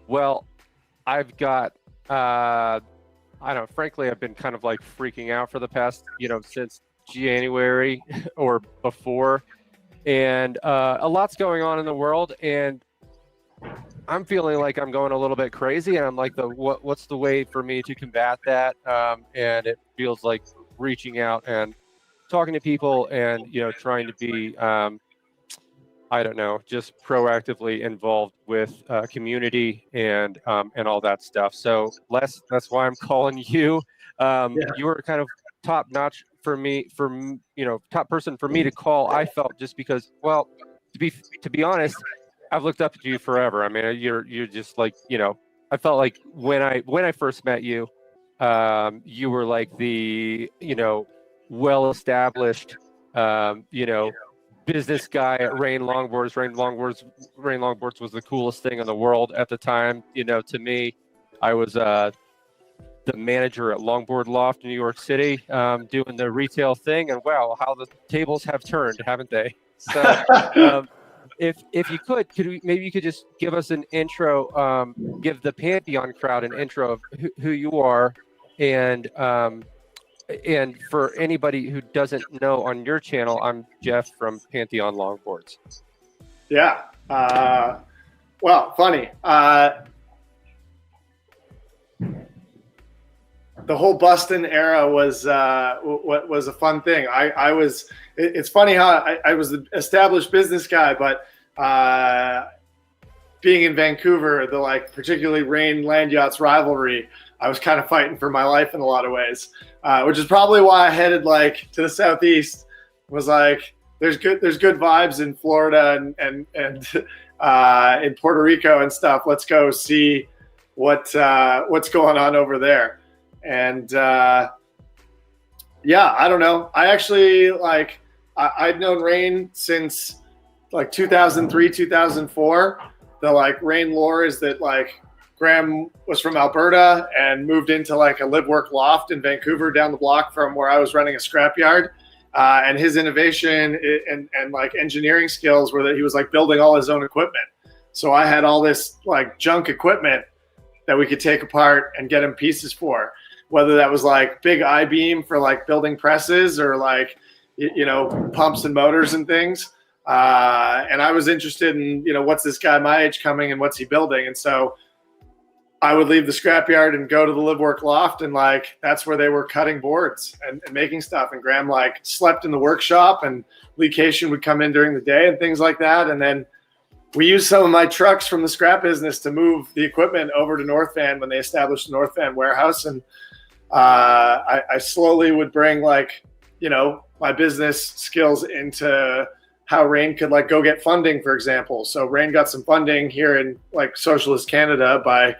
Well, I've got, I don't know, frankly, I've been kind of like freaking out for the past, since January or before. And a lot's going on in the world. And I'm feeling like I'm going a little bit crazy. And I'm like, what's the way for me to combat that? And it feels like reaching out and talking to people and, trying to be, I don't know, just proactively involved with community and all that stuff. So Les, that's why I'm calling you. Yeah. You were kind of top notch for me, top person for me to call. I felt just because, well, to be honest, I've looked up to you forever. I mean, you're just like, I felt like when I first met you, you were like the, well established, business guy at Rayne Longboards. Rayne Longboards was the coolest thing in the world at the time. To me, I was the manager at Longboard Loft in New York City, doing the retail thing, and wow, how the tables have turned, haven't they? So, if you could maybe you could just give us an intro, give the Pantheon crowd an intro of who you are, and for anybody who doesn't know, on your channel, I'm Jeff from Pantheon Longboards. Yeah. Well, funny. The whole Boston era was a fun thing. It's funny how I was the established business guy, but being in Vancouver, particularly Rayne Land Yachts rivalry, I was kind of fighting for my life in a lot of ways, which is probably why I headed to the southeast. Was like, there's good vibes in Florida and in Puerto Rico and stuff. Let's go see what's going on over there. And yeah, I don't know. I actually I'd known Rayne since 2003, 2004. The Rayne lore is that Graham was from Alberta and moved into a live work loft in Vancouver down the block from where I was running a scrapyard. And his innovation and engineering skills were that he was building all his own equipment. So I had all this junk equipment that we could take apart and get him pieces for, whether that was big I-beam for building presses or pumps and motors and things. And I was interested in, what's this guy my age coming and what's he building? And so I would leave the scrapyard and go to the live work loft, and that's where they were cutting boards and making stuff. And Graham slept in the workshop, and Lee Cation would come in during the day and things like that. And then we used some of my trucks from the scrap business to move the equipment over to North Van when they established the North Van warehouse. And I slowly would bring my business skills into how Rayne could go get funding, for example. So Rayne got some funding here in socialist Canada by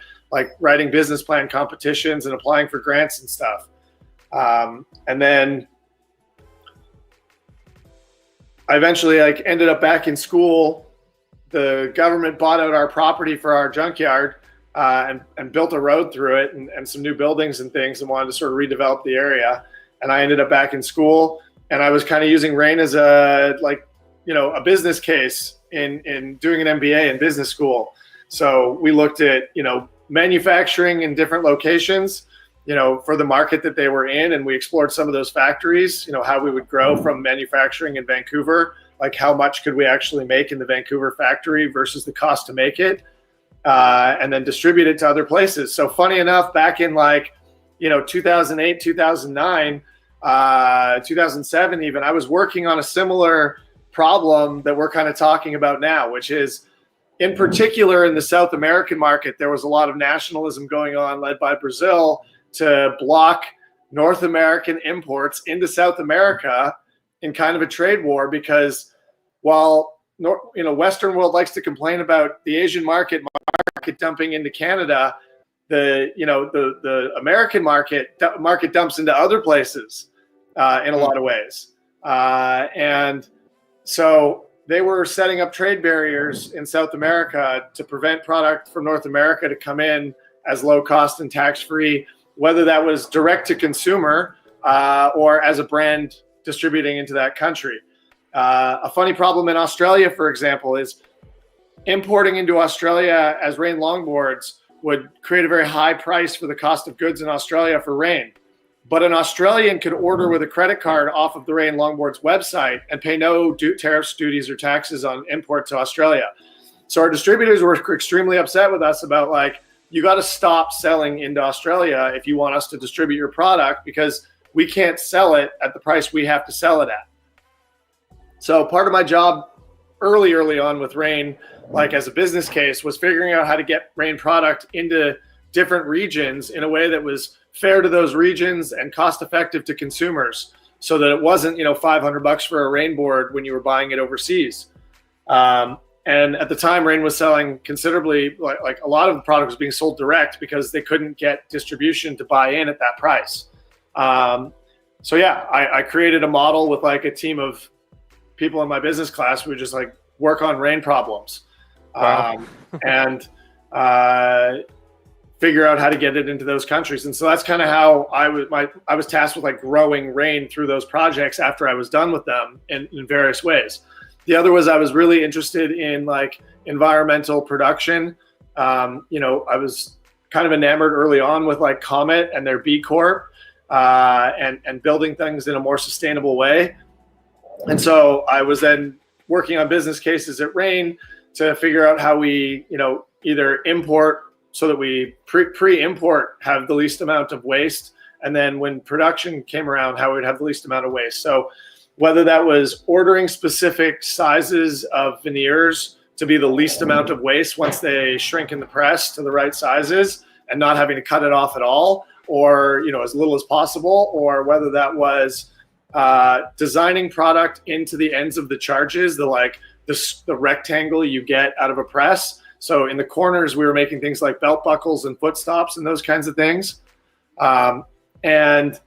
writing business plan competitions and applying for grants and stuff. And then I eventually ended up back in school. The government bought out our property for our junkyard and built a road through it and some new buildings and things, and wanted to sort of redevelop the area. And I ended up back in school, and I was kind of using Rayne as a business case in doing an MBA in business school. So we looked at, manufacturing in different locations, for the market that they were in. And we explored some of those factories, how we would grow from manufacturing in Vancouver, how much could we actually make in the Vancouver factory versus the cost to make it, and then distribute it to other places. So funny enough, back in 2008, 2009, 2007 even, I was working on a similar problem that we're kind of talking about now, which is, in particular in the South American market, there was a lot of nationalism going on, led by Brazil, to block North American imports into South America in kind of a trade war, because while Western world likes to complain about the Asian market dumping into Canada, the American market dumps into other places in a lot of ways, and so they were setting up trade barriers in South America to prevent product from North America to come in as low cost and tax free, whether that was direct to consumer or as a brand distributing into that country. A funny problem in Australia, for example, is importing into Australia as Rayne Longboards would create a very high price for the cost of goods in Australia for Rayne. But an Australian could order with a credit card off of the Rayne Longboards website and pay no tariffs, duties, or taxes on import to Australia. So our distributors were extremely upset with us about like, you got to stop selling into Australia if you want us to distribute your product, because we can't sell it at the price we have to sell it at. So part of my job early on with Rayne, like as a business case, was figuring out how to get Rayne product into different regions in a way that was fair to those regions and cost effective to consumers, so that it wasn't, $500 for a Rayne board when you were buying it overseas. And at the time, Rayne was selling considerably, like a lot of the product was being sold direct because they couldn't get distribution to buy in at that price. So yeah, I created a model with like a team of people in my business class who would just like work on Rayne problems. Wow. And figure out how to get it into those countries. And so that's kind of how I was tasked with like growing Rayne through those projects after I was done with them in various ways. The other was I was really interested in like environmental production. I was kind of enamored early on with like Comet and their B Corp and building things in a more sustainable way. And so I was then working on business cases at Rayne to figure out how we, either import so that we pre-import have the least amount of waste. And then when production came around, how we'd have the least amount of waste. So whether that was ordering specific sizes of veneers to be the least amount of waste once they shrink in the press to the right sizes and not having to cut it off at all, or, as little as possible, or whether that was designing product into the ends of the charges, the rectangle you get out of a press. So in the corners, we were making things like belt buckles and foot stops and those kinds of things. And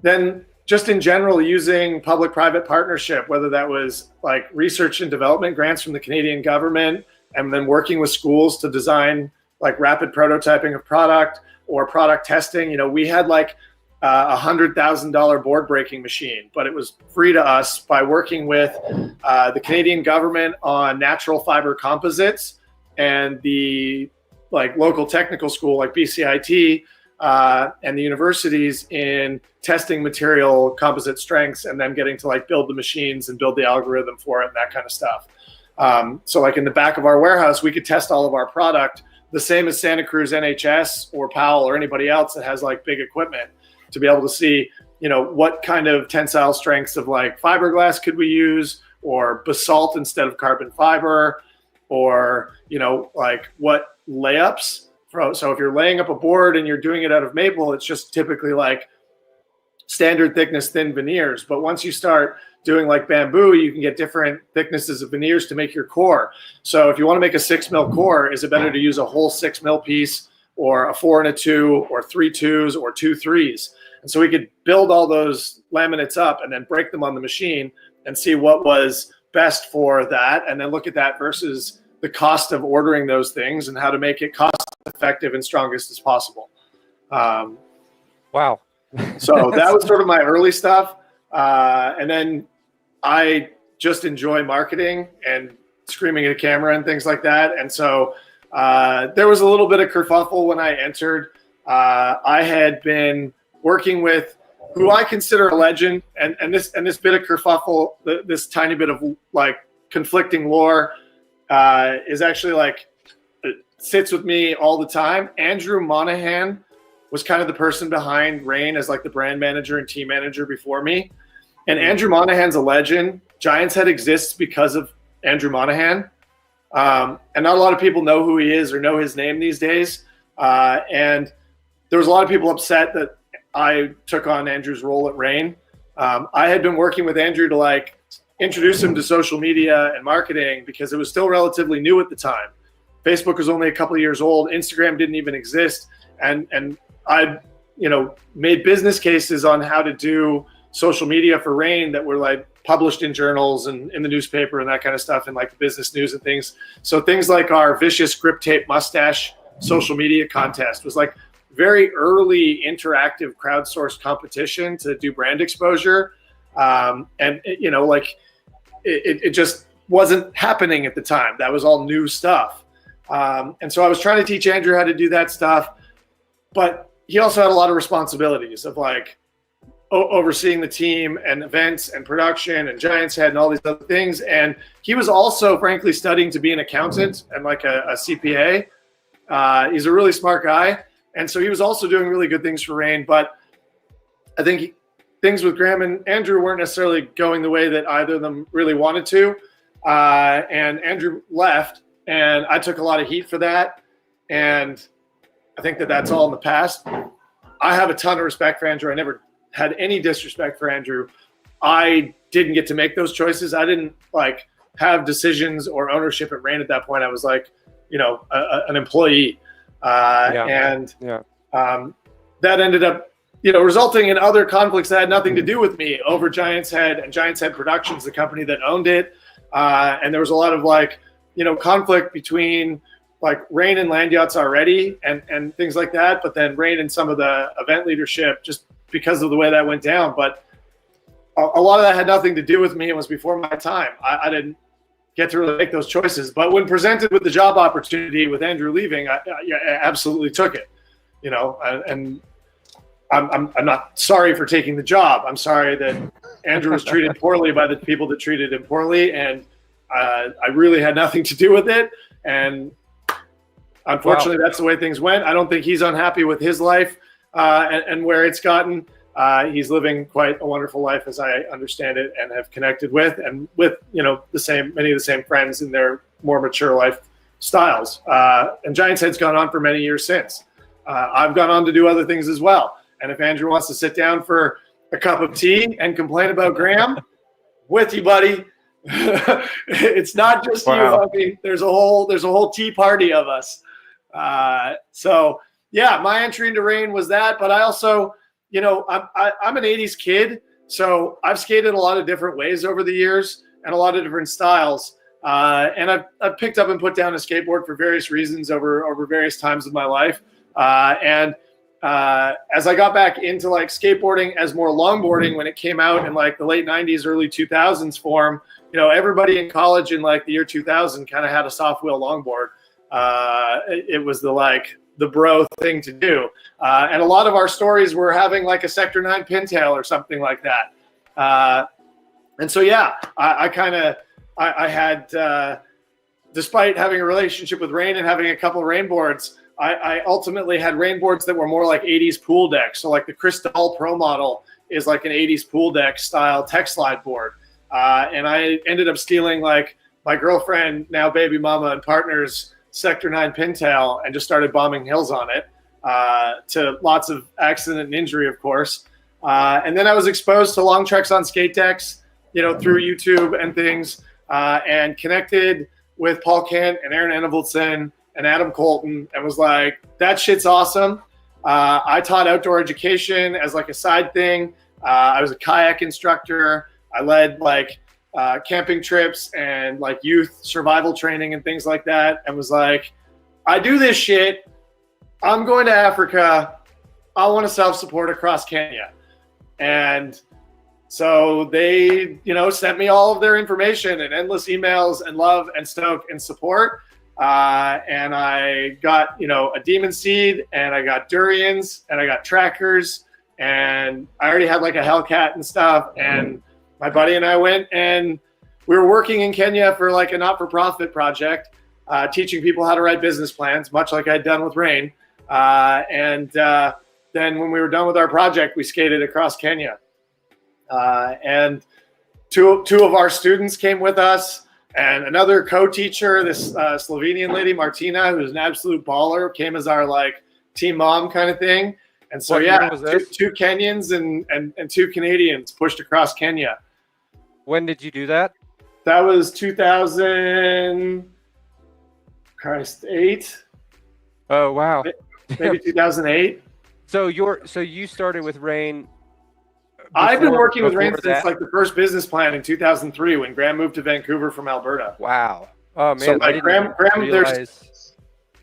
then just in general, using public-private partnership, whether that was like research and development grants from the Canadian government, and then working with schools to design like rapid prototyping of product or product testing. We had like $100,000 board breaking machine, but it was free to us by working with the Canadian government on natural fiber composites and the like local technical school like BCIT and the universities in testing material composite strengths and then getting to like build the machines and build the algorithm for it and that kind of stuff. So like in the back of our warehouse, we could test all of our product the same as Santa Cruz NHS or Powell or anybody else that has like big equipment, to be able to see, what kind of tensile strengths of like fiberglass could we use, or basalt instead of carbon fiber, or, like what layups. So if you're laying up a board and you're doing it out of maple, it's just typically like standard thickness, thin veneers. But once you start doing like bamboo, you can get different thicknesses of veneers to make your core. So if you want to make a 6 mil core, is it better to use a whole 6 mil piece, or a 4 and a 2, or 3 2s, or 2 3s? And so we could build all those laminates up and then break them on the machine and see what was best for that, and then look at that versus the cost of ordering those things and how to make it cost effective and strongest as possible. Wow. So that was sort of my early stuff. And then I just enjoy marketing and screaming at a camera and things like that. And so there was a little bit of kerfuffle when I entered. I had been working with who I consider a legend, and this bit of kerfuffle, this tiny bit of like conflicting lore, is actually like, it sits with me all the time. Andrew Monahan was kind of the person behind Rayne as like the brand manager and team manager before me. And Andrew Monahan's a legend. Giant's Head exists because of Andrew Monahan. And not a lot of people know who he is or know his name these days. And there was a lot of people upset that I took on Andrew's role at Rayne. I had been working with Andrew to like introduce him to social media and marketing because it was still relatively new at the time. Facebook was only a couple of years old. Instagram didn't even exist. And I, made business cases on how to do social media for Rayne that were like published in journals and in the newspaper and that kind of stuff, and like the business news and things. So things like our Vicious Grip Tape Mustache social media contest was like very early interactive crowdsourced competition to do brand exposure. And it just wasn't happening at the time. That was all new stuff. And so I was trying to teach Andrew how to do that stuff, but he also had a lot of responsibilities of like overseeing the team and events and production and Giants Head and all these other things. And he was also, frankly, studying to be an accountant and like a CPA. He's a really smart guy. And so he was also doing really good things for Rayne. But I think things with Graham and Andrew weren't necessarily going the way that either of them really wanted to. And Andrew left, and I took a lot of heat for that. And I think that that's all in the past. I have a ton of respect for Andrew. I never had any disrespect for Andrew. I didn't get to make those choices. I didn't like have decisions or ownership at Rayne at that point. I was like, an employee. That ended up, resulting in other conflicts that had nothing to do with me over Giants Head and Giants Head Productions, the company that owned it. And there was a lot of like, conflict between like Rayne and Land Yachts already and things like that. But then Rayne and some of the event leadership, just because of the way that went down. But a lot of that had nothing to do with me. It was before my time. I didn't get to really make those choices. But when presented with the job opportunity with Andrew leaving, I absolutely took it, and I'm not sorry for taking the job. I'm sorry that Andrew was treated poorly by the people that treated him poorly. And I really had nothing to do with it. And unfortunately, That's the way things went. I don't think he's unhappy with his life and where it's gotten. He's living quite a wonderful life, as I understand it, and have connected with, and with many of the same friends in their more mature life styles. And Giants Head's gone on for many years since. I've gone on to do other things as well. And if Andrew wants to sit down for a cup of tea and complain about Graham, with you, buddy. It's not just you, Humpy. There's a whole tea party of us. So yeah, my entry into Rayne was that, but I also, I'm an 80s kid, so I've skated a lot of different ways over the years and a lot of different styles. And I've picked up and put down a skateboard for various reasons over various times of my life. As I got back into like skateboarding as more longboarding when it came out in like the late 90s, early 2000s form, everybody in college in like the year 2000 kind of had a soft wheel longboard. It was the bro thing to do. And a lot of our stories were having like a Sector 9 pintail or something like that. And so, yeah, I had, despite having a relationship with Rayne and having a couple of Rayne boards, I ultimately had Rayne boards that were more like 80s pool decks. So like the Cristal Pro model is like an 80s pool deck style tech slide board. And I ended up stealing like my girlfriend, now baby mama and partner's Sector 9 pintail and just started bombing hills on it, to lots of accident and injury, of course. And then I was exposed to long treks on skate decks, through YouTube and things, and connected with Paul Kent and Aaron Enevoldson and Adam Colton, and was like, that shit's awesome. I taught outdoor education as like a side thing. I was a kayak instructor. I led like camping trips and like youth survival training and things like that, and was like, I do this shit. I'm going to Africa. I want to self-support across Kenya. And so they, sent me all of their information and endless emails and love and stoke and support. And I got, a demon seed, and I got durians, and I got trackers, and I already had like a Hellcat and stuff. And my buddy and I went, and we were working in Kenya for like a not-for-profit project, teaching people how to write business plans, much like I'd done with Rayne. And then when we were done with our project, we skated across Kenya. And two of our students came with us, and another co-teacher, this Slovenian lady, Martina, who's an absolute baller, came as our like team mom kind of thing. And so, two Kenyans and two Canadians pushed across Kenya. When did you do that? That was 2008. Oh, wow. Maybe 2008. So you started with Rayne. I've been working with Rayne since like the first business plan in 2003 when Graham moved to Vancouver from Alberta. Wow. Oh man. So like Graham there's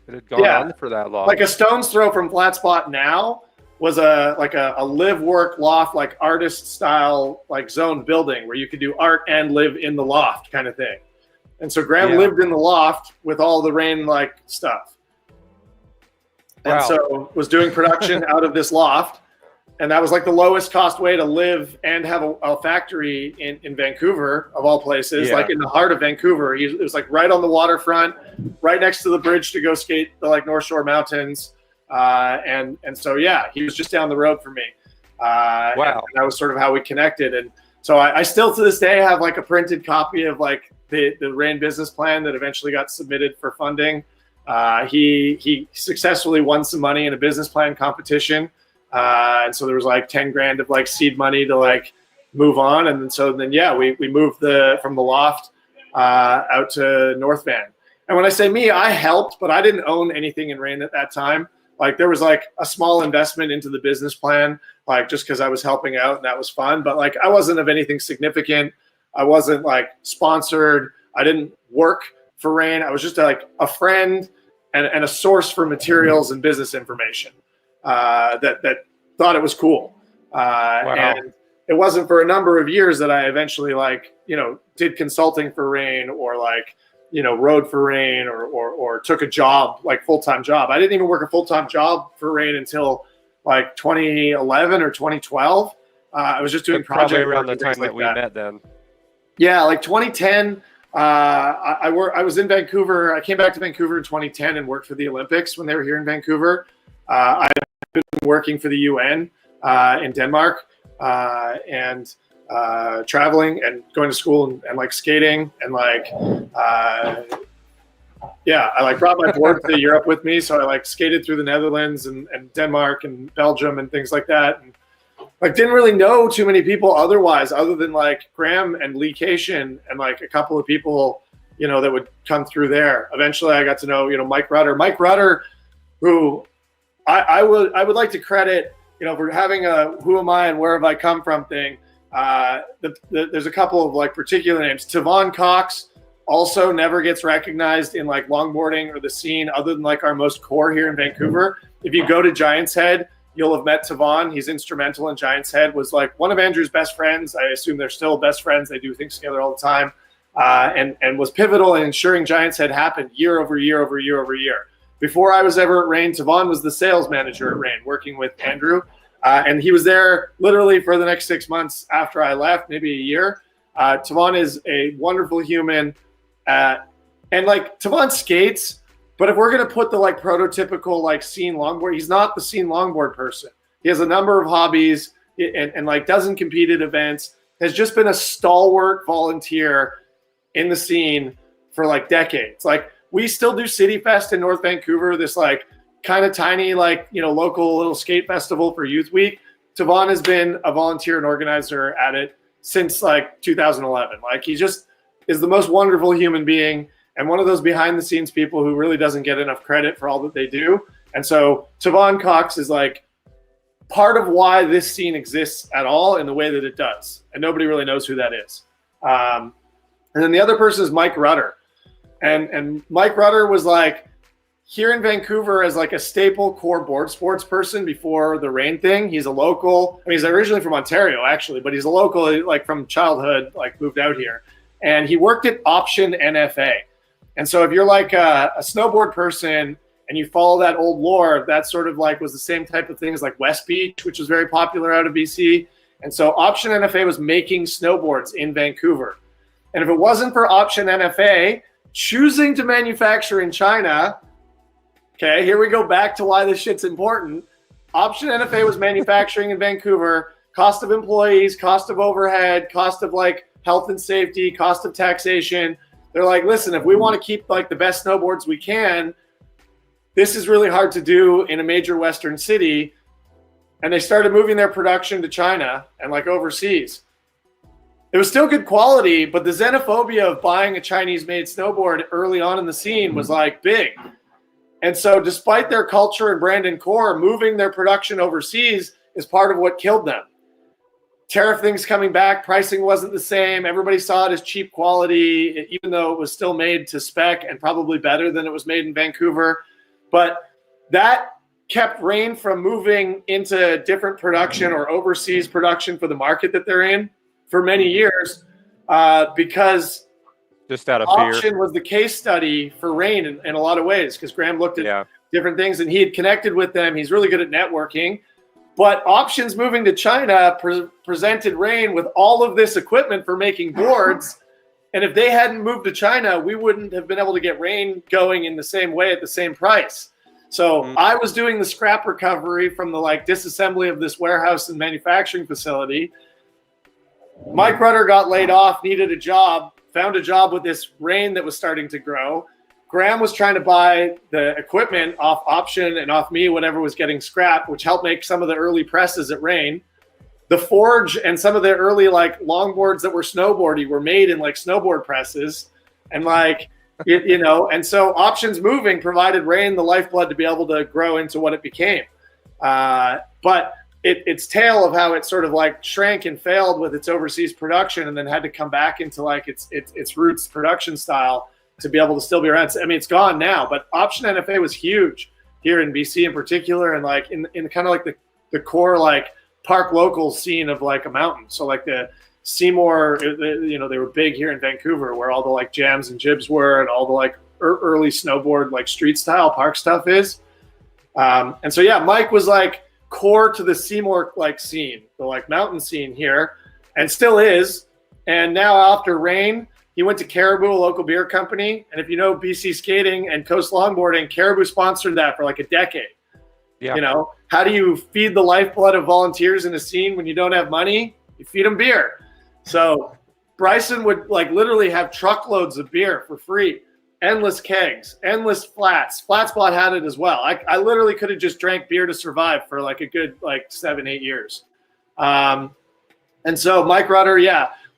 it had gone on for that long. Like a stone's throw from FlatSpot now was a live work loft, like artist style, like zoned building where you could do art and live in the loft kind of thing. And so Graham lived in the loft with all the Rayne like stuff. And so was doing production out of this loft. And that was like the lowest cost way to live and have a factory in Vancouver, of all places, like in the heart of Vancouver. It was like right on the waterfront, right next to the bridge to go skate the like North Shore Mountains. And so, yeah, he was just down the road from me. And that was sort of how we connected. And so I still to this day have like a printed copy of like the Rayne business plan that eventually got submitted for funding. He successfully won some money in a business plan competition. And so there was like 10 grand of like seed money to like move on. And so then, we moved from the loft out to North Van. And when I say me, I helped, but I didn't own anything in Rayne at that time. Like there was like a small investment into the business plan, like just because I was helping out and that was fun. But like I wasn't of anything significant. I wasn't like sponsored. I didn't work for Rayne. I was just like a friend and a source for materials and business information that thought it was cool. And it wasn't for a number of years that I eventually like, did consulting for Rayne or like, rode for Rayne or took a job, like full-time job. I didn't even work a full-time job for Rayne until like 2011 or 2012. I was just doing project probably around work the time that we met then. Yeah, like 2010. I was in Vancouver. I came back to Vancouver in 2010 and worked for the Olympics when they were here in Vancouver. I've been working for the UN in Denmark and traveling and going to school and like skating and like I like brought my board to Europe with me, so I like skated through the Netherlands and Denmark and Belgium and things like that, and like didn't really know too many people otherwise other than like Graham and Lee Cation and like a couple of people that would come through there. Eventually I got to know Mike Rutter, who I would like to credit for having a who am I and where have I come from thing. There's a couple of like particular names. Tavon Cox also never gets recognized in like longboarding or the scene other than like our most core here in Vancouver. If you go to Giant's Head, you'll have met Tavon. He's instrumental in Giant's Head, was like one of Andrew's best friends. I assume they're still best friends. They do things together all the time. And was pivotal in ensuring Giant's Head happened year over year over year over year. Before I was ever at Rayne, Tavon was the sales manager at Rayne, working with Andrew. And he was there literally for the next 6 months after I left, maybe a year. Tavon is a wonderful human. And like Tavon skates, but if we're going to put the like prototypical like scene longboard, he's not the scene longboard person. He has a number of hobbies and like doesn't compete at events, has just been a stalwart volunteer in the scene for like decades. Like we still do City Fest in North Vancouver, this like kind of tiny, like, local little skate festival for Youth Week. Tavon has been a volunteer and organizer at it since like 2011. Like he just is the most wonderful human being and one of those behind the scenes people who really doesn't get enough credit for all that they do. And so Tavon Cox is like part of why this scene exists at all in the way that it does. And nobody really knows who that is. And then the other person is Mike Rutter. And Mike Rutter was like, here in Vancouver as like a staple core board sports person before the Rayne thing. He's a local. I mean, he's originally from Ontario actually, but he's a local, like from childhood, like moved out here. And he worked at Option NFA. And so if you're like a snowboard person and you follow that old lore, that sort of like was the same type of thing as like West Beach, which was very popular out of BC. And so Option NFA was making snowboards in Vancouver. And if it wasn't for Option NFA choosing to manufacture in China, okay, here we go back to why this shit's important. Option NFA was manufacturing in Vancouver, cost of employees, cost of overhead, cost of like health and safety, cost of taxation. They're like, listen, if we want to keep like the best snowboards we can, this is really hard to do in a major Western city. And they started moving their production to China and like overseas. It was still good quality, but the xenophobia of buying a Chinese-made snowboard early on in the scene was like big. And so despite their culture and brand and core, moving their production overseas is part of what killed them. Tariff things coming back, pricing wasn't the same. Everybody saw it as cheap quality, even though it was still made to spec and probably better than it was made in Vancouver. But that kept Rayne from moving into different production or overseas production for the market that they're in for many years because Just out of fear. Option was the case study for Rayne in a lot of ways, because Graham looked at different things and he had connected with them. He's really good at networking. But Options moving to China presented Rayne with all of this equipment for making boards. And if they hadn't moved to China, we wouldn't have been able to get Rayne going in the same way at the same price. So I was doing the scrap recovery from the disassembly of this warehouse and manufacturing facility. Mike Rutter got laid off, needed a job, found a job with this Rayne that was starting to grow. Graham was trying to buy the equipment off Option and off me, whatever was getting scrapped, which helped make some of the early presses at Rayne. The forge and some of the early longboards that were snowboardy were made in snowboard presses. And and so Options moving provided Rayne the lifeblood to be able to grow into what it became. But its tale of how it sort of shrank and failed with its overseas production and then had to come back into its roots production style to be able to still be around. I mean, it's gone now, but Option NFA was huge here in BC in particular, and in kind of the core park local scene of a mountain. So the Seymour, they were big here in Vancouver, where all the jams and jibs were, and all the early snowboard street style park stuff is. And so yeah, Mike was core to the Seymour scene, the mountain scene here, and still is. And now after Rayne, he went to Caribou, a local beer company. And if you know BC Skating and Coast Longboarding, Caribou sponsored that for a decade. Yeah. How do you feed the lifeblood of volunteers in a scene when you don't have money? You feed them beer. So Bryson would literally have truckloads of beer for free, endless kegs, endless flats. FlatSpot had it as well. I literally could have just drank beer to survive for a good 7-8 years. And so Mike Rutter,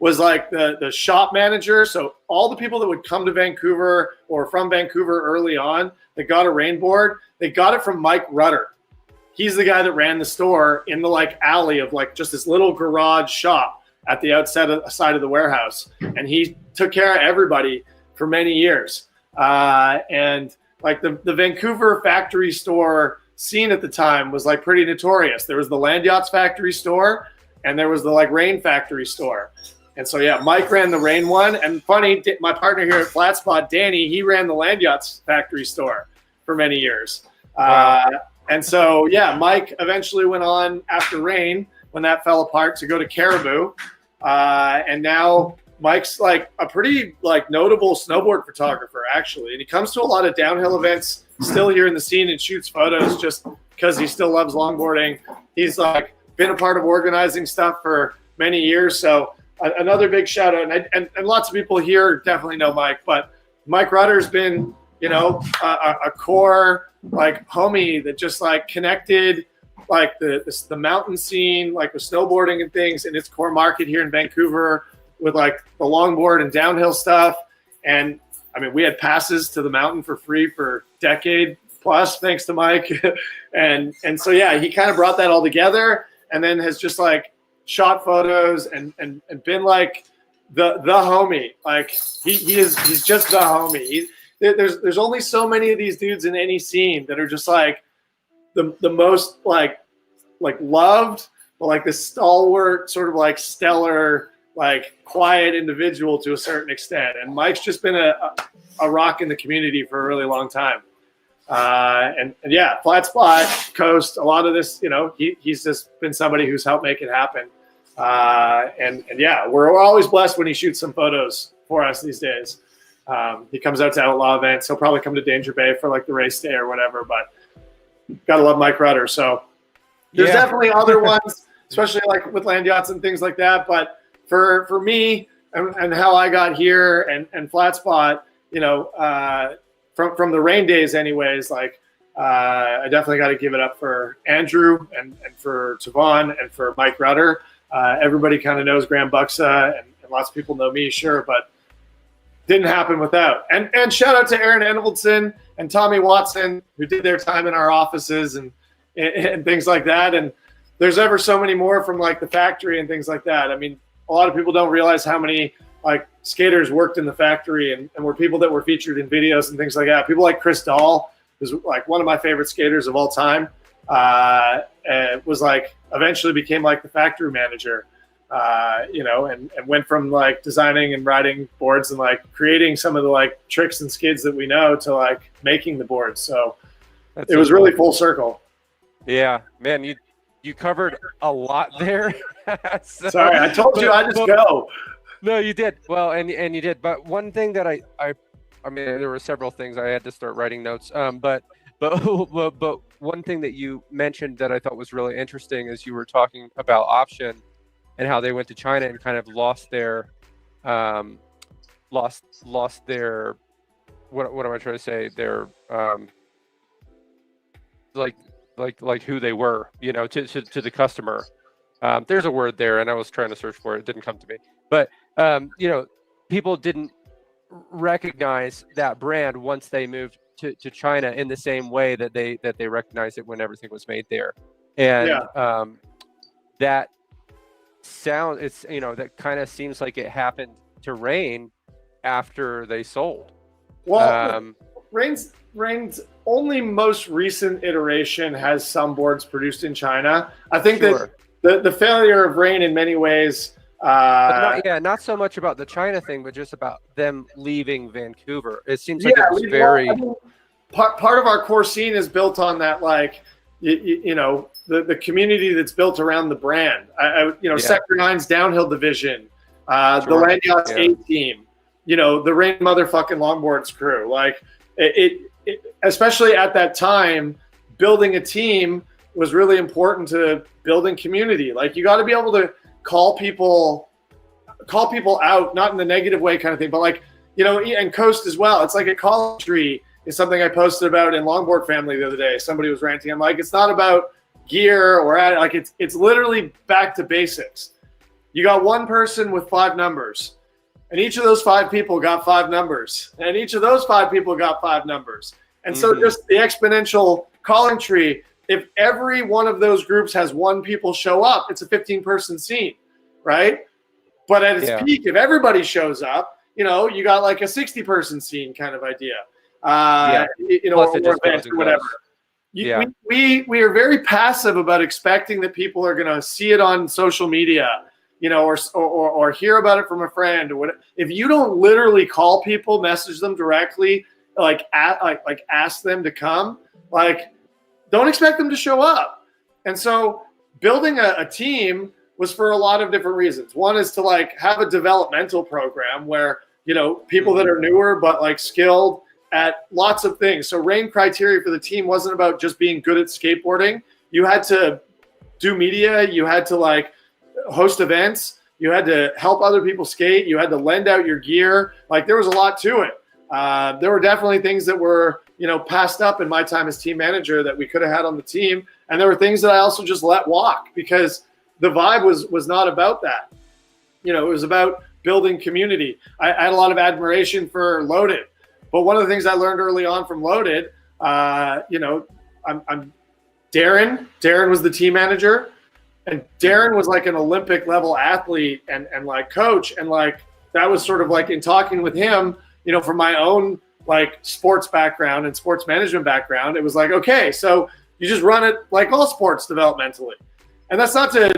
was the shop manager. So all the people that would come to Vancouver or from Vancouver early on that got a Rayne board, they got it from Mike Rutter. He's the guy that ran the store in the alley of just this little garage shop at the outside of the warehouse. And he took care of everybody for many years. And the Vancouver factory store scene at the time was pretty notorious. There was the Land Yachts factory store and there was the Rayne factory store. And so, yeah, Mike ran the Rayne one. And funny, my partner here at FlatSpot, Danny, he ran the Land Yachts factory store for many years. Wow. And so, yeah, Mike eventually went on after Rayne when that fell apart to go to Caribou. And now Mike's a pretty notable snowboard photographer, actually. And he comes to a lot of downhill events still here in the scene and shoots photos just because he still loves longboarding. He's been a part of organizing stuff for many years. So another big shout out. And lots of people here definitely know Mike, but Mike Rutter's been, a core homie that just connected the mountain scene, with snowboarding and things in its core market here in Vancouver with the longboard and downhill stuff. And I mean, we had passes to the mountain for free for a decade plus, thanks to Mike. and so, yeah, he kind of brought that all together and then has just shot photos and been the homie. He's just the homie. There's only so many of these dudes in any scene that are just the most loved, but the stalwart sort of stellar, quiet individual to a certain extent. And Mike's just been a rock in the community for a really long time. And yeah, FlatSpot, Coast, a lot of this, he's just been somebody who's helped make it happen. And yeah, we're always blessed when he shoots some photos for us these days. He comes out to outlaw events. He'll probably come to Danger Bay for the race day or whatever, but gotta love Mike Rutter. So there's definitely other ones, especially with Land Yachts and things like that. But for me and how I got here and FlatSpot, from the Rayne days anyways, I definitely got to give it up for Andrew and for Tavon and for Mike Rutter. Everybody kind of knows Graham Buxa and lots of people know me, sure, but didn't happen without. And shout out to Aaron Enveldson and Tommy Watson, who did their time in our offices and things like that. And there's ever so many more from the factory and things like that. I mean, a lot of people don't realize how many skaters worked in the factory and were people that were featured in videos and things like that. People like Chris Dahl, who's one of my favorite skaters of all time, was eventually became the factory manager. and went from like designing and riding boards and like creating some of the like tricks and skids that we know to like making the boards. So it was really full circle. Yeah, man, you covered a lot there. Sorry, I told you I just go. No, you did. Well, and you did. But one thing that I mean, there were several things I had to start writing notes. But one thing that you mentioned that I thought was really interesting is you were talking about Option and how they went to China and kind of lost their what am I trying to say? Their like who they were, to the customer. There's a word there, and I was trying to search for it. It didn't come to me. But people didn't recognize that brand once they moved to China in the same way that they recognized it when everything was made there. And that sound, that kind of seems like it happened to Rayne after they sold. Well, Rayne's only most recent iteration has some boards produced in China. I think that the failure of Rayne in many ways. Not so much about the China thing, but just about them leaving Vancouver. It seems like it was very. Part of our core scene is built on that, like, the community that's built around the brand. Sector 9's downhill division, the Land Yachts A team, the Rayne motherfucking Longboards crew. Like it, especially at that time, building a team was really important to building community. Like, you got to be able to call people out, not in the negative way kind of thing, but like, and coast as well. It's like a college tree is something I posted about in Longboard Family the other day. Somebody was ranting. I'm like, it's not about gear or like it's literally back to basics. You got one person with 5 numbers, and each of those 5 people got 5 numbers, and each of those 5 people got 5 numbers. And so just the exponential calling tree, if every one of those groups has 1 people show up, it's a 15-person scene, right? But at its peak, if everybody shows up, you got like a 60-person scene kind of idea. Or event or whatever. We are very passive about expecting that people are going to see it on social media, or hear about it from a friend or whatever. If you don't literally call people, message them directly, like ask them to come, like, don't expect them to show up. And so building a team was for a lot of different reasons. One is to like have a developmental program where, people that are newer but like skilled at lots of things. So Rayne criteria for the team wasn't about just being good at skateboarding. You had to do media. You had to like host events. You had to help other people skate. You had to lend out your gear. Like, there was a lot to it. There were definitely things that were, passed up in my time as team manager that we could have had on the team. And there were things that I also just let walk because the vibe was not about that. It was about building community. I had a lot of admiration for Loaded. But one of the things I learned early on from Loaded, I'm Darren. Darren was the team manager, and Darren was like an Olympic level athlete and like coach. And like, that was sort of like in talking with him, from my own like sports background and sports management background, it was like, okay, so you just run it like all sports developmentally. And that's not to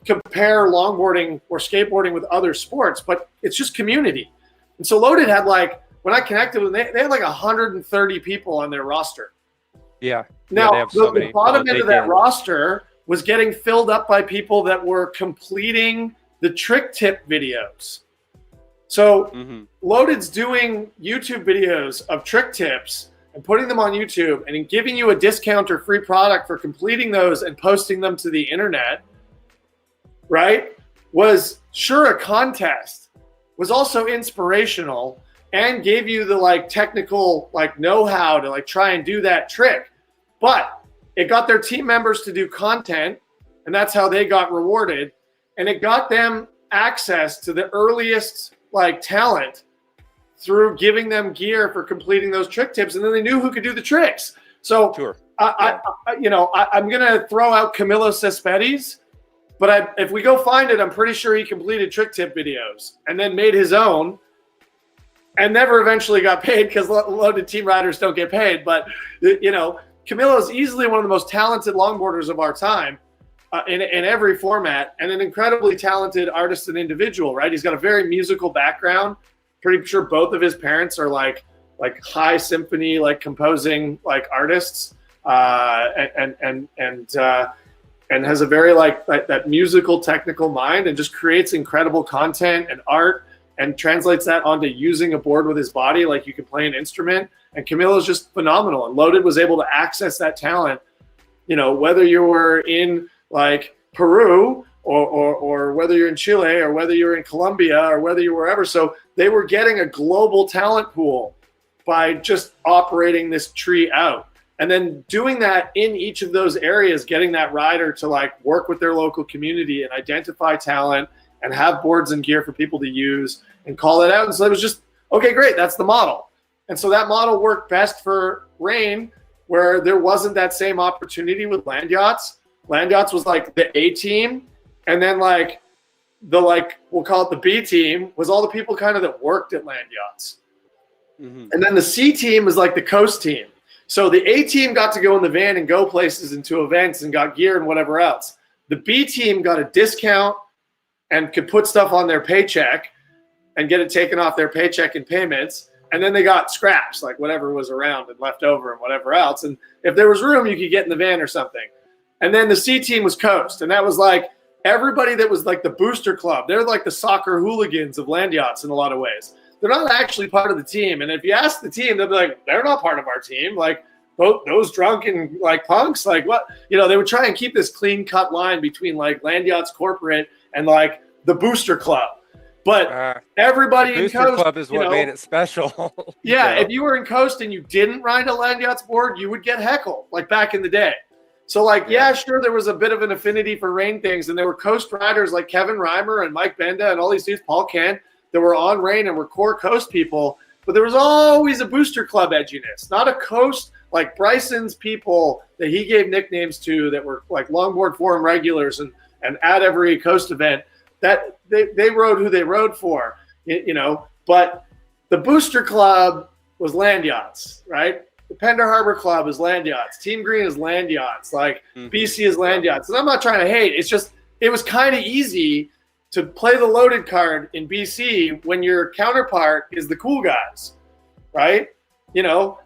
compare longboarding or skateboarding with other sports, but it's just community. And so Loaded had like, when I connected with them, they had like 130 people on their roster. Yeah. Now, the bottom end of that roster was getting filled up by people that were completing the trick tip videos. So Loaded's doing YouTube videos of trick tips and putting them on YouTube and giving you a discount or free product for completing those and posting them to the internet, right? Was sure a contest, was also inspirational, and gave you the like technical like know-how to like try and do that trick. But it got their team members to do content, and that's how they got rewarded. And it got them access to the earliest like talent through giving them gear for completing those trick tips, and then they knew who could do the tricks. So I'm gonna throw out Camilo Cespedes, but if we go find it, I'm pretty sure he completed trick tip videos and then made his own, and never eventually got paid because Loaded team riders don't get paid. But Camilo is easily one of the most talented longboarders of our time. in every format, and an incredibly talented artist and individual, right? He's got a very musical background. Pretty sure both of his parents are like high symphony, like composing like artists, and has a very like that musical technical mind, and just creates incredible content and art, and translates that onto using a board with his body like you can play an instrument. And Camilo is just phenomenal, and Loaded was able to access that talent, you know, whether you were in like Peru or whether you're in Chile or whether you're in Colombia or whether you were wherever. So they were getting a global talent pool by just operating this tree out. And then doing that in each of those areas, getting that rider to like work with their local community and identify talent and have boards and gear for people to use and call it out. And so it was just, okay, great, that's the model. And so that model worked best for Rayne, where there wasn't that same opportunity with Land Yachts. Land Yachts was like the A team, and then like the we'll call it the B team was all the people kind of that worked at Land Yachts. Mm-hmm. And then the C team was like the coast team. So the A team got to go in the van and go places and to events and got gear and whatever else. The B team got a discount and could put stuff on their paycheck and get it taken off their paycheck in payments. And then they got scraps, like whatever was around and left over and whatever else. And if there was room, you could get in the van or something. And then the C team was coast. And that was like everybody that was like the booster club. They're like the soccer hooligans of Land Yachts in a lot of ways. They're not actually part of the team. And if you ask the team, they'll be like, they're not part of our team. Like both those drunken like punks, like what, you know, they would try and keep this clean cut line between like Land Yachts corporate and like the booster club. But everybody in Coast Club is what made it special. Yeah, if you were in Coast and you didn't ride a Land Yachts board, you would get heckled, like back in the day. So, like, yeah, sure, there was a bit of an affinity for Rayne things, and there were Coast riders like Kevin Reimer and Mike Benda and all these dudes, Paul Kent, that were on Rayne and were core Coast people. But there was always a booster club edginess, not a Coast, like Bryson's people that he gave nicknames to that were like Longboard Forum regulars and at every Coast event. That they rode who they rode for, you know, but the booster club was Land Yachts, right? The Pender Harbor Club is Land Yachts. Team Green is Land Yachts. Like BC is Land Yachts. And I'm not trying to hate. It's just, it was kind of easy to play the loaded card in BC when your counterpart is the cool guys, right? You know,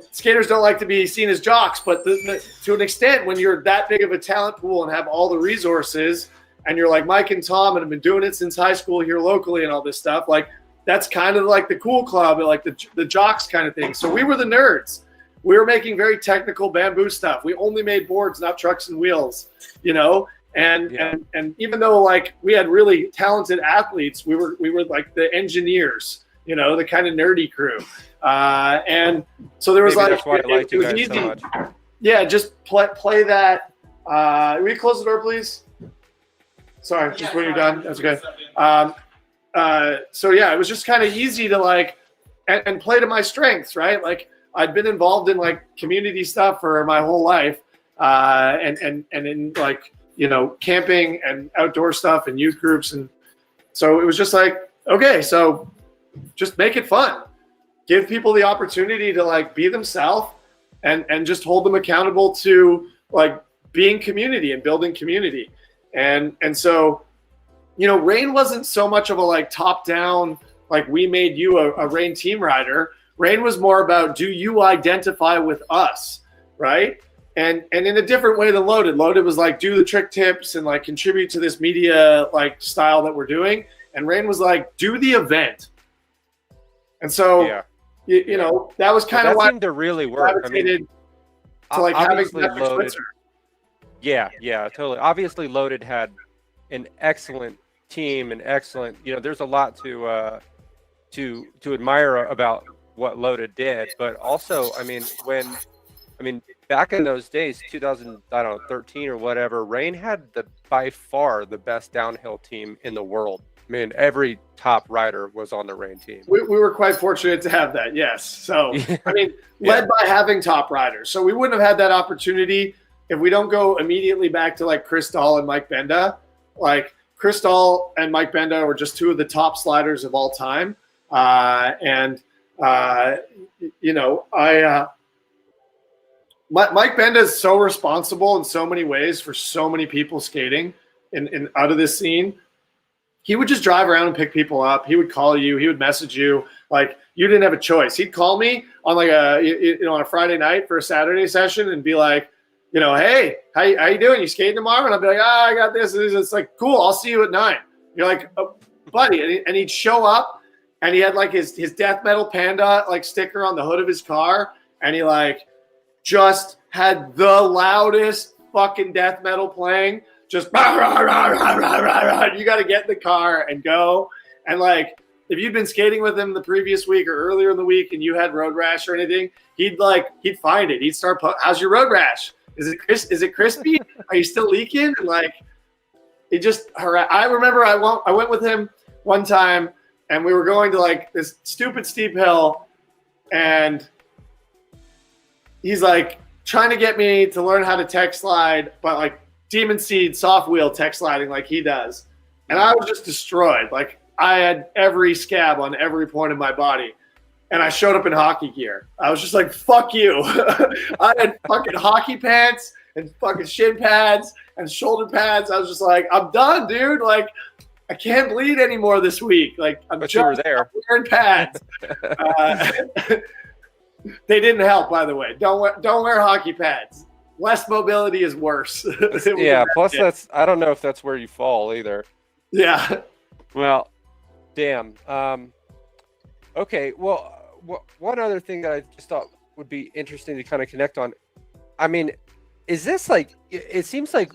skaters don't like to be seen as jocks, but to an extent, when you're that big of a talent pool and have all the resources, and you're like Mike and Tom and have been doing it since high school here locally and all this stuff, like that's kind of like the cool club, like the jocks kind of thing. So we were the nerds. We were making very technical bamboo stuff. We only made boards, not trucks and wheels, you know? And even though like we had really talented athletes, we were like the engineers, you know, the kind of nerdy crew. And so there was maybe like, that's why I liked you guys easy. So much. Yeah, just play that. Will you close the door, please? Sorry, just when you're done. That's okay. So yeah, it was just kind of easy to like and play to my strengths, right? Like I'd been involved in like community stuff for my whole life, and in like, you know, camping and outdoor stuff and youth groups, and so it was just like, okay, so just make it fun, give people the opportunity to like be themselves, and just hold them accountable to like being community and building community. And so, you know, Rayne wasn't so much of a like top down, like we made you a Rayne team rider. Rayne was more about, do you identify with us, right? And in a different way than Loaded. Loaded was like, do the trick tips and like contribute to this media like style that we're doing. And Rayne was like, do the event. And so, you know, that was kind of why seemed to really work. I mean, to like having Loaded. Yeah, totally. Obviously, Loaded had an excellent team and excellent. You know, there's a lot to admire about what Loaded did, but also, I mean, back in those days, 2013 or whatever, Rayne had by far the best downhill team in the world. I mean, every top rider was on the Rayne team. We were quite fortunate to have that, yes. So, I mean, led by having top riders. So we wouldn't have had that opportunity if we don't go immediately back to like Chris Dahl and Mike Benda. Like Chris Dahl and Mike Benda were just two of the top sliders of all time. You know, Mike Benda is so responsible in so many ways for so many people skating in out of this scene. He would just drive around and pick people up. He would call you. He would message you. Like, you didn't have a choice. He'd call me on like on a Friday night for a Saturday session and be like, hey, how you doing? You skating tomorrow? And I'd be like, I got this. It's like, cool. I'll see you at 9. You're like, oh, buddy. And he'd show up and he had like his death metal panda like sticker on the hood of his car. And he like just had the loudest fucking death metal playing. Just rah, rah, rah, rah, rah, rah, rah. You got to get in the car and go. And like, if you'd been skating with him the previous week or earlier in the week and you had road rash or anything, he'd find it. He'd start, how's your road rash? Is it crispy? Are you still leaking? And like, it just, I remember I went with him one time and we were going to like this stupid steep hill and he's like trying to get me to learn how to tech slide, but like Demon Seed soft wheel tech sliding like he does. And I was just destroyed. Like, I had every scab on every point of my body. And I showed up in hockey gear. I was just like, fuck you. I had fucking hockey pants and fucking shin pads and shoulder pads. I was just like, I'm done, dude. Like, I can't bleed anymore this week. Like, I'm just wearing pads. They didn't help, by the way. Don't wear hockey pads. Less mobility is worse. Yeah, plus I don't know if that's where you fall either. Yeah. Well, damn. Okay, well, one other thing that I just thought would be interesting to kind of connect on. I mean, is this like, it seems like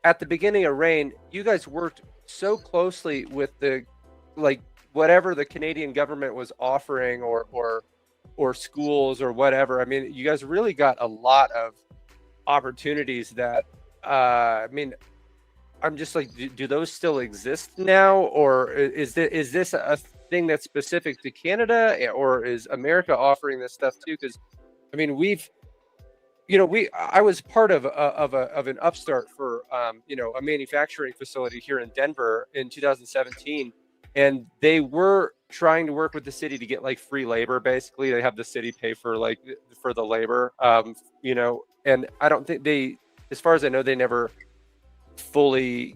at the beginning of Rayne, you guys worked so closely with the, like, whatever the Canadian government was offering or schools or whatever. I mean, you guys really got a lot of opportunities that, I mean, I'm just like, do those still exist now? Or is this a thing that's specific to Canada, or is America offering this stuff too? Because I mean, I was part of an upstart for a manufacturing facility here in Denver in 2017, and they were trying to work with the city to get like free labor. Basically, they have the city pay for the labor, and I don't think they, as far as I know, they never fully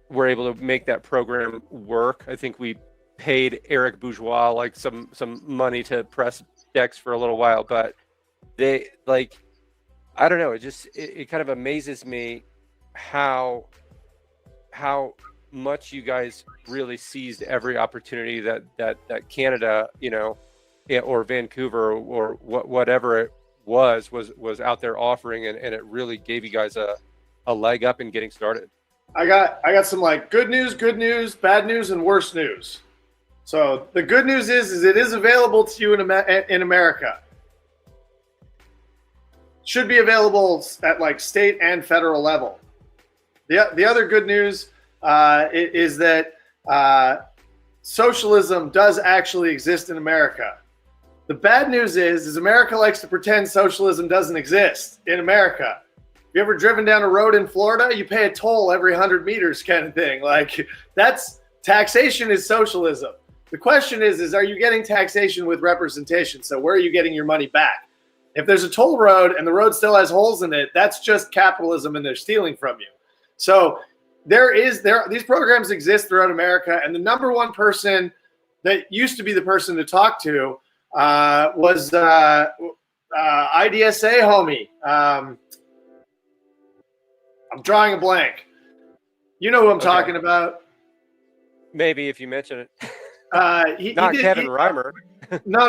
were able to make that program work. I think we paid Eric Bourgeois like some money to press decks for a little while, but they, like, I don't know, it kind of amazes me how much you guys really seized every opportunity that Canada, or Vancouver or whatever it was out there offering, and it really gave you guys a leg up in getting started. I got some like good news, bad news, and worse news. So the good news is it is available to you in America. Should be available at like state and federal level. The other good news is that socialism does actually exist in America. The bad news is America likes to pretend socialism doesn't exist in America. You ever driven down a road in Florida? You pay a toll every 100 meters kind of thing. Like, that's taxation is socialism. The question is are you getting taxation with representation? So where are you getting your money back? If there's a toll road and the road still has holes in it, that's just capitalism and they're stealing from you. So these programs exist throughout America. And the number one person that used to be the person to talk to was IDSA homie. I'm drawing a blank. You know who I'm talking about. Maybe if you mention it. Not Kevin Reimer. No.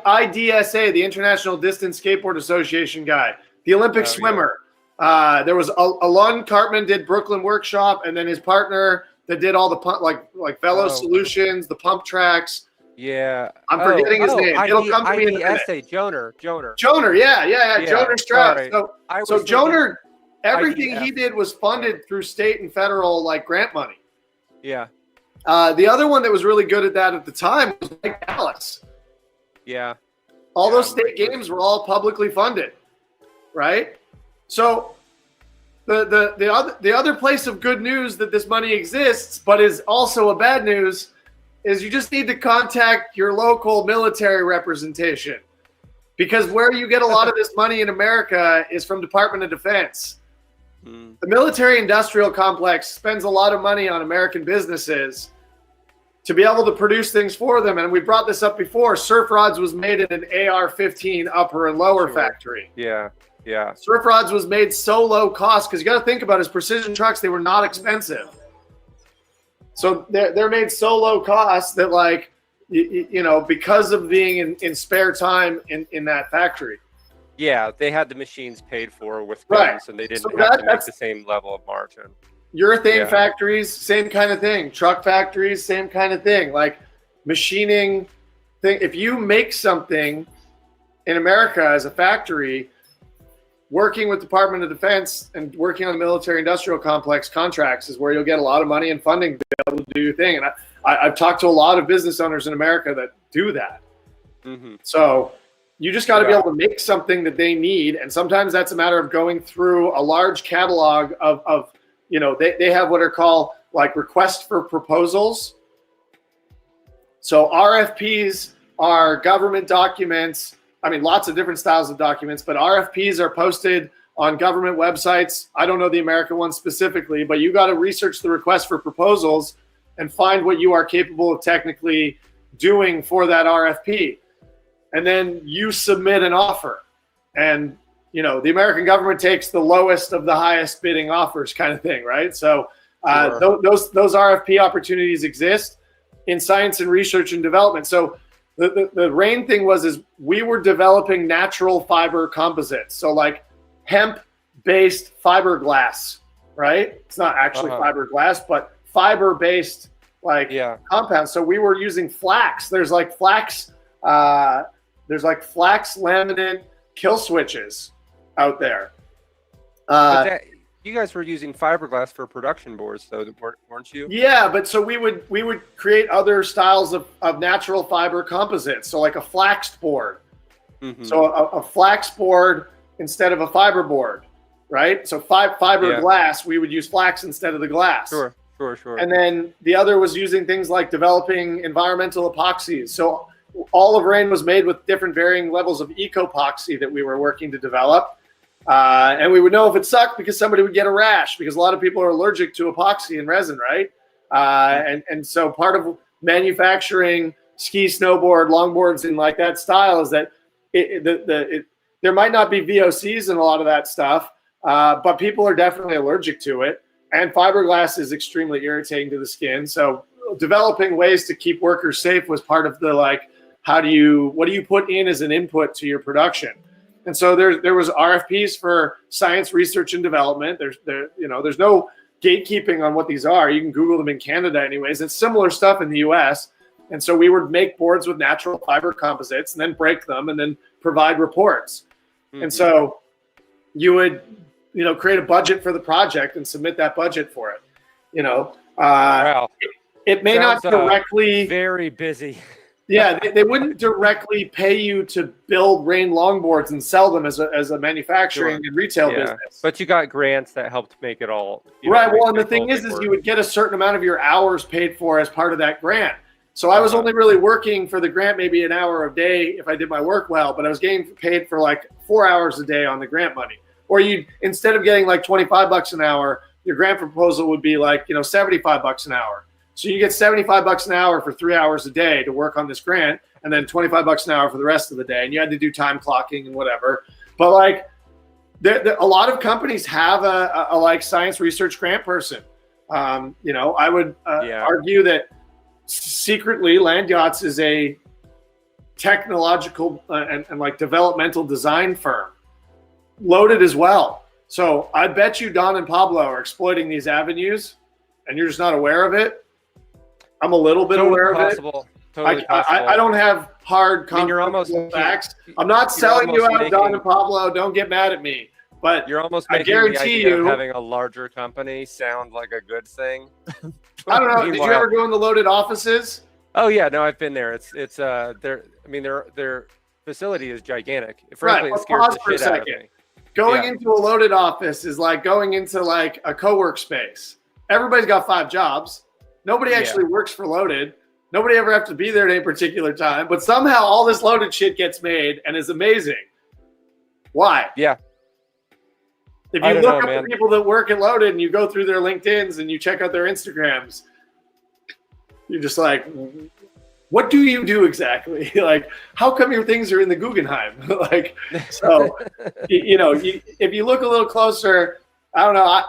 IDSA, the International Distance Skateboard Association guy, the Olympic swimmer. Yeah. There was Alon Cartman did Brooklyn Workshop, and then his partner that did all the pump, like Velo Solutions, the pump tracks. Yeah, I'm forgetting his name. It'll come to me in a minute. Joner. Yeah. Joner Strauss. Sorry. So Joner, everything he did was funded through state and federal like grant money. Yeah. The other one that was really good at that at the time was Mike Dallas. Yeah. All those state games were all publicly funded, right? So the other place of good news that this money exists, but is also a bad news, is you just need to contact your local military representation. Because where you get a lot of this money in America is from Department of Defense. The military-industrial complex spends a lot of money on American businesses to be able to produce things for them. And we brought this up before. Surf rods was made in an AR-15 upper and lower factory. Yeah. Surf rods was made so low cost because you got to think about it, as precision trucks, they were not expensive. So they're made so low cost that, like, you know, because of being in spare time in that factory. Yeah, they had the machines paid for with guns, and they didn't have to make the same level of margin. Urethane factories, same kind of thing. Truck factories, same kind of thing. Like machining thing. If you make something in America as a factory, working with Department of Defense and working on the military-industrial complex contracts is where you'll get a lot of money and funding to be able to do your thing. And I've talked to a lot of business owners in America that do that. So you just got to be able to make something that they need. And sometimes that's a matter of going through a large catalog of you know, they have what are called like requests for proposals. So RFPs are government documents. I mean, lots of different styles of documents, but RFPs are posted on government websites. I don't know the American one specifically, but you got to research the request for proposals and find what you are capable of technically doing for that RFP. And then you submit an offer. And, you know, the American government takes the lowest of the highest bidding offers kind of thing, right? So those RFP opportunities exist in science and research and development. So the Rayne thing is we were developing natural fiber composites. So like hemp-based fiberglass, right? It's not actually fiberglass, but fiber-based like compounds. So we were using flax. There's like flax laminate kill switches out there. You guys were using fiberglass for production boards, though, weren't you? Yeah, but so we would create other styles of natural fiber composites. So like a flax board. So a flax board instead of a fiber board, right? So fiber glass, we would use flax instead of the glass. Sure. And then the other was using things like developing environmental epoxies. So all of Rayne was made with different varying levels of ecopoxy that we were working to develop. And we would know if it sucked because somebody would get a rash because a lot of people are allergic to epoxy and resin, right? And so part of manufacturing ski, snowboard, longboards in like that style is that there might not be VOCs in a lot of that stuff, but people are definitely allergic to it. And fiberglass is extremely irritating to the skin. So developing ways to keep workers safe was part of the like, what do you put in as an input to your production? And so there was RFPs for science, research, and development. There's no gatekeeping on what these are. You can Google them in Canada anyways. It's similar stuff in the US. And so we would make boards with natural fiber composites and then break them and then provide reports. And so you would, create a budget for the project and submit that budget for it. Wow. It may not directly very busy. Yeah, they wouldn't directly pay you to build Rayne Longboards and sell them as a manufacturing and retail business. But you got grants that helped make it all. Right. Well, and the thing is you would get a certain amount of your hours paid for as part of that grant. So I was only really working for the grant maybe an hour a day if I did my work well, but I was getting paid for like 4 hours a day on the grant money. Or instead of getting like $25 an hour, your grant proposal would be like, $75 an hour. So you get $75 an hour for 3 hours a day to work on this grant, and then $25 an hour for the rest of the day. And you had to do time clocking and whatever. But like, a lot of companies have a like science research grant person. I would argue that secretly Land Yachts is a technological and like developmental design firm, loaded as well. So I bet you Don and Pablo are exploiting these avenues, and you're just not aware of it. I'm a little bit aware of it. Totally possible. I don't have hard facts. I'm not selling you out, Don and Pablo. Don't get mad at me. But you're almost making the idea of having a larger company sound like a good thing. I don't know. Did you ever go in the loaded offices? Oh yeah, no, I've been there. It's their facility is gigantic. Frankly, it scares the shit out of me. Going into a loaded office is like going into like a co-work space. Everybody's got 5 jobs. Nobody actually works for Loaded. Nobody ever have to be there at any particular time, but somehow all this loaded shit gets made and is amazing. Why? Yeah. If you look up the people that work at Loaded and you go through their LinkedIns and you check out their Instagrams, you're just like, what do you do exactly? Like, how come your things are in the Guggenheim? Like, so, if you look a little closer, I don't know.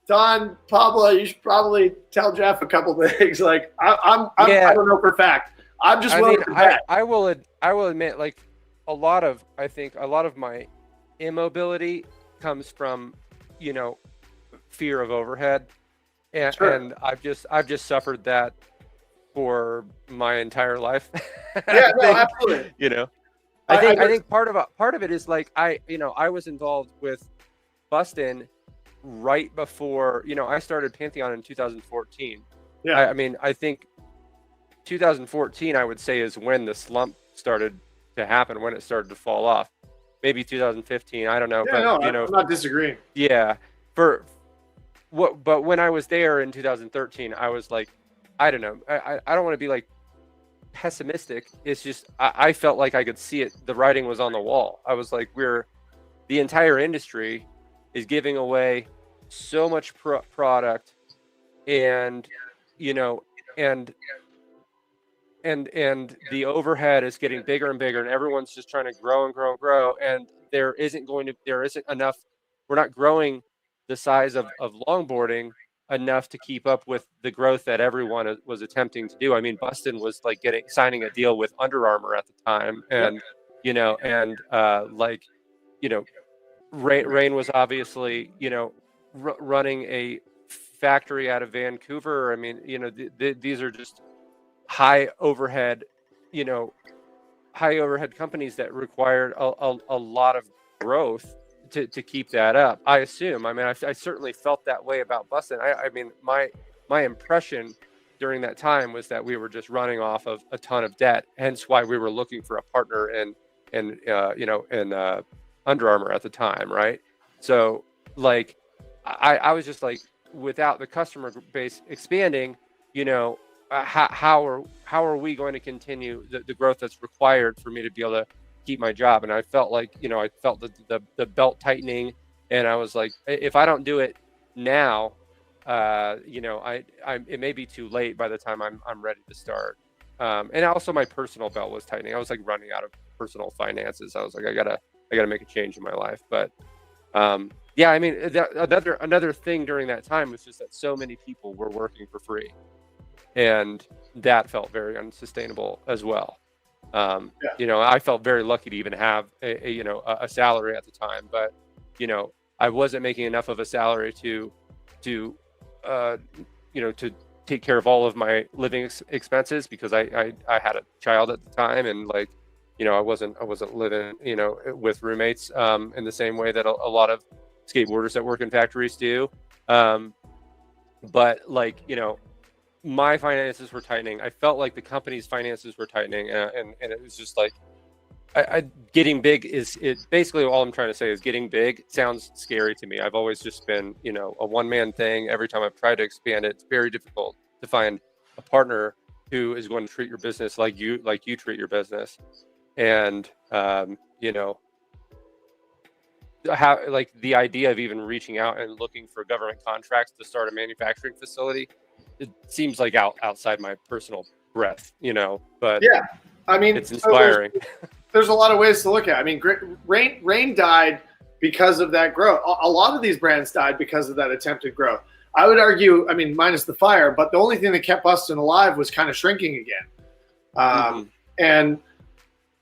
Don, Pablo, you should probably tell Jeff a couple things. Like, I don't know for a fact. I'm just willing to bet. I will admit, like, a lot of my immobility comes from, fear of overhead, and, Sure. and I've just suffered that for my entire life. Yeah, no, absolutely. I think part of it is like I was involved with Bustin' right before, I started Pantheon in 2014. Yeah. I think 2014 I would say is when the slump started to happen, when it started to fall off. Maybe 2015, I don't know. Yeah, but I'm not disagreeing. Yeah. But when I was there in 2013, I was like, I don't know. I don't want to be like pessimistic. It's just I felt like I could see it. The writing was on the wall. I was like, the entire industry is giving away so much product, and and the overhead is getting bigger and bigger, and everyone's just trying to grow and grow and grow, and there isn't enough. We're not growing the size of longboarding enough to keep up with the growth that everyone was attempting to do. I mean, Bustin' was like signing a deal with Under Armour at the time, and Rayne was obviously running a factory out of Vancouver. I mean, these are just high overhead companies that required a lot of growth to keep that up, I assume. I mean, I certainly felt that way about Bustin'. I mean, my impression during that time was that we were just running off of a ton of debt, hence why we were looking for a partner in Under Armour at the time, right? So, like, I was just like, without the customer base expanding, how are we going to continue the growth that's required for me to be able to keep my job? And I felt like, I felt the belt tightening, and I was like, if I don't do it now, it may be too late by the time I'm ready to start. And also my personal belt was tightening. I was like running out of personal finances. I was like, I gotta make a change in my life. But yeah, I mean, another thing during that time was just that so many people were working for free, and that felt very unsustainable as well. I felt very lucky to even have a salary at the time, but I wasn't making enough of a salary to take care of all of my living expenses, because I had a child at the time, and like, I wasn't living with roommates in the same way that a lot of skateboarders that work in factories do. But like, my finances were tightening. I felt like the company's finances were tightening, and it was just like, getting big is basically all I'm trying to say is getting big sounds scary to me. I've always just been, a one-man thing. Every time I've tried to expand it, it's very difficult to find a partner who is going to treat your business like you treat your business. And, how, like, the idea of even reaching out and looking for government contracts to start a manufacturing facility, it seems like outside my personal breadth, but yeah, I mean, it's inspiring. So there's a lot of ways to look at it. I mean, Rayne died because of that growth. A lot of these brands died because of that attempted growth. I would argue, I mean, minus the fire, but the only thing that kept Bustin' alive was kind of shrinking again. And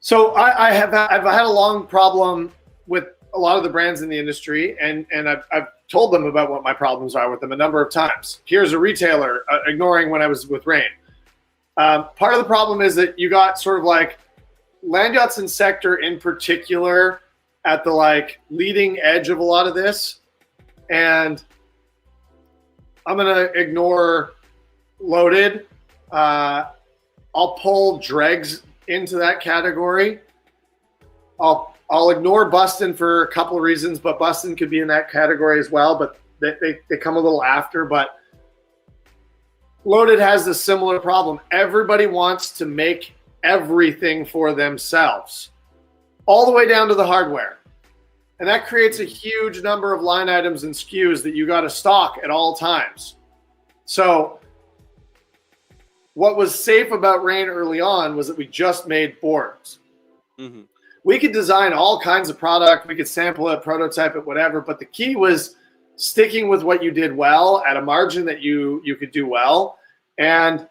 so I've had a long problem with a lot of the brands in the industry, and I've told them about what my problems are with them a number of times. Here's a retailer ignoring when I was with Rayne. Part of the problem is that you got sort of like land yachts and sector in particular at the like leading edge of a lot of this. And I'm going to ignore Loaded. I'll pull Dregs into that category. I'll ignore Bustin' for a couple of reasons, but Bustin' could be in that category as well, but they come a little after. But Loaded has this similar problem. Everybody wants to make everything for themselves, all the way down to the hardware. And that creates a huge number of line items and SKUs that you got to stock at all times. So what was safe about Rayne early on was that we just made boards. Mm-hmm. We could design all kinds of product. We could sample it, prototype it, whatever. But the key was sticking with what you did well at a margin that you could do well. And,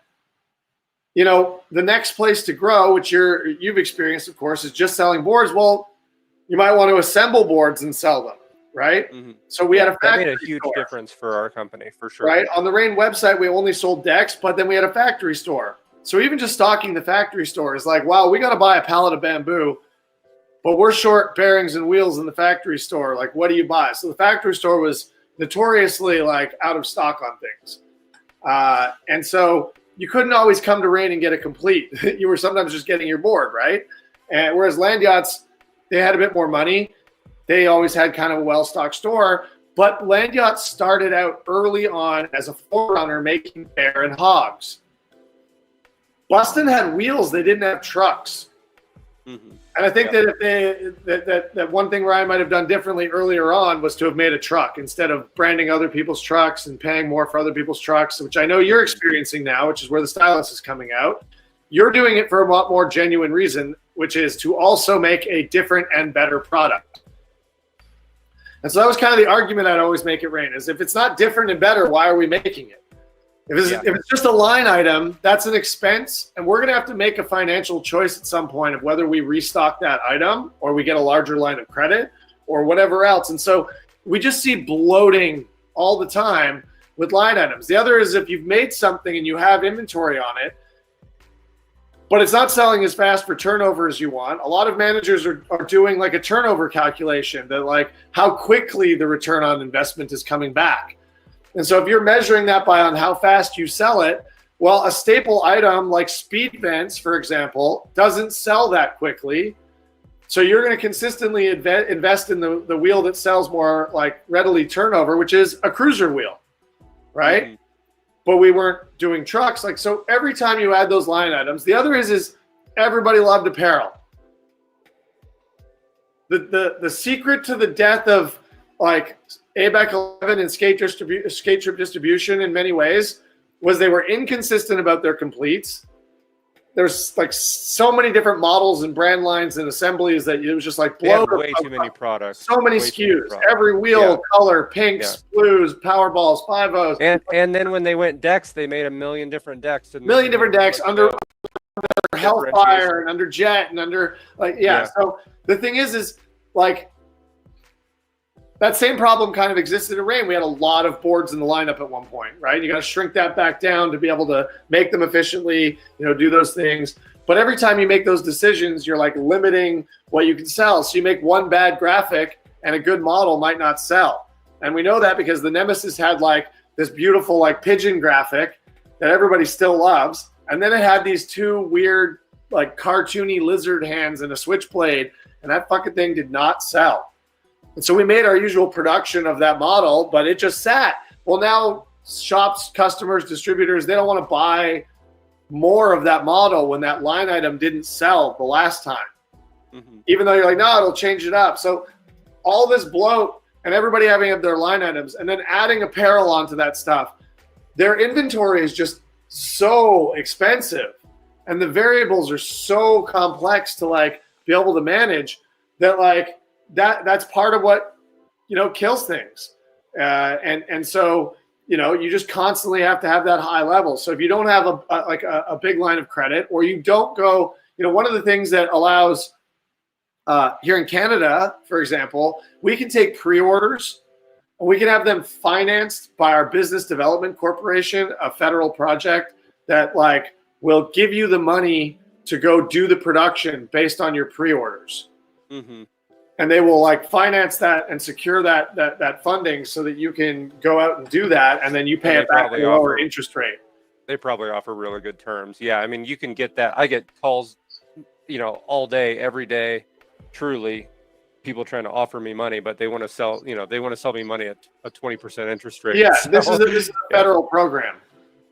you know, the next place to grow, which you've experienced, of course, is just selling boards. Well, you might want to assemble boards and sell them, right? Mm-hmm. So we had a factory that made a huge difference for our company, for sure. Right? On the Rayne website, we only sold decks, but then we had a factory store. So even just stocking the factory store is like, wow, we got to buy a pallet of bamboo, but we're short bearings and wheels in the factory store. Like, what do you buy? So the factory store was notoriously like out of stock on things. And so you couldn't always come to Rayne and get it complete. You were sometimes just getting your board, right? And whereas Land Yachts, they had a bit more money. They always had kind of a well-stocked store, but Land Yachts started out early on as a forerunner making bear and hogs. Boston had wheels. They didn't have trucks. Mm-hmm. And I think that if that one thing Ryan might have done differently earlier on was to have made a truck instead of branding other people's trucks and paying more for other people's trucks, which I know you're experiencing now, which is where the stylus is coming out. You're doing it for a lot more genuine reason, which is to also make a different and better product. And so that was kind of the argument I'd always make at Rayne, is if it's not different and better, why are we making it? If it's just a line item, that's an expense, and we're going to have to make a financial choice at some point of whether we restock that item or we get a larger line of credit or whatever else. And so we just see bloating all the time with line items. The other is if you've made something and you have inventory on it, but it's not selling as fast for turnover as you want. A lot of managers are doing like a turnover calculation that like how quickly the return on investment is coming back. And so if you're measuring that by on how fast you sell it, well, a staple item like speed vents, for example, doesn't sell that quickly. So you're going to consistently invest in the wheel that sells more like readily turnover, which is a cruiser wheel, right? Mm-hmm. But we weren't doing trucks. Like, so every time you add those line items, the other is everybody loved apparel. The secret to the death of like ABEC 11 and skate trip distribution in many ways was they were inconsistent about their completes. There's like so many different models and brand lines and assemblies that it was just like blow. Way too many products. So many SKUs. Every wheel color, pinks, blues, Powerballs, 5.0s. And then when they went decks, they made a million different decks. Under Hellfire and under Jet and under like So the thing is like that same problem kind of existed at Rayne. We had a lot of boards in the lineup at one point, right? You got to shrink that back down to be able to make them efficiently, do those things. But every time you make those decisions, you're like limiting what you can sell. So you make one bad graphic and a good model might not sell. And we know that because the Nemesis had like this beautiful like pigeon graphic that everybody still loves. And then it had these two weird like cartoony lizard hands and a switchblade. And that fucking thing did not sell. And so we made our usual production of that model, but it just sat. Well, now shops, customers, distributors, they don't want to buy more of that model when that line item didn't sell the last time. Mm-hmm. Even though you're like, no, it'll change it up. So all this bloat and everybody having their line items and then adding apparel onto that stuff, their inventory is just so expensive. And the variables are so complex to like be able to manage that like, that's part of what kills things, and so you just constantly have to have that high level. So if you don't have a big line of credit, or you don't go, one of the things that allows here in Canada, for example, we can take pre-orders and we can have them financed by our business development corporation, a federal project that like will give you the money to go do the production based on your pre-orders. Mm-hmm. And they will like finance that and secure that funding so that you can go out and do that, and then you pay it back at a lower interest rate. They probably offer really good terms. Yeah, I mean, you can get that. I get calls, all day, every day. Truly, people trying to offer me money, but they want to sell. They want to sell me money at a 20% interest rate. Yeah, this is a federal program.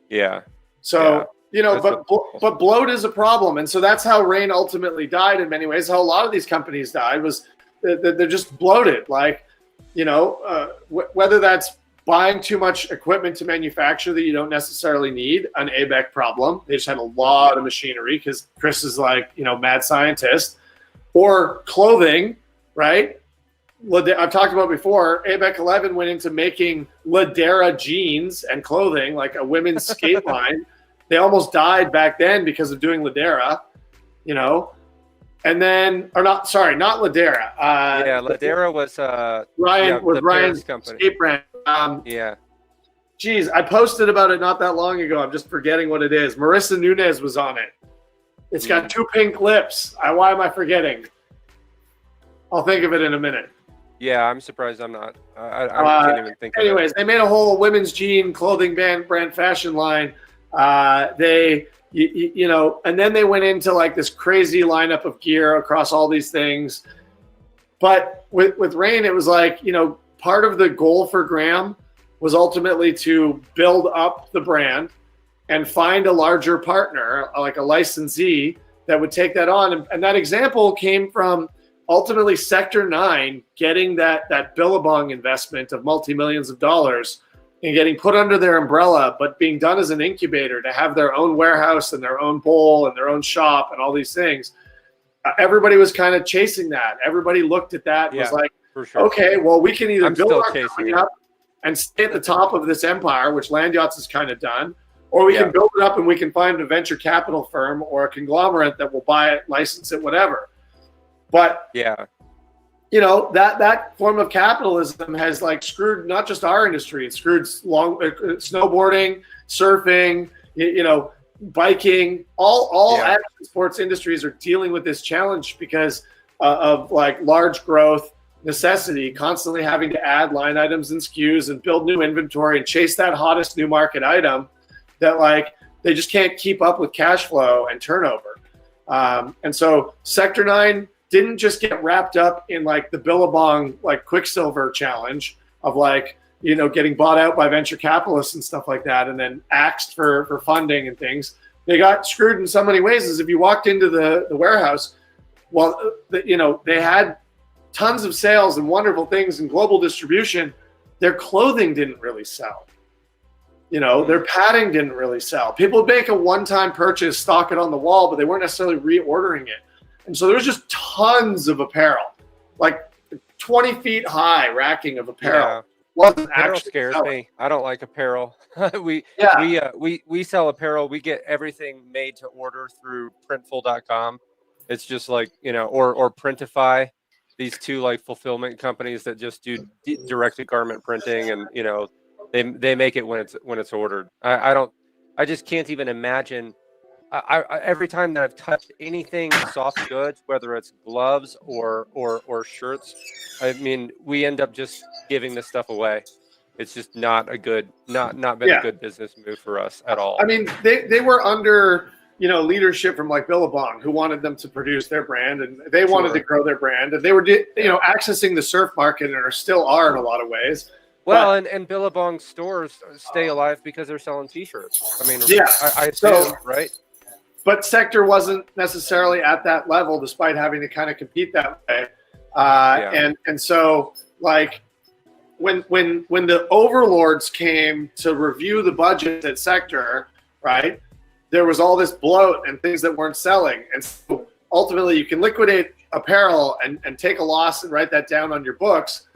Yeah, So, but bloat is a problem. And so that's how Rayne ultimately died in many ways. How a lot of these companies died was they're just bloated. Like, whether that's buying too much equipment to manufacture that you don't necessarily need, an ABEC problem. They just had a lot of machinery because Chris is like, mad scientist. Or clothing, right? I've talked about before, ABEC 11 went into making Ladera jeans and clothing, like a women's skate line. They almost died back then because of doing Ladera, and then, not Ladera. Ladera was Ryan's company. Skate brand. Geez, I posted about it not that long ago. I'm just forgetting what it is. Marissa Nunez was on it. It's got 2 pink lips. Why am I forgetting? I'll think of it in a minute. Yeah, I'm surprised I'm not. I can't even think of it. Anyways, they made a whole women's jean clothing brand fashion line. And then they went into like this crazy lineup of gear across all these things. But with Rayne, it was like, part of the goal for Graham was ultimately to build up the brand and find a larger partner, like a licensee that would take that on. And that example came from ultimately Sector 9 getting that Billabong investment of multi-millions of dollars and getting put under their umbrella, but being done as an incubator to have their own warehouse and their own bowl and their own shop and all these things. Everybody was kind of chasing that. Everybody looked at that and was like, for sure. Okay, well, we can either build our company up and stay at the top of this empire, which Land Yachts has kind of done, or we can build it up and we can find a venture capital firm or a conglomerate that will buy it, license it, whatever. But that form of capitalism has like screwed not just our industry, it screwed snowboarding, surfing, biking, all action sports industries are dealing with this challenge because of like large growth necessity, constantly having to add line items and SKUs and build new inventory and chase that hottest new market item that like they just can't keep up with cash flow and turnover. And so Sector 9 didn't just get wrapped up in like the Billabong like Quicksilver challenge of like, getting bought out by venture capitalists and stuff like that and then axed for funding and things. They got screwed in so many ways. As if you walked into the warehouse, they had tons of sales and wonderful things and global distribution. Their clothing didn't really sell. Their padding didn't really sell. People would make a one-time purchase, stock it on the wall, but they weren't necessarily reordering it. And so there was just tons of apparel, like 20 feet high racking of apparel. Apparel scares me. I don't like apparel. we sell apparel. We get everything made to order through printful.com. It's just like, or Printify, these 2 like fulfillment companies that just do direct to garment printing, and they make it when it's ordered. I just can't even imagine. I every time that I've touched anything soft goods, whether it's gloves or shirts, I mean, we end up just giving this stuff away. It's just not a good, not been a good business move for us at all. I mean, they were under leadership from like Billabong, who wanted them to produce their brand, and they wanted to grow their brand, and they were accessing the surf market and still are in a lot of ways. Well, and Billabong stores stay alive because they're selling T-shirts. I mean, I assume, right? But Sector wasn't necessarily at that level, despite having to kind of compete that way. And so, like, when the overlords came to review the budget at Sector, right, there was all this bloat and things that weren't selling. And so ultimately, you can liquidate apparel and take a loss and write that down on your books,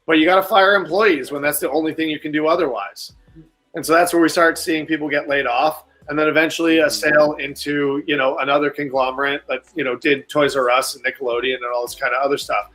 but you got to fire employees when that's the only thing you can do otherwise. And so that's where we start seeing people get laid off. And then eventually a sale into, another conglomerate that, did Toys R Us and Nickelodeon and all this kind of other stuff.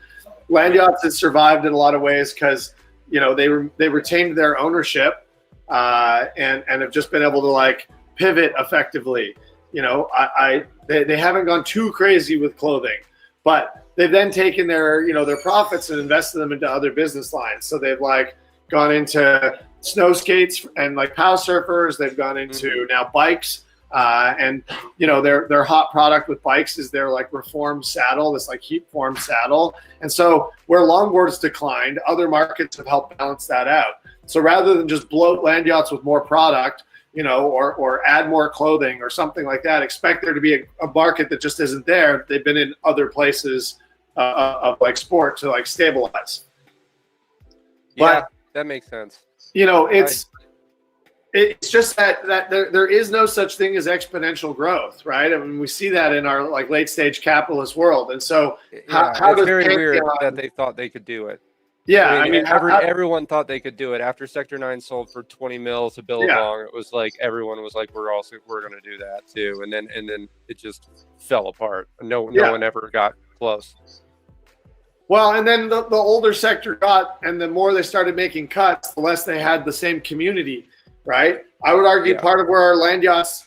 Land Yachts has survived in a lot of ways because, they retained their ownership and have just been able to like pivot effectively. They haven't gone too crazy with clothing, but they've then taken their profits and invested them into other business lines. So they've like gone into snow skates and like pow surfers. They've gone into now bikes, and their hot product with bikes is their like reformed saddle, this like heat formed saddle. And so where longboards declined, other markets have helped balance that out. So rather than just bloat Land Yachts with more product, or add more clothing or something like that. Expect there to be a market that just isn't there. They've been in other places of like sport to like stabilize. Yeah, But that makes sense. It's just that there is no such thing as exponential growth, right? I mean, we see that in our like late stage capitalist world. And so how it's does very weird Pantheon, that they thought they could do it. Yeah, I mean everyone thought they could do it. After Sector 9 sold for 20 mil to Billabong, it was like everyone was like, we're going to do that too. And then it just fell apart. No one ever got close. Well, and then the older sector got, and the more they started making cuts, the less they had the same community, right? I would argue part of where our land yachts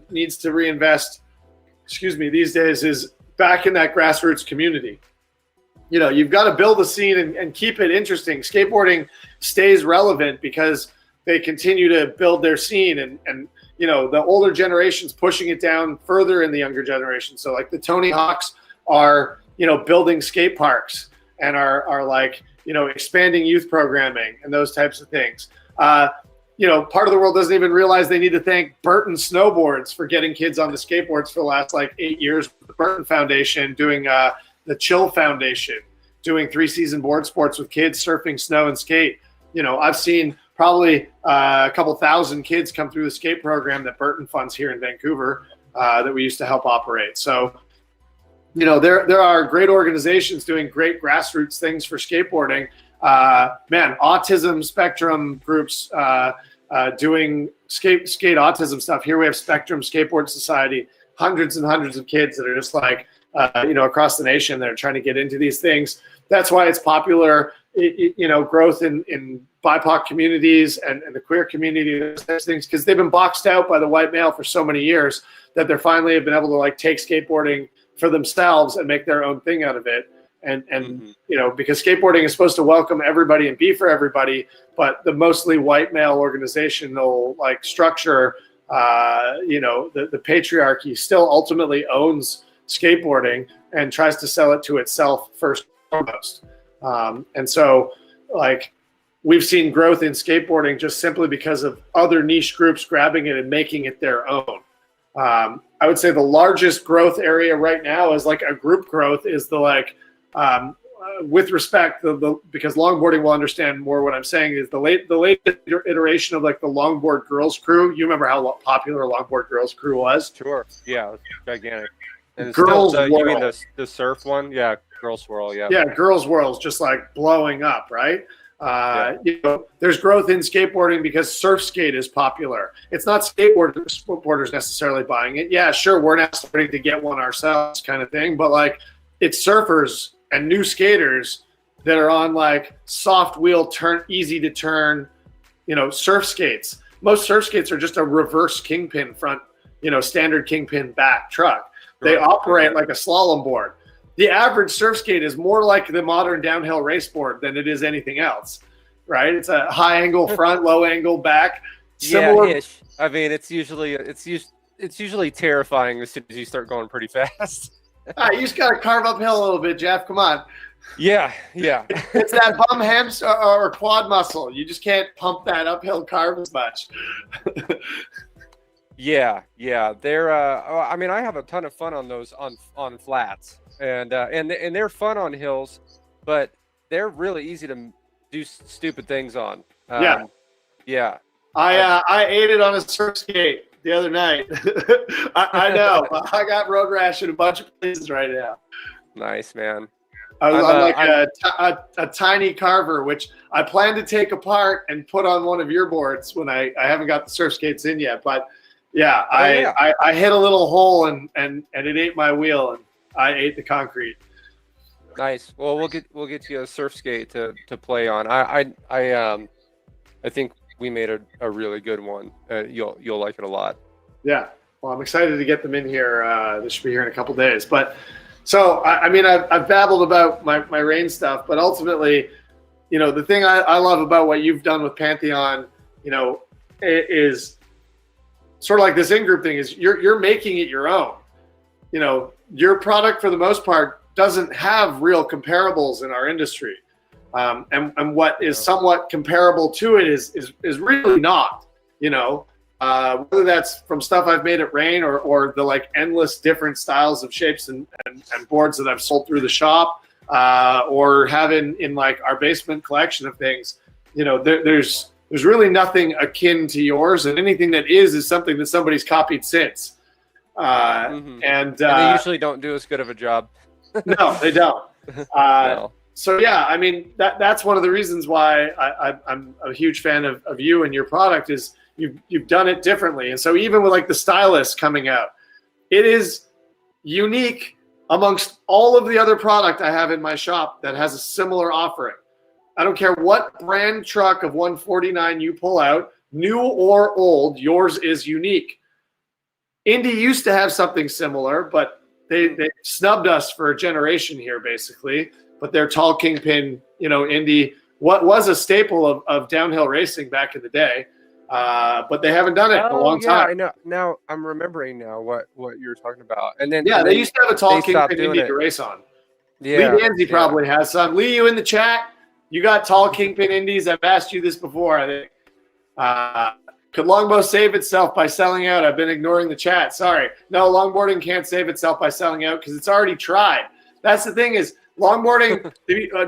needs to reinvest, these days is back in that grassroots community. You've got to build a scene and keep it interesting. Skateboarding stays relevant because they continue to build their scene, and the older generation's pushing it down further in the younger generation. So like the Tony Hawks are building skate parks and are like, expanding youth programming and those types of things. Part of the world doesn't even realize they need to thank Burton Snowboards for getting kids onto skateboards for the last like 8 years. The Burton Foundation doing the Chill Foundation doing 3-season board sports with kids surfing, snow, and skate. I've seen probably a couple thousand kids come through the skate program that Burton funds here in Vancouver that we used to help operate. So there are great organizations doing great grassroots things for skateboarding. Autism spectrum groups doing skate autism stuff. Here we have Spectrum Skateboard Society, hundreds and hundreds of kids that are just like, across the nation that are trying to get into these things. That's why it's popular, growth in BIPOC communities and the queer community, those things, because they've been boxed out by the white male for so many years that they're finally have been able to like take skateboarding for themselves and make their own thing out of it. And because skateboarding is supposed to welcome everybody and be for everybody, but the mostly white male organizational like structure, the patriarchy still ultimately owns skateboarding and tries to sell it to itself first and foremost. And so like we've seen growth in skateboarding just simply because of other niche groups grabbing it and making it their own. I would say the largest growth area right now is like a group growth is the like, with respect, because longboarding will understand more what I'm saying is the latest iteration of like the Longboard Girls Crew. You remember how popular Longboard Girls Crew was? Sure. Yeah, it was gigantic. And Girls still, you mean Whirl. the surf one? Yeah, Girls Whirl. Yeah. Yeah, Girls Whirl's just like blowing up, right? There's growth in skateboarding because surf skate is popular. It's not skateboarders necessarily buying it. Yeah, sure, we're not starting to get one ourselves kind of thing, but like it's surfers and new skaters that are on like soft wheel easy to turn, surf skates. Most surf skates are just a reverse kingpin front, standard kingpin back truck. They operate like a slalom board. The average surf skate is more like the modern downhill race board than it is anything else, right? It's a high angle front, low angle back. Similar. Yeah, ish. I mean, it's usually terrifying as soon as you start going pretty fast. You just got to carve uphill a little bit, Jeff. Come on. Yeah. It's that bum hamster or quad muscle. You just can't pump that uphill carve as much. Yeah. They're. I mean, I have a ton of fun on those on flats, and they're fun on hills, but they're really easy to do stupid things on. Yeah. I ate it on a surf skate the other night. I know. I got road rash in a bunch of places right now. Nice, man. I'm like a tiny carver, which I plan to take apart and put on one of your boards when I haven't got the surf skates in yet. But yeah, I hit a little hole and it ate my wheel and I ate the concrete. Nice. Well, we'll get you a surf skate to play on. I think we made a really good one. You'll like it a lot. Yeah. Well, I'm excited to get them in here. This should be here in a couple days. But so, I mean, I've babbled about my Rayne stuff, but ultimately, the thing I love about what you've done with Pantheon, is sort of like this in-group thing is you're making it your own. Your product for the most part doesn't have real comparables in our industry. And what is somewhat comparable to it is really not, whether that's from stuff I've made at Rayne or the like endless different styles of shapes and boards that I've sold through the shop, or having in like our basement collection of things. You know, there's really nothing akin to yours, and anything that is something that somebody's copied since. And they usually don't do as good of a job. No, they don't. No. So yeah, I mean that's one of the reasons why I'm a huge fan of you and your product is you've done it differently. And so even with like the stylus coming out, it is unique amongst all of the other product I have in my shop that has a similar offering. I don't care what brand truck of 149 you pull out, new or old, yours is unique. Indy used to have something similar, but they snubbed us for a generation here, basically. But their tall kingpin, you know, Indy, what was a staple of downhill racing back in the day, but they haven't done it in a long time. I know. Now I'm remembering now what you're talking about. And then they used to have a tall kingpin Indy to race on. Yeah, Lee Danzy probably has some. Lee, you in the chat? You got tall kingpin Indies. I've asked you this before, I think. Could Longbow save itself by selling out? I've been ignoring the chat. Sorry. No, longboarding can't save itself by selling out because it's already tried. That's the thing is, longboarding,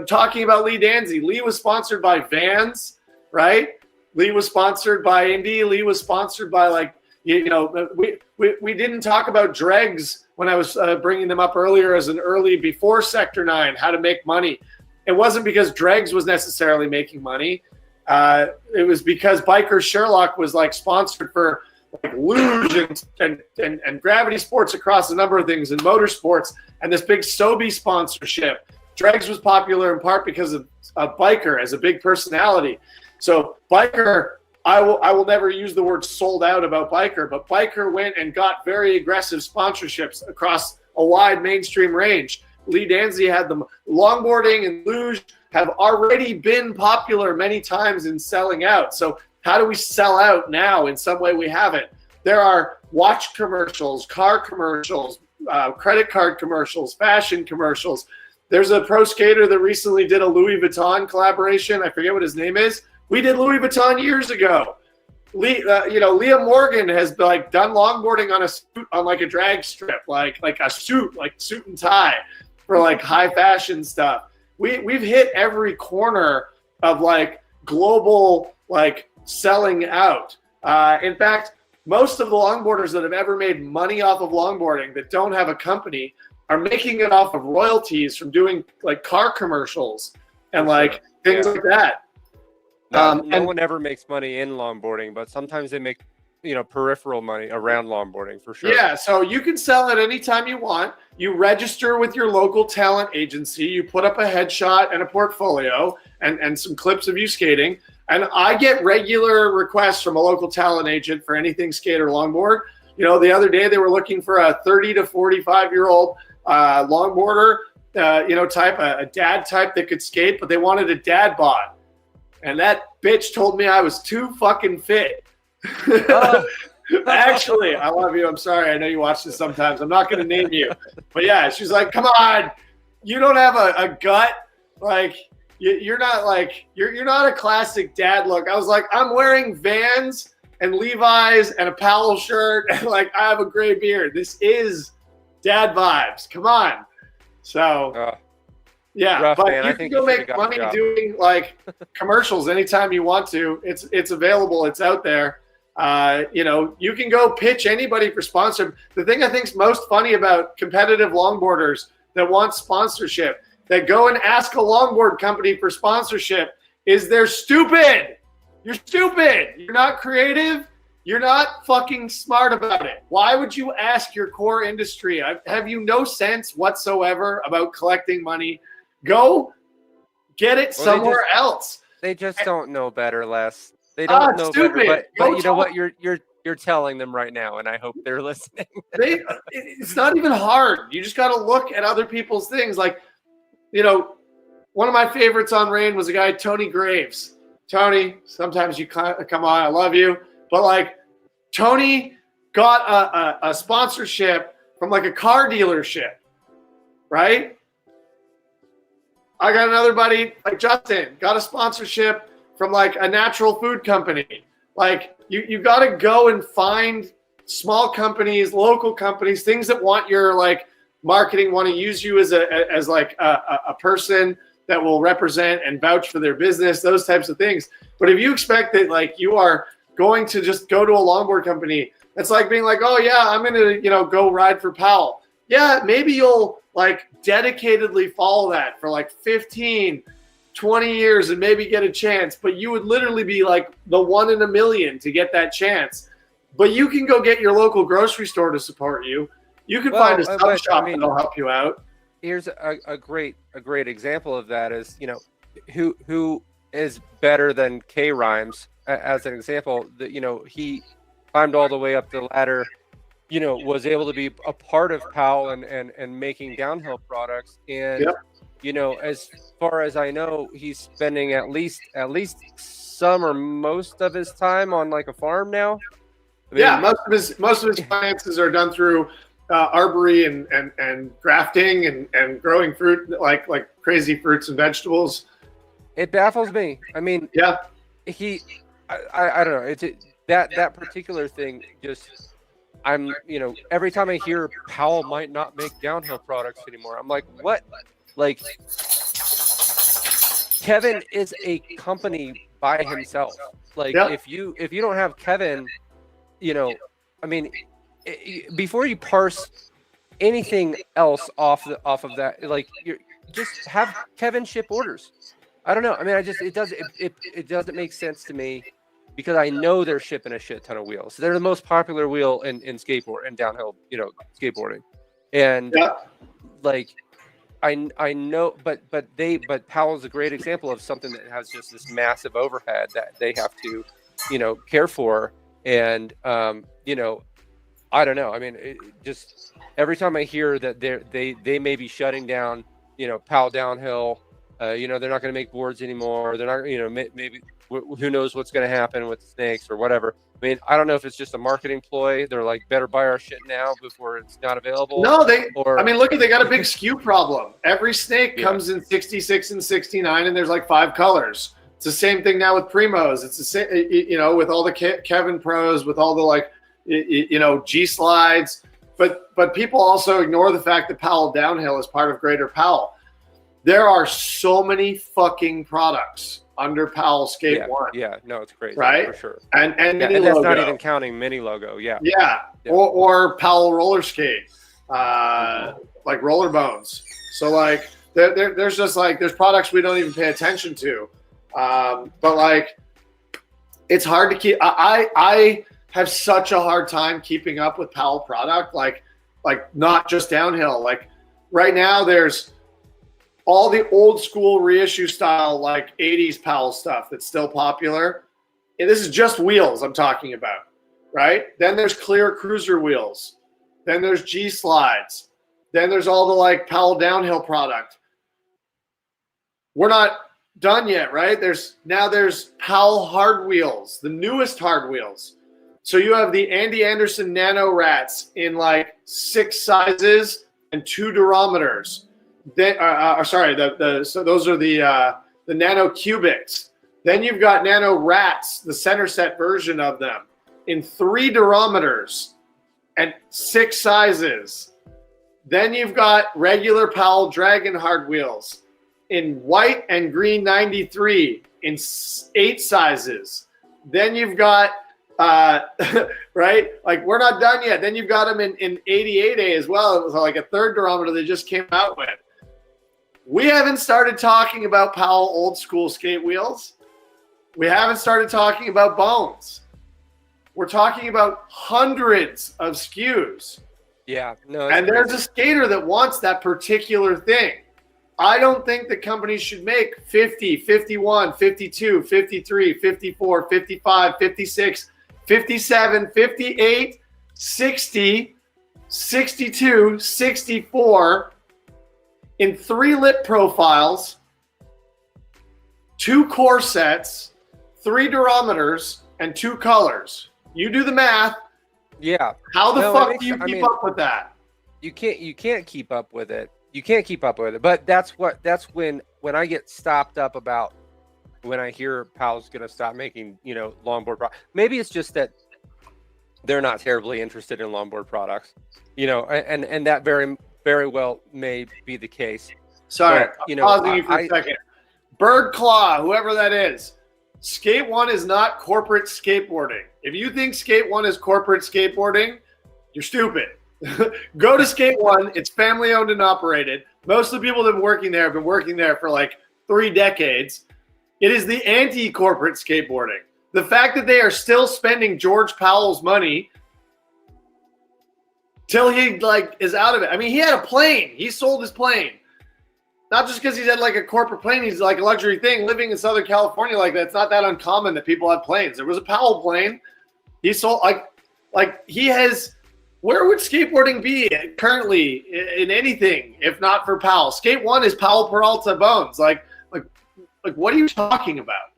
talking about Lee Danzy. Lee was sponsored by Vans, right? Lee was sponsored by Indy. Lee was sponsored by, like, you know, we didn't talk about dregs when I was bringing them up earlier as an early before Sector 9, how to make money. It wasn't because dregs was necessarily making money. It was because Biker Sherlock was like sponsored for like luge and gravity sports across a number of things and motorsports and this big Sobe sponsorship. Dregs was popular in part because of Biker as a big personality. So Biker, I will never use the word sold out about Biker, but Biker went and got very aggressive sponsorships across a wide mainstream range. Lee Danzy had them. Longboarding and luge have already been popular many times in selling out. So how do we sell out now? In some way we haven't. There are watch commercials, car commercials, credit card commercials, fashion commercials. There's a pro skater that recently did a Louis Vuitton collaboration. I forget what his name is. We did Louis Vuitton years ago. Liam Morgan has like done longboarding on a suit, on like a drag strip, like a suit, like suit and tie for like high fashion stuff. We've hit every corner of like global like selling out. In fact, most of the longboarders that have ever made money off of longboarding that don't have a company are making it off of royalties from doing like car commercials and like things like that. No one ever makes money in longboarding, but sometimes they make, you know, peripheral money around longboarding for sure. Yeah, so you can sell it anytime you want. You register with your local talent agency. You put up a headshot and a portfolio and some clips of you skating. And I get regular requests from a local talent agent for anything skate or longboard. You know, the other day they were looking for a 30 to 45-year-old longboarder, type, a dad type that could skate, but they wanted a dad bod. And that bitch told me I was too fucking fit. Actually, I love you. I'm sorry. I know you watch this sometimes. I'm not going to name you. But yeah, she's like, come on. You don't have a gut. Like, you're not like, you're not a classic dad look. I was like, I'm wearing Vans and Levi's and a Powell shirt. And like, I have a gray beard. This is dad vibes. Come on. So, yeah, rough, but man. you can go make money doing like commercials anytime you want to. It's available. It's out there. You can go pitch anybody for sponsor. The thing I think is most funny about competitive longboarders that want sponsorship, that go and ask a longboard company for sponsorship, is they're stupid. You're stupid. You're not creative. You're not fucking smart about it. Why would you ask your core industry? Have you no sense whatsoever about collecting money? Go get it somewhere else. They just don't know better, Les. They don't know stupid. Better. But you know what? You're telling them right now, and I hope they're listening. It's not even hard. You just got to look at other people's things. Like, one of my favorites on Rayne was a guy, Tony Graves. Tony, sometimes you come on, I love you. But like, Tony got a sponsorship from like a car dealership, right? I got another buddy, like Justin, got a sponsorship from like a natural food company. Like you got to go and find small companies, local companies, things that want your like marketing, want to use you as a person that will represent and vouch for their business, those types of things. But if you expect that like you are going to just go to a longboard company, it's like being like, oh yeah, I'm going to, go ride for Powell. Yeah, maybe you'll like dedicatedly follow that for like 15, 20 years and maybe get a chance, but you would literally be like the 1 in a million to get that chance. But you can go get your local grocery store to support you. You can find a sub shop that'll help you out. Here's a great example of that is, who is better than K Rhymes as an example. That he climbed all the way up the ladder, was able to be a part of Powell and making downhill products. And as far as I know, he's spending at least some or most of his time on like a farm now. I mean, most of his finances are done through arbory and grafting and growing fruit like crazy fruits and vegetables. It baffles me. I mean, I don't know. It's that particular thing. Just I'm every time I hear Powell might not make downhill products anymore, I'm like, what? Like Kevin is a company by himself. Like if you don't have Kevin, I mean, before you parse anything else off of that, like you just have Kevin ship orders. I don't know. I mean, it doesn't make sense to me because I know they're shipping a shit ton of wheels. They're the most popular wheel in skateboard and downhill, skateboarding, and like I know, but Powell's a great example of something that has just this massive overhead that they have to, care for, and I don't know. I mean, just every time I hear that they may be shutting down, Powell Downhill, they're not going to make boards anymore. They're not, maybe who knows what's going to happen with snakes or whatever. I mean, I don't know if it's just a marketing ploy. They're like, better buy our shit now before it's not available. No, they got a big SKU problem. Every snake comes in 66 and 69, and there's like 5 colors. It's the same thing now with Primos. It's the same, with all the Kevin Pros, with all the like, G slides. But people also ignore the fact that Powell Downhill is part of Greater Powell. There are so many fucking products under Powell Skate One. Yeah, no, it's crazy, right? For sure. And that's not even counting Mini Logo. Yeah. Or Powell Roller Skate, like Roller Bones. So like there's just like there's products we don't even pay attention to, but like it's hard to keep. I have such a hard time keeping up with Powell product, like not just downhill. Like right now, there's all the old school reissue style, like 80s Powell stuff that's still popular. And this is just wheels I'm talking about, right? Then there's clear cruiser wheels. Then there's G slides. Then there's all the like Powell Downhill product. We're not done yet, right? There's Powell hard wheels, the newest hard wheels. So you have the Andy Anderson Nano Rats in like 6 sizes and 2 durometers. Then, so those are the Nano Cubics. Then you've got Nano Rats, the center set version of them, in 3 durometers and 6 sizes. Then you've got regular Powell Dragon hard wheels in white and green 93 in 8 sizes. Then you've got right? Like we're not done yet. Then you've got them in 88A as well. It was like a 3rd durometer they just came out with. We haven't started talking about Powell old school skate wheels. We haven't started talking about bones. We're talking about hundreds of SKUs. Yeah, no. And there's a skater that wants that particular thing. I don't think the companies should make 50, 51, 52, 53, 54, 55, 56, 57, 58, 60, 62, 64 in 3 lip profiles, 2 core sets, 3 durometers, and 2 colors. You do the math. Yeah. How the fuck do you keep up with that? You can't keep up with it. You can't keep up with it. But that's when I get stopped up about when I hear Powell's going to stop making, longboard maybe it's just that they're not terribly interested in longboard products, and that very, very well may be the case. Sorry, but, pausing you for a second. Bird Claw, whoever that is. Skate One is not corporate skateboarding. If you think Skate One is corporate skateboarding, you're stupid. Go to Skate One. It's family owned and operated. Most of the people that have been working there for like 3 decades. It is the anti-corporate skateboarding. The fact that they are still spending George Powell's money till he is out of it. I mean, he had a plane. He sold his plane. Not just because he's had like a corporate plane. He's like a luxury thing. Living in Southern California like that, it's not that uncommon that people have planes. There was a Powell plane. He sold like he has. Where would skateboarding be currently in anything if not for Powell? Skate One is Powell Peralta Bones. Like what are you talking about?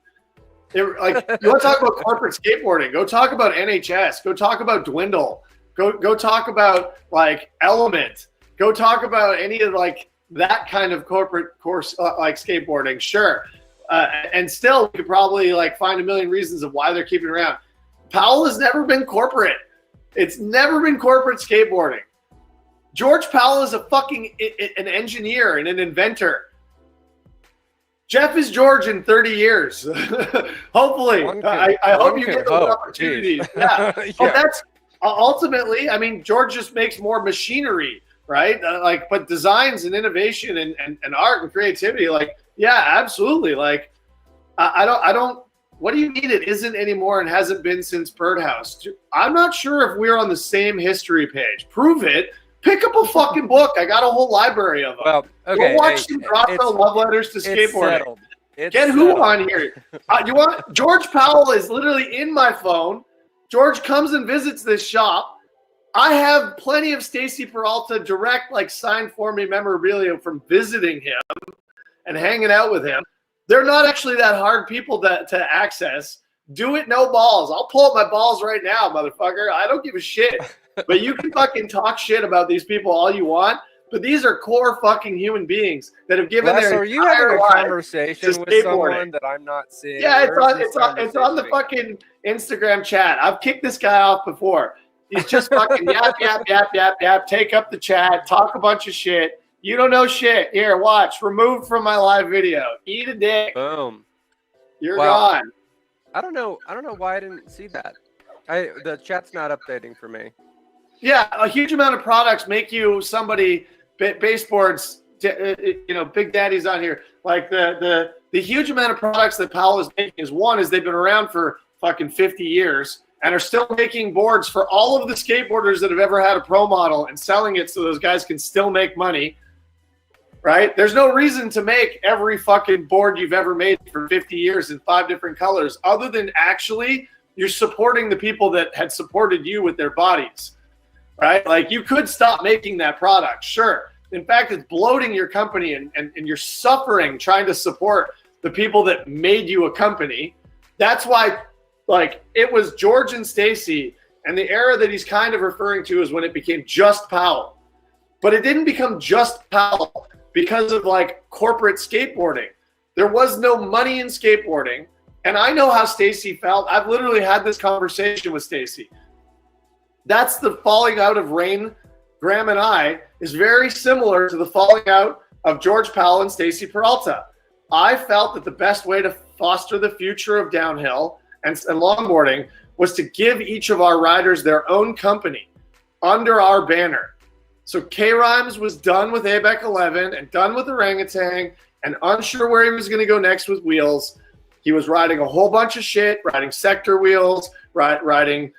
You want to talk about corporate skateboarding? Go talk about NHS. Go talk about Dwindle. Go talk about like Element. Go talk about any of like that kind of corporate course like skateboarding. Sure, and still we could probably like find a million reasons of why they're keeping it around. Powell has never been corporate. It's never been corporate skateboarding. George Powell is an engineer and an inventor. Jeff is George in 30 years. Hopefully. I hope you get those opportunities. Yeah. yeah. But that's ultimately, I mean, George just makes more machinery, right? But designs and innovation and art and creativity, yeah, absolutely. I don't, what do you mean it isn't anymore and hasn't been since Birdhouse? I'm not sure if we're on the same history page. Prove it. Pick up a fucking book. I got a whole library of them. Well, okay. Go watch some Broadwell love letters to skateboarding. Get who on here? George Powell is literally in my phone. George comes and visits this shop. I have plenty of Stacy Peralta direct signed for me memorabilia from visiting him and hanging out with him. They're not actually that hard people to access. Do it, no balls. I'll pull up my balls right now, motherfucker. I don't give a shit. But you can fucking talk shit about these people all you want. But these are core fucking human beings that have given their are you having a conversation with someone that I'm not seeing? Yeah, it's on the fucking Instagram chat. I've kicked this guy off before. He's just fucking yap. Take up the chat. Talk a bunch of shit. You don't know shit. Here, watch. Removed from my live video. Eat a dick. Boom. You're gone. I don't know why I didn't see that. The chat's not updating for me. Yeah, a huge amount of products make you somebody. Baseboards, Big Daddy's on here. The huge amount of products that Powell is making is they've been around for fucking 50 years and are still making boards for all of the skateboarders that have ever had a pro model and selling it so those guys can still make money. Right? There's no reason to make every fucking board you've ever made for 50 years in 5 different colors, other than actually you're supporting the people that had supported you with their bodies, right? You could stop making that product, sure. In fact, it's bloating your company and you're suffering trying to support the people that made you a company. That's why, it was George and Stacy, and the era that he's kind of referring to is when it became just Powell. But it didn't become just Powell because of corporate skateboarding. There was no money in skateboarding. And I know how Stacy felt. I've literally had this conversation with Stacy. That's the falling out of Rayne, Graham, and I is very similar to the falling out of George Powell and Stacy Peralta. I felt that the best way to foster the future of downhill and longboarding was to give each of our riders their own company under our banner. So K-Rhymes was done with ABEC 11 and done with Orangutan and unsure where he was going to go next with wheels. He was riding a whole bunch of shit, riding sector wheels, riding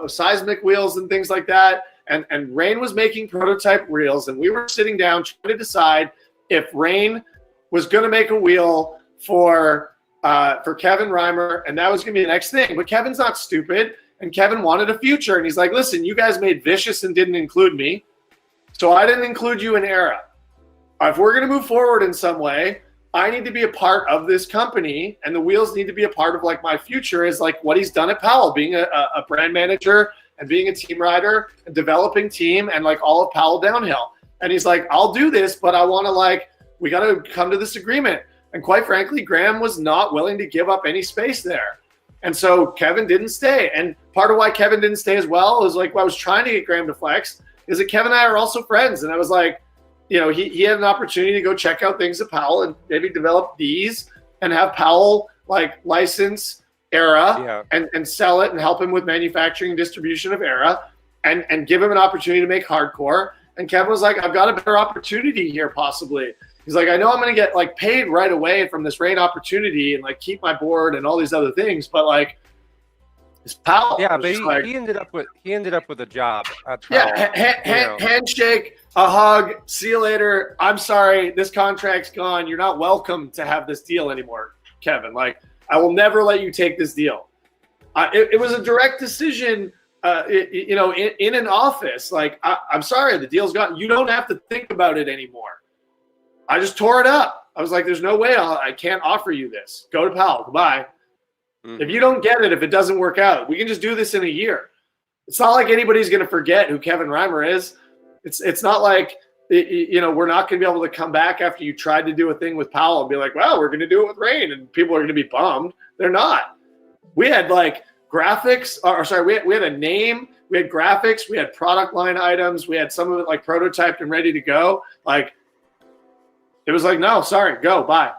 seismic wheels and things like that. And Rayne was making prototype wheels, and we were sitting down trying to decide if Rayne was going to make a wheel for Kevin Reimer, and that was going to be the next thing. But Kevin's not stupid. And Kevin wanted a future. And he's like, listen, you guys made Vicious and didn't include me. So I didn't include you in Era. If we're going to move forward in some way, I need to be a part of this company. And the wheels need to be a part of my future is what he's done at Powell, being a brand manager and being a team rider and developing team and all of Powell downhill. And he's like, I'll do this, but I want to we got to come to this agreement. And quite frankly, Graham was not willing to give up any space there. And so Kevin didn't stay. And part of why Kevin didn't stay as well is like, I was trying to get Graham to flex, is that Kevin and I are also friends. And I was like, you know, he had an opportunity to go check out things at Powell and maybe develop these and have Powell like license Era and sell it and help him with manufacturing and distribution of Era and give him an opportunity to make hardcore. And Kevin was like, I've got a better opportunity here possibly. He's like, I know I'm going to get like paid right away from this Rayne opportunity and like keep my board and all these other things, but like it's Powell. Yeah, but he ended up with a job at Powell. Yeah, handshake, a hug, see you later. I'm sorry, this contract's gone. You're not welcome to have this deal anymore, Kevin. Like, I will never let you take this deal. It was a direct decision, you know, in an office. Like, I'm sorry, the deal's gone. You don't have to think about it anymore. I just tore it up. I was like, there's no way I can't offer you this. Go to Powell. Goodbye. Mm-hmm. If you don't get it, if it doesn't work out, we can just do this in a year. It's not like anybody's going to forget who Kevin Reimer is. It's not like, you know, we're not going to be able to come back after you tried to do a thing with Powell and be like, well, we're going to do it with Rayne, and people are going to be bummed. They're not. We had like graphics, or sorry, we had a name, we had graphics, we had product line items, we had some of it like prototyped and ready to go. Like, it was like, no, sorry, go, bye.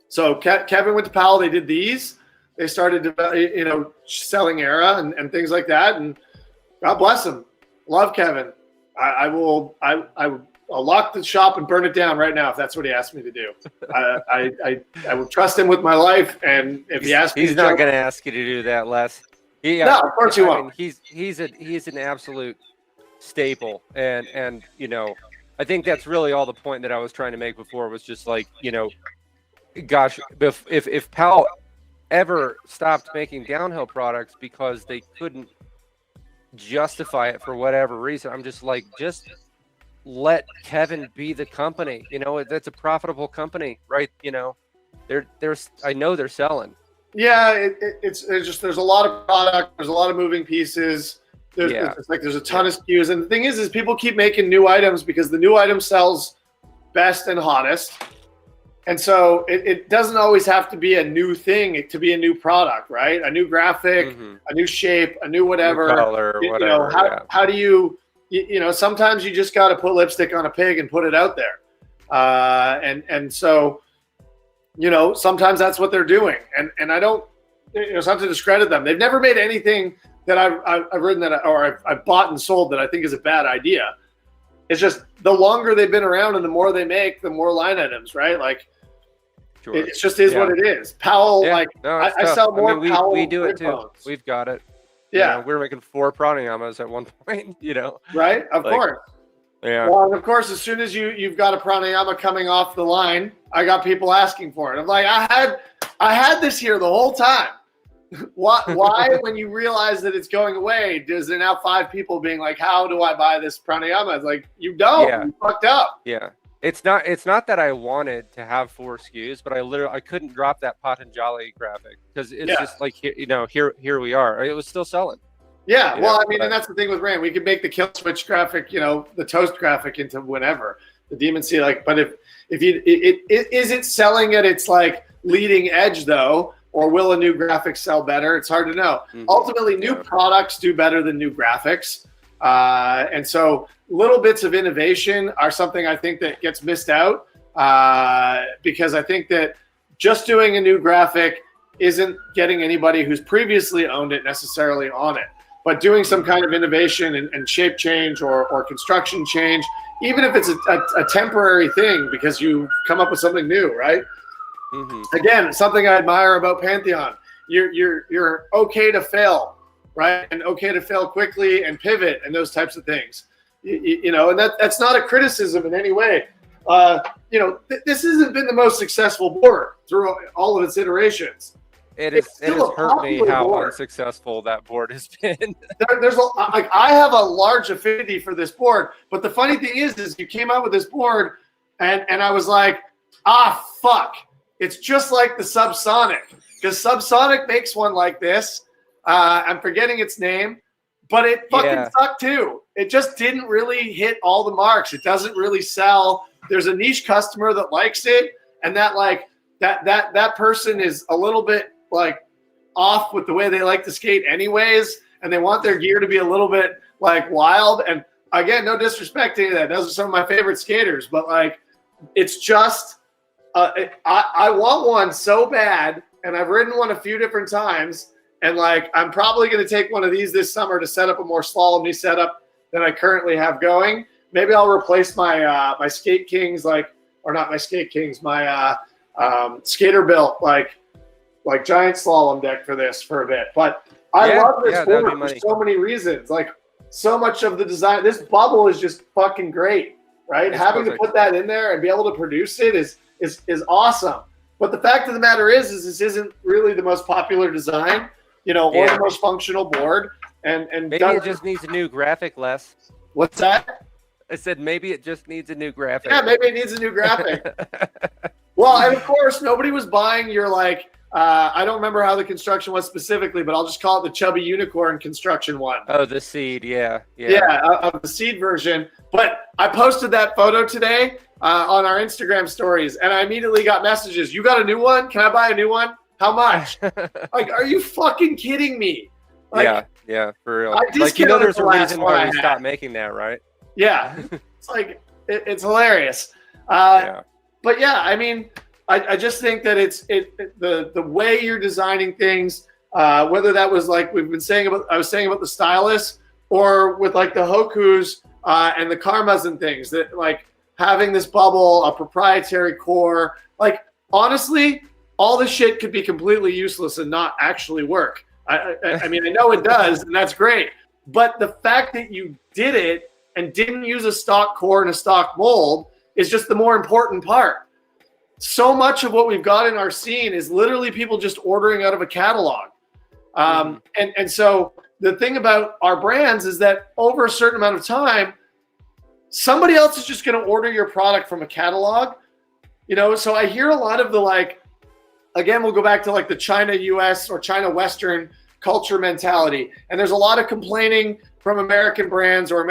So Kevin went to Powell. They did these. They started, you know, selling Era and things like that. And God bless him. Love Kevin. I'll lock the shop and burn it down right now if that's what he asked me to do. I will trust him with my life. And if he asks me, he's not going to ask you to do that, Les. No, of course he won't. He's an absolute staple, and you know. I think that's really all the point that I was trying to make before was just like, you know, gosh, if Powell ever stopped making downhill products because they couldn't justify it for whatever reason, I'm just like, just let Kevin be the company. You know, that's a profitable company, right? You know, I know they're selling. Yeah, there's a lot of product, there's a lot of moving pieces. There's a ton of SKUs, and the thing is people keep making new items because the new item sells best and hottest, and so it doesn't always have to be a new thing to be a new product, right? A new graphic, a new shape, a new whatever. New color, whatever. You know, how do you know? Sometimes you just got to put lipstick on a pig and put it out there, and so you know sometimes that's what they're doing, and I don't, you know, it's not to discredit them. They've never made anything that I've written or I've bought and sold that I think is a bad idea. It's just the longer they've been around and the more they make, the more line items, right? Like, sure. It just is what it is. Powell, I sell more Powell. We do it too. Phones. We've got it. Yeah. You know, we were making 4 pranayamas at one point, you know. Right? Of course. Yeah. Well, and of course, as soon as you've got a pranayama coming off the line, I got people asking for it. I'm like, I had this here the whole time. Why when you realize that it's going away, does there now 5 people being like, how do I buy this pranayama? It's like, you don't. You fucked up. Yeah. It's not that I wanted to have 4 SKUs, but I couldn't drop that Patanjali graphic because it's just like, you know, here we are. It was still selling. Yeah. Well, I mean, and that's the thing with Rayne. We could make the kill switch graphic, you know, the toast graphic into whenever the demon sea, like, but if is it selling at its like leading edge though? Or will a new graphic sell better? It's hard to know. Ultimately, new products do better than new graphics. And so little bits of innovation are something I think that gets missed out because I think that just doing a new graphic isn't getting anybody who's previously owned it necessarily on it. But doing some kind of innovation and shape change or construction change, even if it's a temporary thing because you come up with something new, right? Again, something I admire about Pantheon. You're okay to fail, right? And okay to fail quickly and pivot and those types of things. You know, and that's not a criticism in any way. You know, this hasn't been the most successful board through all of its iterations. It has hurt me how unsuccessful that board has been. I have a large affinity for this board, but the funny thing is you came out with this board, and I was like, fuck. It's just like the Subsonic, because Subsonic makes one like this. I'm forgetting its name, but it fucking sucked too. It just didn't really hit all the marks. It doesn't really sell. There's a niche customer that likes it, and that like that person is a little bit like off with the way they like to skate anyways, and they want their gear to be a little bit like wild. And again, no disrespect to any of that. Those are some of my favorite skaters, but like it's just I want one so bad, and I've ridden one a few different times, and like I'm probably going to take one of these this summer to set up a more slalom-y setup than I currently have going. Maybe I'll replace my my Skate Kings, like, or not my Skate Kings, my skater built like giant slalom deck for this for a bit. But I love this board for so many reasons. Like so much of the design, this bubble is just fucking great, right? Having to put that in there and be able to produce it is awesome. But the fact of the matter is this isn't really the most popular design, you know, or the most functional board. And maybe it just needs a new graphic, Les. What's that? I said maybe it just needs a new graphic. Yeah, maybe it needs a new graphic. Well, and of course, nobody was buying your like. I don't remember how the construction was specifically, but I'll just call it the chubby unicorn construction one. Oh, the seed, yeah, of the seed version. But I posted that photo today on our Instagram stories, and I immediately got messages. You got a new one? Can I buy a new one? How much? Like, are you fucking kidding me? Like, yeah, for real. Like, you know, there's a reason why we stopped making that, right? Yeah, it's like it's hilarious. But yeah, I mean, I just think that it's the way you're designing things, whether that was like I was saying about the stylus, or with like the Hokus and the Karmas and things, that like having this bubble, a proprietary core, like honestly, all this shit could be completely useless and not actually work. I mean, I know it does, and that's great. But the fact that you did it and didn't use a stock core and a stock mold is just the more important part. So much of what we've got in our scene is literally people just ordering out of a catalog. And so the thing about our brands is that over a certain amount of time, somebody else is just going to order your product from a catalog. You know, so I hear a lot of the like, again, we'll go back to like the China US or China Western culture mentality. And there's a lot of complaining from American brands or from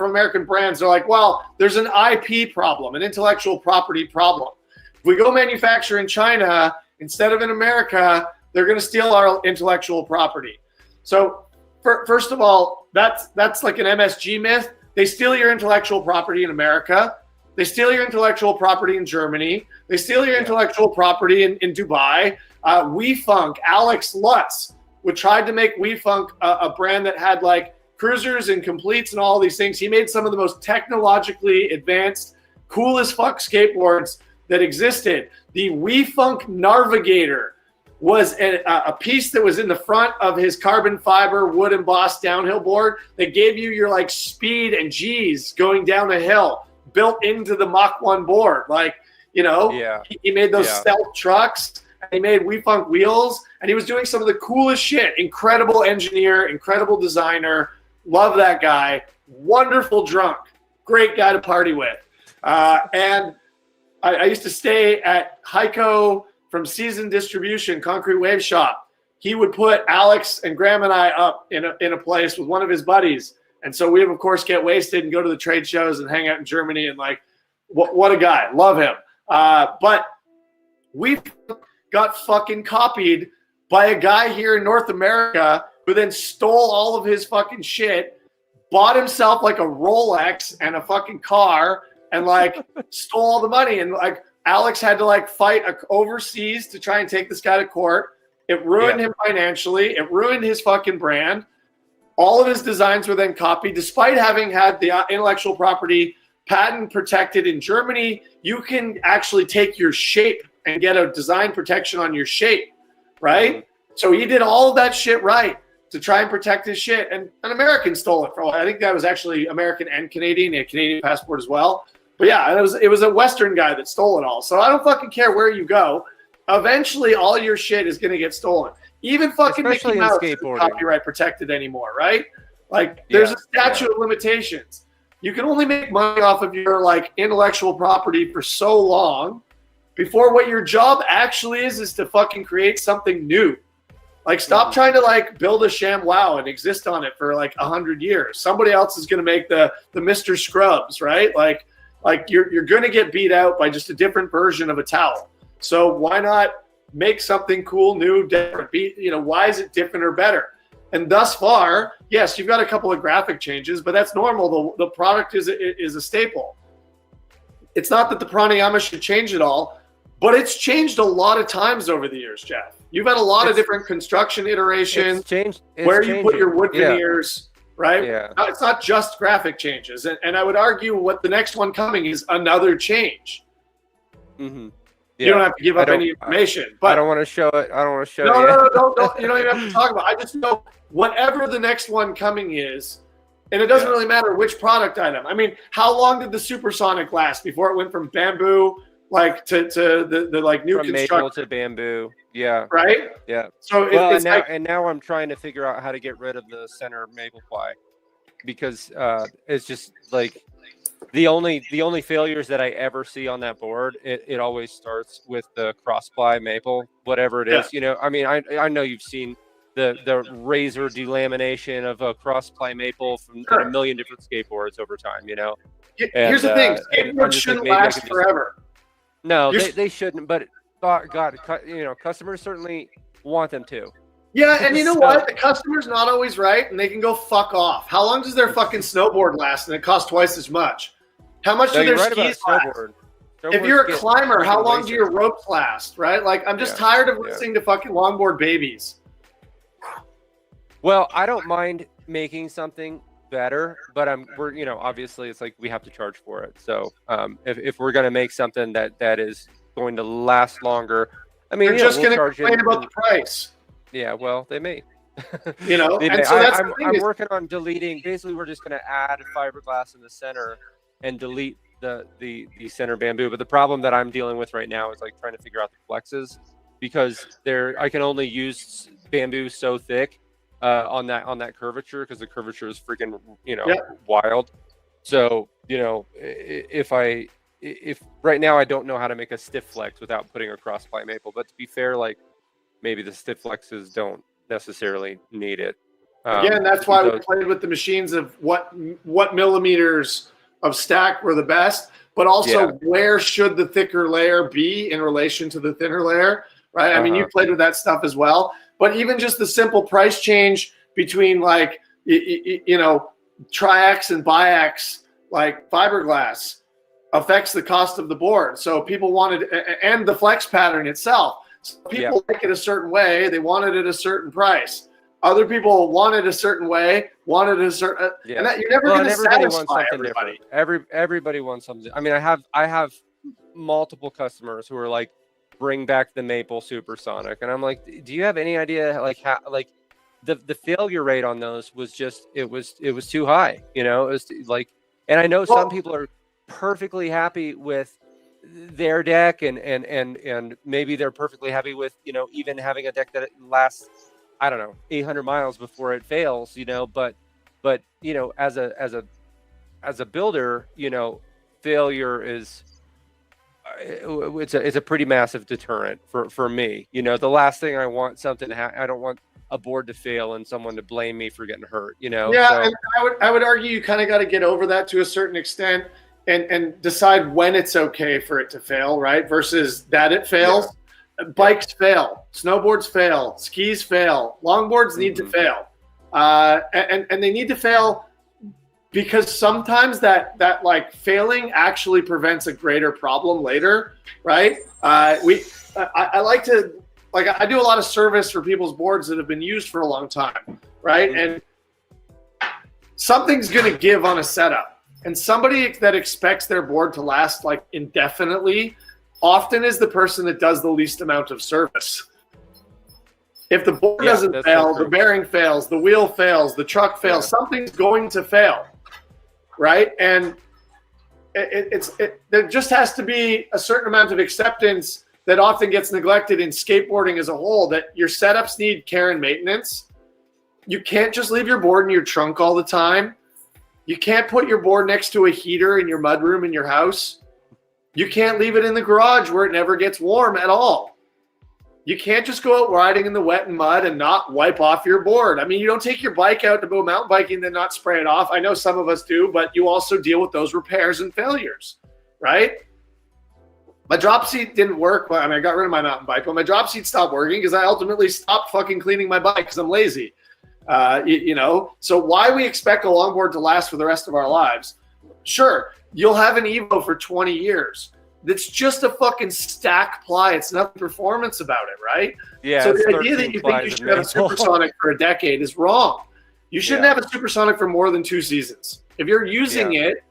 American brands. They're like, well, there's an IP problem, an intellectual property problem. If we go manufacture in China instead of in America, they're going to steal our intellectual property. So first of all, that's like an MSG myth. They steal your intellectual property in America. They steal your intellectual property in Germany. They steal your intellectual property in Dubai. WeFunk, Alex Lutz, tried to make WeFunk a brand that had like cruisers and completes and all these things. He made some of the most technologically advanced, cool as fuck skateboards that existed. The WeFunk Navigator was a piece that was in the front of his carbon fiber wood embossed downhill board that gave you your like speed and G's going down a hill built into the Mach 1 board. Like, you know, he made those stealth trucks. And he made WeFunk wheels, and he was doing some of the coolest shit. Incredible engineer, incredible designer. Love that guy. Wonderful drunk. Great guy to party with. And I used to stay at Heiko from Season Distribution, Concrete Wave Shop. He would put Alex and Graham and I up in a place with one of his buddies. And so we would, of course, get wasted and go to the trade shows and hang out in Germany. And like, what a guy. Love him. But we got fucking copied by a guy here in North America who then stole all of his fucking shit, bought himself like a Rolex and a fucking car, and like stole all the money. And like Alex had to like fight overseas to try and take this guy to court. It ruined him financially. It ruined his fucking brand. All of his designs were then copied, despite having had the intellectual property patent protected in Germany. You can actually take your shape and get a design protection on your shape, right? So he did all of that shit right to try and protect his shit. And an American stole it for a while. I think that was actually American and Canadian, a Canadian passport as well. But yeah, it was a Western guy that stole it all. So I don't fucking care where you go. Eventually, all your shit is going to get stolen. Even fucking Mickey Mouse isn't copyright protected anymore, right? Like, there's a statute of limitations. You can only make money off of your like intellectual property for so long before what your job actually is to fucking create something new. Like, stop trying to like build a sham wow and exist on it for like 100 years. Somebody else is going to make the Mr. Scrubs, right? Like Like you're going to get beat out by just a different version of a towel. So why not make something cool, new, different? Why is it different or better? And thus far, yes, you've got a couple of graphic changes, but that's normal. The product is a staple. It's not that the pranayama should change it all, but it's changed a lot of times over the years, Jeff. You've had a lot of different construction iterations, where you put your wood veneers, right? Yeah. It's not just graphic changes. And I would argue what the next one coming is another change. Mm-hmm. Yeah. You don't have to give up any information. But I don't want to show it. I don't want to show no, you. No, don't. You don't even have to talk about it. I just know whatever the next one coming is, and it doesn't really matter which product item. I mean, how long did the supersonic last before it went from bamboo to the like new from construction maple to bamboo? Yeah. Right? Yeah. So now I'm trying to figure out how to get rid of the center maple ply, because it's just like the only failures that I ever see on that board, it always starts with the cross ply maple, whatever it is. I mean, I know you've seen the razor delamination of a cross ply maple from a million different skateboards over time. Here's the thing: skateboards shouldn't last forever. No, they shouldn't. But God, customers certainly want them to. Yeah, and you know what? The customer's not always right, and they can go fuck off. How long does their fucking snowboard last? And it costs twice as much. How much do their skis last? If you're a climber, how long do your ropes last? Right? Like, I'm just tired of listening to fucking longboard babies. Well, I don't mind making something better, but we're obviously it's like we have to charge for it. So if we're gonna make something that is going to last longer, I mean, they're just gonna complain about the price. Yeah, well, they may. They may. And so I'm working on deleting. Basically, we're just going to add fiberglass in the center and delete the center bamboo. But the problem that I'm dealing with right now is like trying to figure out the flexes, because I can only use bamboo so thick on that curvature, because the curvature is freaking wild. So if right now I don't know how to make a stiff flex without putting a cross ply maple. But to be fair, like, maybe the stiff flexes don't necessarily need it. Again, that's why we played with the machines of what millimeters of stack were the best, but also where should the thicker layer be in relation to the thinner layer, right? I mean, you played with that stuff as well. But even just the simple price change between like, triax and biax, like fiberglass, affects the cost of the board. So people wanted, and the flex pattern itself. People like it a certain way. They wanted it a certain price. Other people wanted a certain way, wanted a certain. And that, you're never going to satisfy everybody. Everybody wants something. I mean, I have multiple customers who are like, bring back the maple supersonic, and I'm like, do you have any idea like how like the failure rate on those was just it was too high. It was like, and I know some people are perfectly happy with their deck, and maybe they're perfectly happy with even having a deck that lasts, I don't know, 800 miles before it fails, but as a builder, failure is it's a pretty massive deterrent for me. The last thing I want something to I don't want a board to fail and someone to blame me for getting hurt. Yeah, so. And I would argue you kind of got to get over that to a certain extent. And decide when it's okay for it to fail, right? Versus that it fails. Yeah. Bikes fail, snowboards fail, skis fail, longboards need to fail, and they need to fail because sometimes that like failing actually prevents a greater problem later, right? I like to I do a lot of service for people's boards that have been used for a long time, right? And something's going to give on a setup. And somebody that expects their board to last like indefinitely often is the person that does the least amount of service. If the board doesn't fail, the bearing fails, the wheel fails, the truck fails, something's going to fail, right? And there just has to be a certain amount of acceptance that often gets neglected in skateboarding as a whole, that your setups need care and maintenance. You can't just leave your board in your trunk all the time. You can't put your board next to a heater in your mudroom in your house. You can't leave it in the garage where it never gets warm at all. You can't just go out riding in the wet and mud and not wipe off your board. I mean, you don't take your bike out to go mountain biking and then not spray it off. I know some of us do, but you also deal with those repairs and failures, right? My drop seat didn't work. I mean, I got rid of my mountain bike, but my drop seat stopped working because I ultimately stopped fucking cleaning my bike because I'm lazy. You know, so why we expect a longboard to last for the rest of our lives? Sure, you'll have an Evo for 20 years. That's just a fucking stack ply. It's nothing performance about it, right? Yeah. So the idea that you think you should have a supersonic for a decade is wrong. You shouldn't have a supersonic for more than 2 seasons. If you're using it,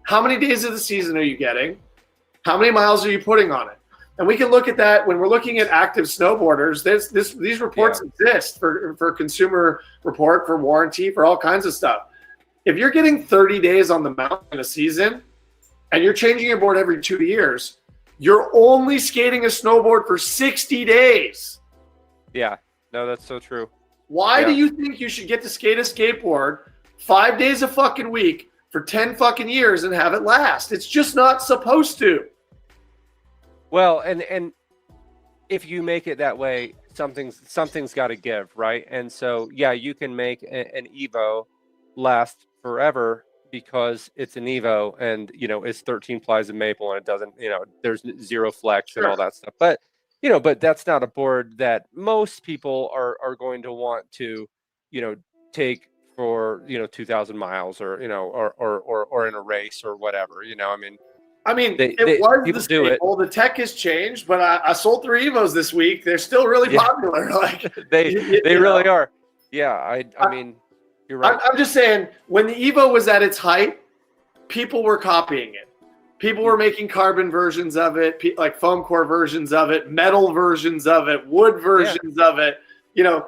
how many days of the season are you getting? How many miles are you putting on it? And we can look at that when we're looking at active snowboarders. These reports exist for consumer report, for warranty, for all kinds of stuff. If you're getting 30 days on the mountain in a season and you're changing your board every 2 years, you're only skating a snowboard for 60 days. Yeah, no, that's so true. Why do you think you should get to skate a skateboard 5 days a fucking week for 10 fucking years and have it last? It's just not supposed to. Well, and if you make it that way, something's got to give, right? And so, yeah, you can make an Evo last forever because it's an Evo and, you know, it's 13 plies of maple and it doesn't, you know, there's 0 flex and all that stuff. But, you know, but that's not a board that most people are going to want to, you know, take for, you know, 2,000 miles or, you know, or in a race or whatever, you know, I mean, it was the staple. The tech has changed, but I sold 3 Evos this week. They're still really popular. Like they really are. Yeah, I mean, you're right. I'm just saying, when the Evo was at its height, people were copying it. People were making carbon versions of it, like foam core versions of it, metal versions of it, wood versions of it. You know,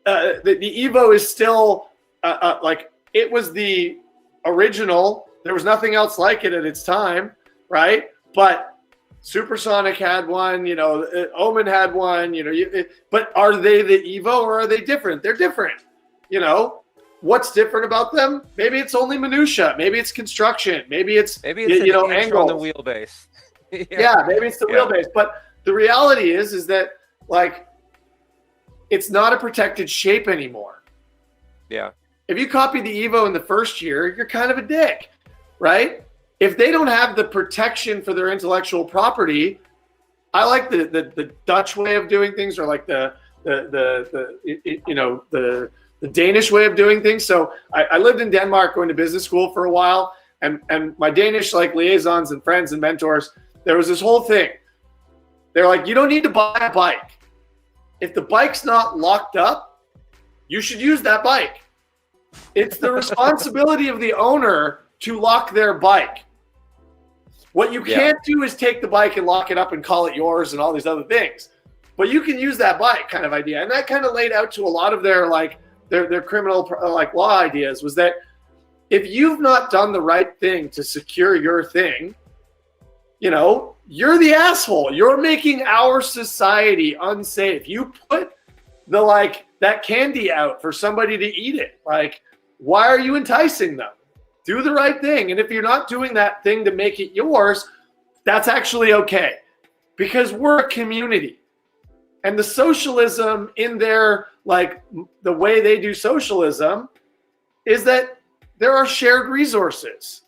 the Evo is still like, it was the original. There was nothing else like it at its time. Right, but Supersonic had one, you know, Omen had one, you know, but are they the Evo or are they different? They're different. You know, what's different about them? Maybe it's only minutia. Maybe it's construction. Maybe it's you know, angle on the wheelbase. Maybe it's the wheelbase. But the reality is that, like, it's not a protected shape anymore. Yeah. If you copy the Evo in the first year, you're kind of a dick, right? If they don't have the protection for their intellectual property, I like the Dutch way of doing things, or like the Danish way of doing things. So I lived in Denmark going to business school for a while, and my Danish like liaisons and friends and mentors, there was this whole thing. They're like, you don't need to buy a bike. If the bike's not locked up, you should use that bike. It's the responsibility of the owner to lock their bike. What you can't do is take the bike and lock it up and call it yours and all these other things. But you can use that bike kind of idea. And that kind of laid out to a lot of their like their criminal like law ideas, was that if you've not done the right thing to secure your thing, you know, you're the asshole. You're making our society unsafe. You put the like that candy out for somebody to eat it. Like, why are you enticing them? Do the right thing. And if you're not doing that thing to make it yours, that's actually okay, because we're a community. And the socialism in their, like, the way they do socialism is that there are shared resources.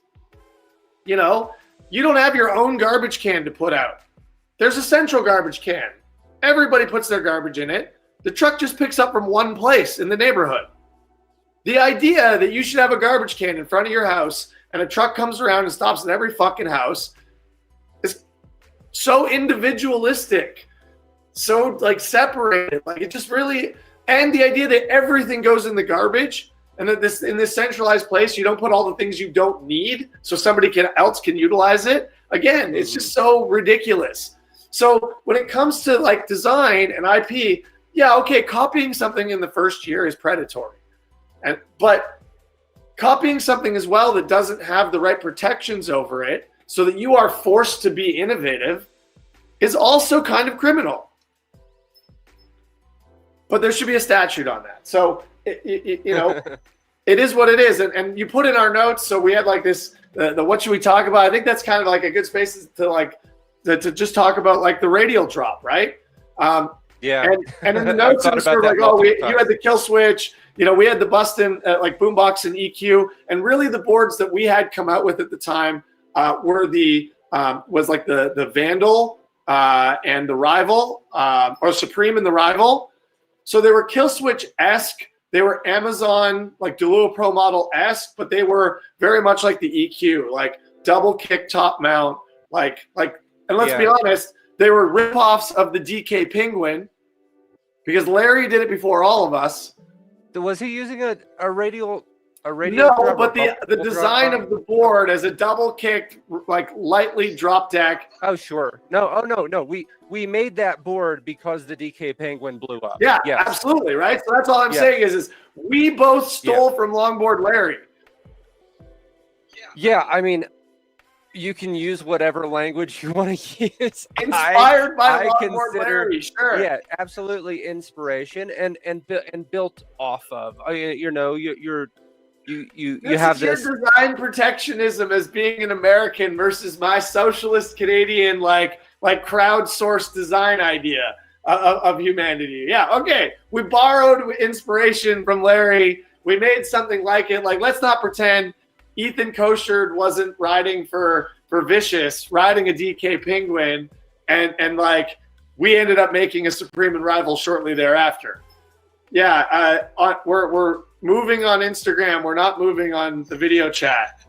You know, you don't have your own garbage can to put out. There's a central garbage can. Everybody puts their garbage in it. The truck just picks up from one place in the neighborhood. The idea that you should have a garbage can in front of your house and a truck comes around and stops at every fucking house is so individualistic, so like separated. Like, it just really, and the idea that everything goes in the garbage and that this, in this centralized place, you don't put all the things you don't need so somebody else can utilize it. Again, it's just so ridiculous. So when it comes to like design and IP, yeah, okay, copying something in the first year is predatory. But copying something as well that doesn't have the right protections over it so that you are forced to be innovative is also kind of criminal. But there should be a statute on that. So, you know, it is what it is. And you put in our notes, so we had like this, the what should we talk about? I think that's kind of like a good space to like, to just talk about like the radial drop, right? Yeah. And in the notes, it was sort of like, oh, you had the kill switch. You know, we had the Bustin' like boombox and EQ, and really the boards that we had come out with at the time was like the Vandal and the Rival, or Supreme and the Rival. So they were Kill Switch-esque. They were Amazon, like Duo Pro Model-esque, but they were very much like the EQ, like double kick top mount, and let's be honest, they were ripoffs of the DK Penguin because Larry did it before all of us. Was he using a radial? No, but the design of the board as a double kicked, like lightly drop deck. Oh, sure. No. We made that board because the DK Penguin blew up. Yeah, yes. Absolutely, right? So that's all I'm saying is we both stole from Longboard Larry. Yeah, I mean, you can use whatever language you want to use. Inspired by Longboard Larry, sure. Yeah, absolutely inspiration and built off of. You have this design protectionism as being an American versus my socialist Canadian like crowdsourced design idea of humanity. Yeah, okay. We borrowed inspiration from Larry. We made something like it. Like, let's not pretend Ethan Koshard wasn't riding for Vicious, riding a DK Penguin, and like we ended up making a Supreme and Rival shortly thereafter. Yeah, we're moving on Instagram. We're not moving on the video chat.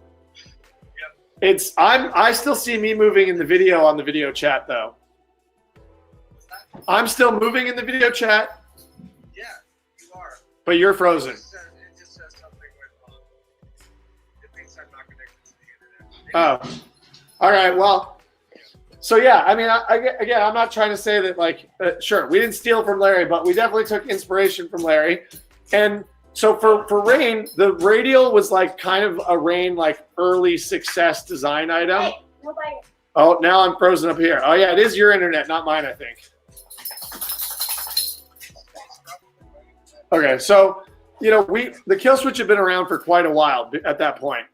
I still see me moving in the video on the video chat though. I'm still moving in the video chat. Yeah, you are. But you're frozen. It just says something with it thinks I'm not connected to the internet. Oh. All right. Well, so yeah, I mean, again, I'm not trying to say that like, sure, we didn't steal from Larry, but we definitely took inspiration from Larry. And so for Rayne, the radial was like kind of a Rayne like early success design item. Hey, nobody. Oh, now I'm frozen up here. Oh yeah, it is your internet, not mine, I think. Okay, so the kill switch had been around for quite a while at that point.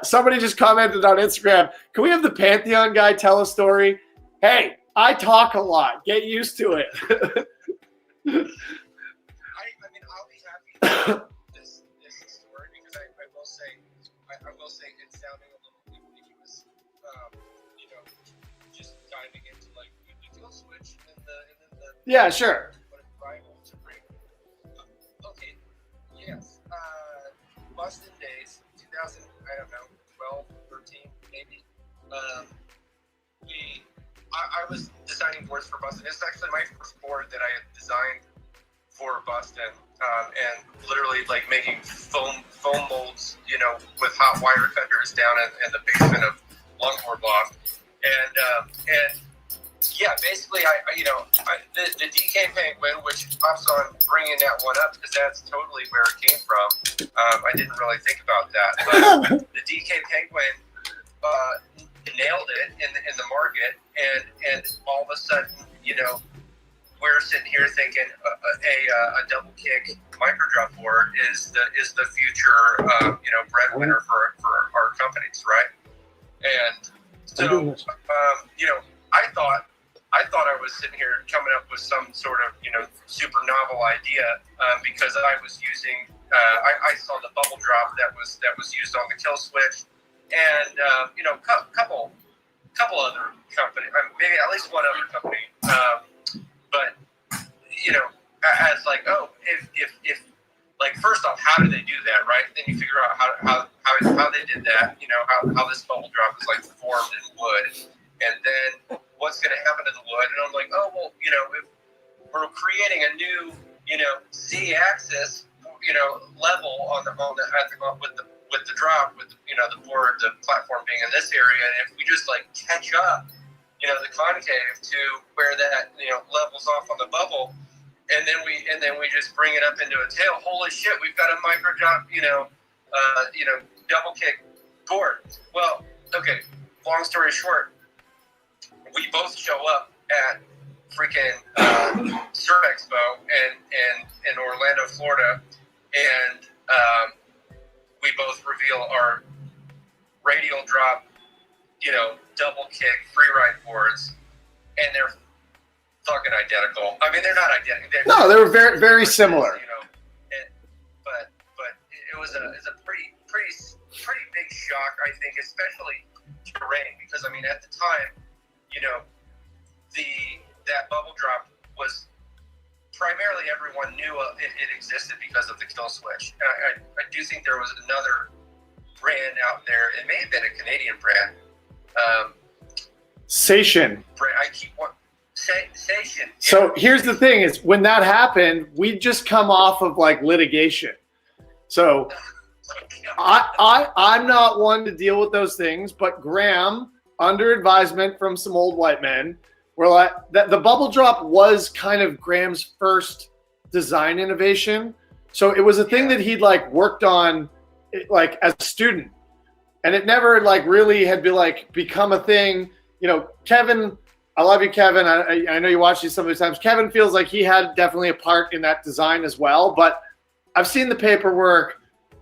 Somebody just commented on Instagram, can we have the Pantheon guy tell a story? Hey, I talk a lot. Get used to it. I mean, I'll be happy to this story because I will say it's sounding a little ambiguous. Just diving into like the kill switch and then the yeah, sure. Rival Supreme. Okay, yes. Boston days, 2000, I don't know, 12, 13, maybe. I was designing boards for Boston. It's actually my first board that I had designed for Boston, and literally like making foam molds, with hot wire cutters down in the basement of Longboard Loft, and yeah, basically the DK Penguin, which pops on bringing that one up because that's totally where it came from. I didn't really think about that, but the DK Penguin nailed it in the market, and all of a sudden, we're sitting here thinking a double kick micro drop board is the future breadwinner for our companies, right? And so I thought I was sitting here coming up with some sort of super novel idea because I was using I saw the bubble drop that was used on the kill switch, and couple other company, maybe at least one other company, but as like, oh, if like first off, how do they do that, right? Then you figure out how they did that, how this bubble drop is like formed in wood, and then what's going to happen to the wood. And I'm like, oh well, if we're creating a new Z-axis level with the drop, with the board, the platform being in this area, and if we just like catch up the concave to where that levels off on the bubble, and then we just bring it up into a tail, holy shit, we've got a micro drop double kick board. Well, okay, long story short, we both show up at freaking Surf Expo in Orlando, Florida, and we both reveal our radial drop, double kick free ride boards, and they're fucking identical. I mean, they're not identical. No, they were very, very similar. But it was a pretty pretty big shock, I think, especially to Rayne, because I mean, at the time, you know, that bubble drop was primarily everyone knew it existed because of the kill switch. And I do think there was another brand out there. It may have been a Canadian brand. Sation. I keep one. Sation. So here's the thing: is when that happened, we just come off of like litigation. So I'm not one to deal with those things, but Graham, under advisement from some old white men, were like that the bubble drop was kind of Graham's first design innovation. So it was a thing that he'd like worked on like as a student, and it never like really had become a thing. You know, Kevin, I love you, Kevin. I know you watch these some of the times. Kevin feels like he had definitely a part in that design as well, but I've seen the paperwork.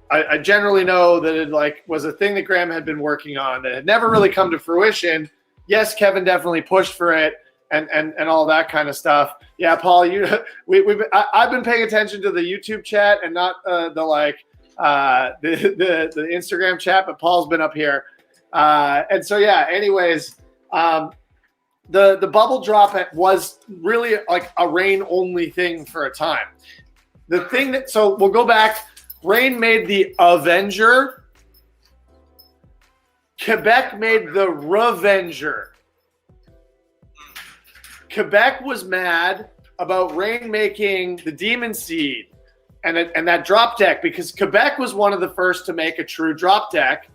I generally know that it like was a thing that Graham had been working on that had never really come to fruition. Yes, Kevin definitely pushed for it and all that kind of stuff. Yeah, Paul, I've been paying attention to the YouTube chat and not the Instagram chat, but Paul's been up here. And so yeah, anyways, the bubble drop was really like a Rayne only thing for a time. The thing that, so we'll go back. Rayne made the Avenger. Quebec made the Revenger. Quebec was mad about Rayne making the Demon Seed and that drop deck, because Quebec was one of the first to make a true drop deck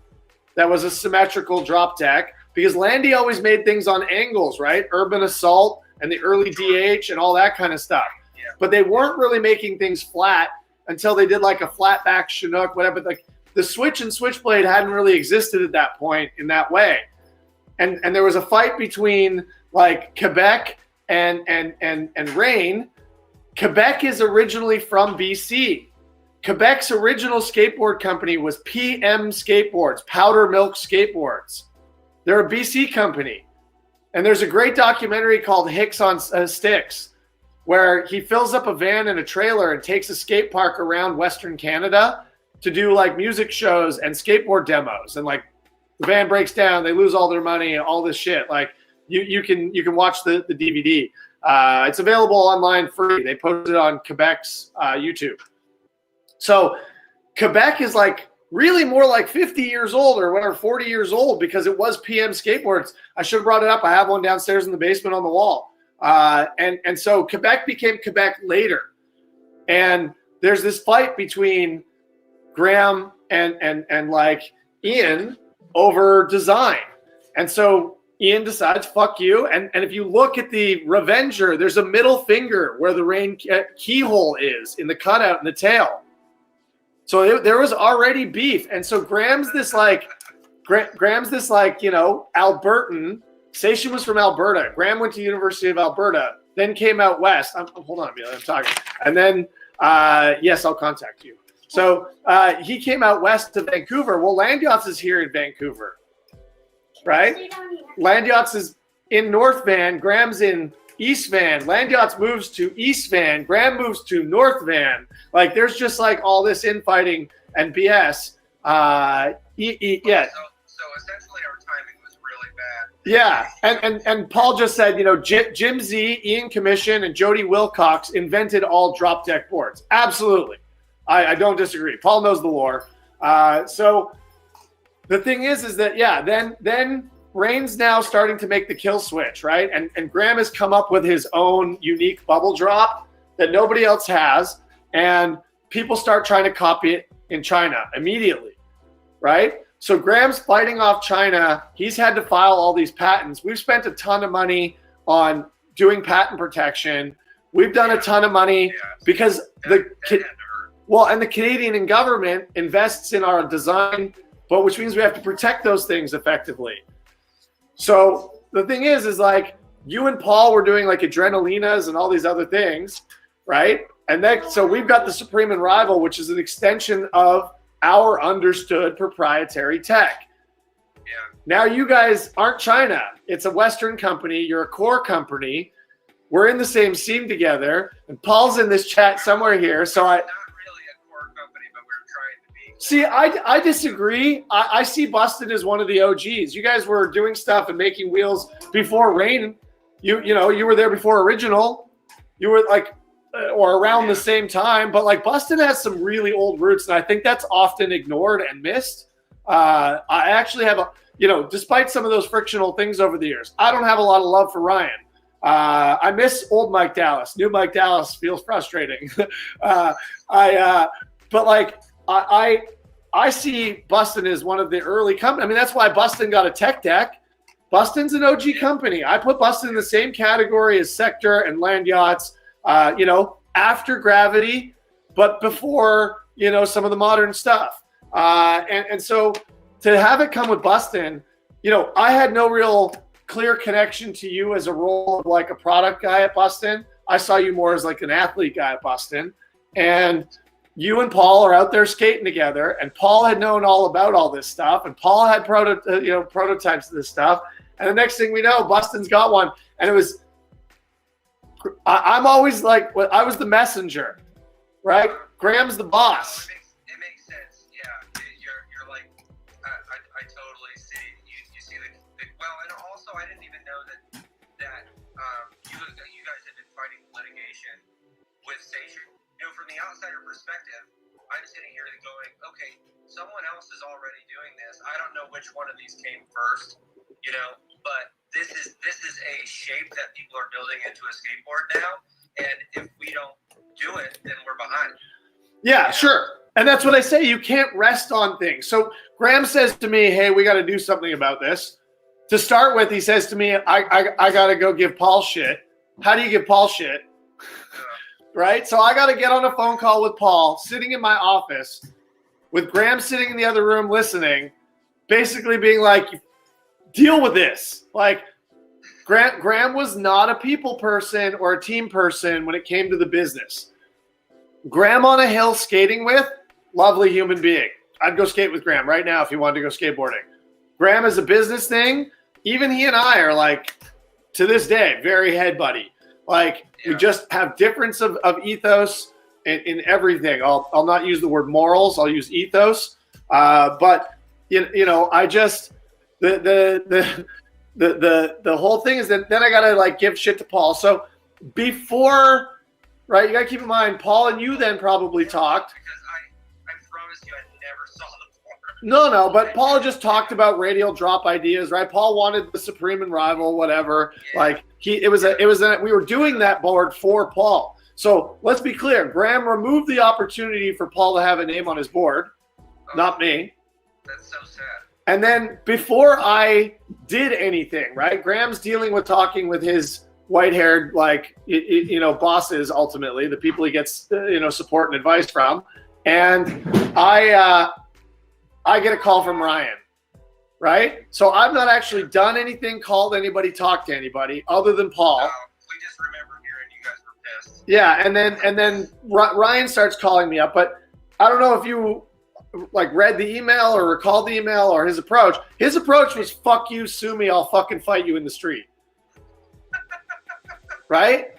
that was a symmetrical drop deck, because Landy always made things on angles, right? Urban Assault and the early DH and all that kind of stuff. Yeah. But they weren't really making things flat until they did like a flat back Chinook, whatever. Like the switch and switchblade hadn't really existed at that point in that way. And there was a fight between like Quebec and Rayne. Quebec is originally from BC. Quebec's original skateboard company was PM Skateboards, Powder Milk Skateboards. They're a BC company. And there's a great documentary called Hicks on Sticks, where he fills up a van and a trailer and takes a skate park around Western Canada to do like music shows and skateboard demos. And like the van breaks down, they lose all their money, all this shit. Like you can watch the DVD. It's available online free. They posted it on Quebec's YouTube. So Quebec is like really more like 50 years old or whatever, 40 years old, because it was PM Skateboards. I should have brought it up. I have one downstairs in the basement on the wall. And so Quebec became Quebec later. And there's this fight between Graham and like Ian over design. And so Ian decides, fuck you. And if you look at the Revenger, there's a middle finger where the Rayne keyhole is in the cutout in the tail. So there was already beef. And so Graham's this like, you know, Albertan. Station was from Alberta. Graham went to University of Alberta, then came out west. Hold on, I'm talking. And then, yes, I'll contact you. So he came out west to Vancouver. Well, Land Yachts is here in Vancouver, right? Land Yachts is in North Van. Graham's in East Van. Land Yachts moves to East Van. Graham moves to North Van. Like, there's just like all this infighting and BS. Yeah. So essentially our timing was really bad. Yeah, and Paul just said, you know, Jim Z, Ian Commission, and Jody Wilcox invented all drop deck boards. Absolutely. I don't disagree. Paul knows the lore. So the thing is that, yeah, then Rayne's now starting to make the kill switch, right? And Graham has come up with his own unique bubble drop that nobody else has. And people start trying to copy it in China immediately, right? So Graham's fighting off China. He's had to file all these patents. We've spent a ton of money on doing patent protection. We've done a ton of money because the Canadian government invests in our design, but which means we have to protect those things effectively. So the thing is like you and Paul were doing like Adrenalinas and all these other things, right? And then so we've got the Supreme and Rival, which is an extension of our understood proprietary tech. Yeah. Now you guys aren't China. It's a Western company. You're a core company. We're in the same scene together. And Paul's in this chat somewhere here. So not really a core company, but we're trying to be. See, I disagree. I see Bustin as one of the OGs. You guys were doing stuff and making wheels before Rayne. You were there before Original. You were like, or around the same time. But like Bustin has some really old roots, and I think that's often ignored and missed. I actually have despite some of those frictional things over the years, I don't have a lot of love for Ryan. I miss old Mike Dallas. New Mike Dallas feels frustrating. But like I see Bustin as one of the early companies. I mean, that's why Bustin got a tech deck. Bustin's an OG company. I put Bustin in the same category as Sector and Land Yachts, after Gravity, but before, some of the modern stuff. And so to have it come with Bustin, I had no real clear connection to you as a role of like a product guy at Bustin. I saw you more as like an athlete guy at Bustin. And you and Paul are out there skating together, and Paul had known all about all this stuff, and Paul had prototypes of this stuff. And the next thing we know, Bustin's got one. And it was, I'm always like, I was the messenger, right? Graham's the boss. It makes sense. Yeah. You're like, I totally see, you see well, and also I didn't even know that you guys had been fighting litigation with Station. From the outsider perspective, I'm sitting here going, okay, someone else is already doing this. I don't know which one of these came first, but this is a shape that people are building into a skateboard now. And if we don't do it, then we're behind. Yeah, sure. And that's what I say. You can't rest on things. So Graham says to me, hey, we got to do something about this. To start with, he says to me, I got to go give Paul shit. How do you give Paul shit? Right? So I got to get on a phone call with Paul, sitting in my office, with Graham sitting in the other room listening, basically being like, deal with this. Like, Graham was not a people person or a team person when it came to the business. Graham on a hill skating with, lovely human being. I'd go skate with Graham right now if he wanted to go skateboarding. Graham is a business thing. Even he and I are like, to this day, very head buddy. Like, we just have difference of ethos in everything. I'll not use the word morals. I'll use ethos. But I just the whole thing is that then I gotta like give shit to Paul. So before, right? You gotta keep in mind, Paul and you then probably talked. Because I promise you, I never saw the board. No, but Paul just talked about radial drop ideas, right? Paul wanted the Supreme and Rival, whatever. Yeah. Like we were doing that board for Paul. So let's be clear. Graham removed the opportunity for Paul to have a name on his board, not me. That's so sad. And then before I did anything, right? Graham's dealing with talking with his white-haired, like, bosses, ultimately, the people he gets, support and advice from. And I get a call from Ryan, right? So I've not actually done anything, called anybody, talked to anybody other than Paul. We just remember hearing you guys were pissed. Yeah, and then Ryan starts calling me up, but I don't know if you like read the email or recalled the email or his approach. His approach was, fuck you, sue me, I'll fucking fight you in the street. Right?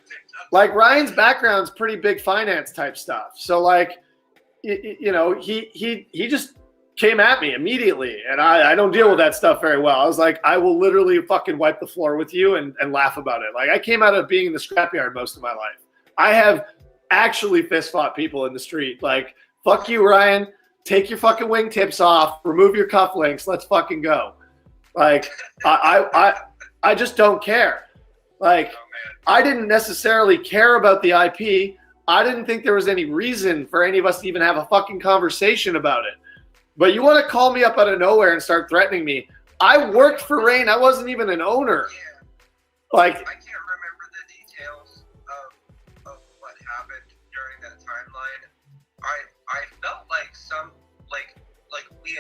Like, Ryan's background's pretty big finance type stuff. So like, he just came at me immediately, and I don't deal with that stuff very well. I was like, I will literally fucking wipe the floor with you and laugh about it. Like, I came out of being in the scrapyard most of my life. I have actually fist fought people in the street. Like, fuck you, Ryan. Take your fucking wingtips off. Remove your cufflinks. Let's fucking go. Like, I just don't care. Like, I didn't necessarily care about the IP. I didn't think there was any reason for any of us to even have a fucking conversation about it. But you want to call me up out of nowhere and start threatening me. I worked for Rayne. I wasn't even an owner. Yeah. Like, I can't remember the details of what happened during that timeline. I felt like we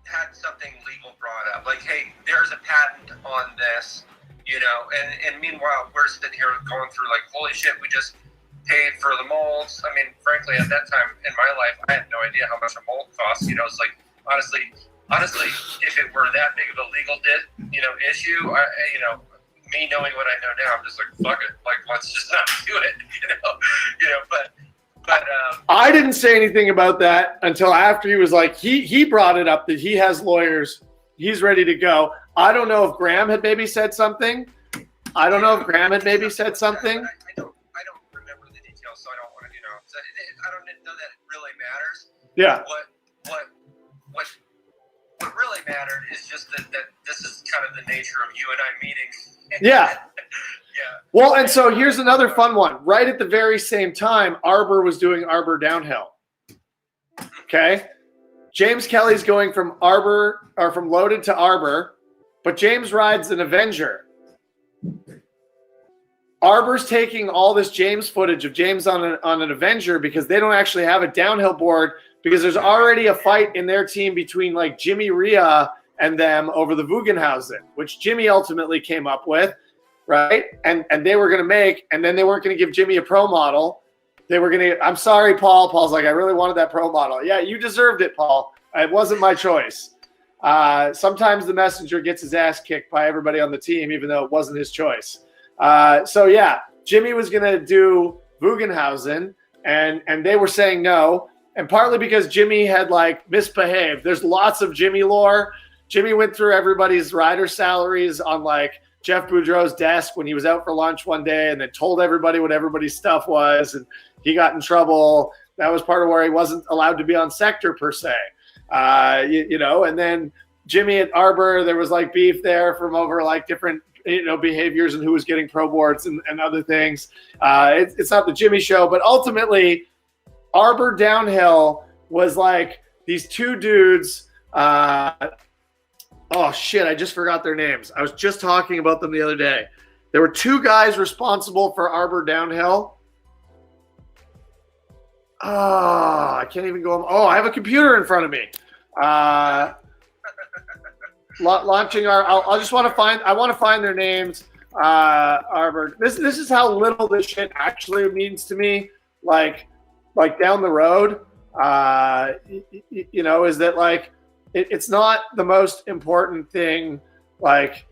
had something legal brought up. Like, hey, there's a patent on this, and meanwhile we're sitting here going through like, holy shit, we just paid for the molds. I mean, frankly, at that time in my life, I had no idea how much a mold costs. It's like, honestly, if it were that big of a legal issue, me knowing what I know now, I'm just like, fuck it, like, let's just not do it, but I didn't say anything about that until after he was like, he brought it up that he has lawyers. He's ready to go. I don't know if Graham had maybe said something. I don't know if Graham had maybe said something. I don't remember the details, so I don't want to, I don't know that it really matters. Yeah. What really mattered is just that this is kind of the nature of you and I meeting. Yeah. Yeah. Well, and so here's another fun one. Right at the very same time, Arbor was doing Arbor Downhill. Okay. James Kelly's going from Loaded to Arbor, but James rides an Avenger. Arbor's taking all this James footage of James on an Avenger because they don't actually have a downhill board because there's already a fight in their team between like Jimmy Rhea and them over the Wugenhausen, which Jimmy ultimately came up with, right? And they were going to make, and then they weren't going to give Jimmy a pro model. They were going to, I'm sorry, Paul. Paul's like, I really wanted that pro model. Yeah, you deserved it, Paul. It wasn't my choice. Sometimes the messenger gets his ass kicked by everybody on the team, even though it wasn't his choice. So yeah, Jimmy was going to do Wugenhausen and they were saying no. And partly because Jimmy had like misbehaved. There's lots of Jimmy lore. Jimmy went through everybody's rider salaries on like Jeff Boudreau's desk when he was out for lunch one day and then told everybody what everybody's stuff was. And he got in trouble. That was part of where he wasn't allowed to be on sector per se. And then Jimmy at Arbor, there was like beef there from over like different behaviors and who was getting pro boards and other things. It's not the Jimmy show, but ultimately Arbor Downhill was like these two dudes. Oh shit, I just forgot their names. I was just talking about them the other day. There were two guys responsible for Arbor Downhill. I can't even go. I have a computer in front of me. Launching our. I want to find their names. Arbor. This is how little this shit actually means to me. Like down the road, is that like it's not the most important thing like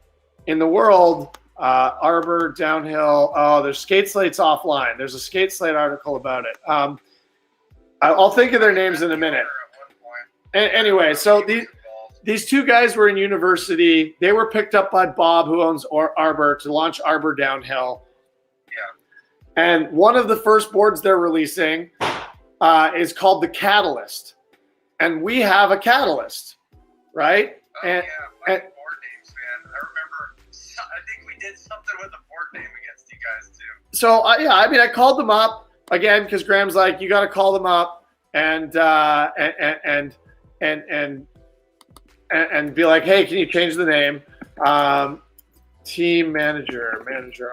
in the world. Arbor Downhill. Oh, there's Skate Slate's offline. There's a Skate Slate article about it. I'll think of their names in a minute. Anyway, so these two guys were in university. They were picked up by Bob, who owns Arbor, to launch Arbor Downhill. Yeah. And one of the first boards they're releasing is called the Catalyst. And we have a Catalyst, right? Oh, yeah, board names, man. I remember, I think we did something with a board name against you guys, too. So, I called them up. Again, because Graham's like, you got to call them up and be like, hey, can you change the name? Team manager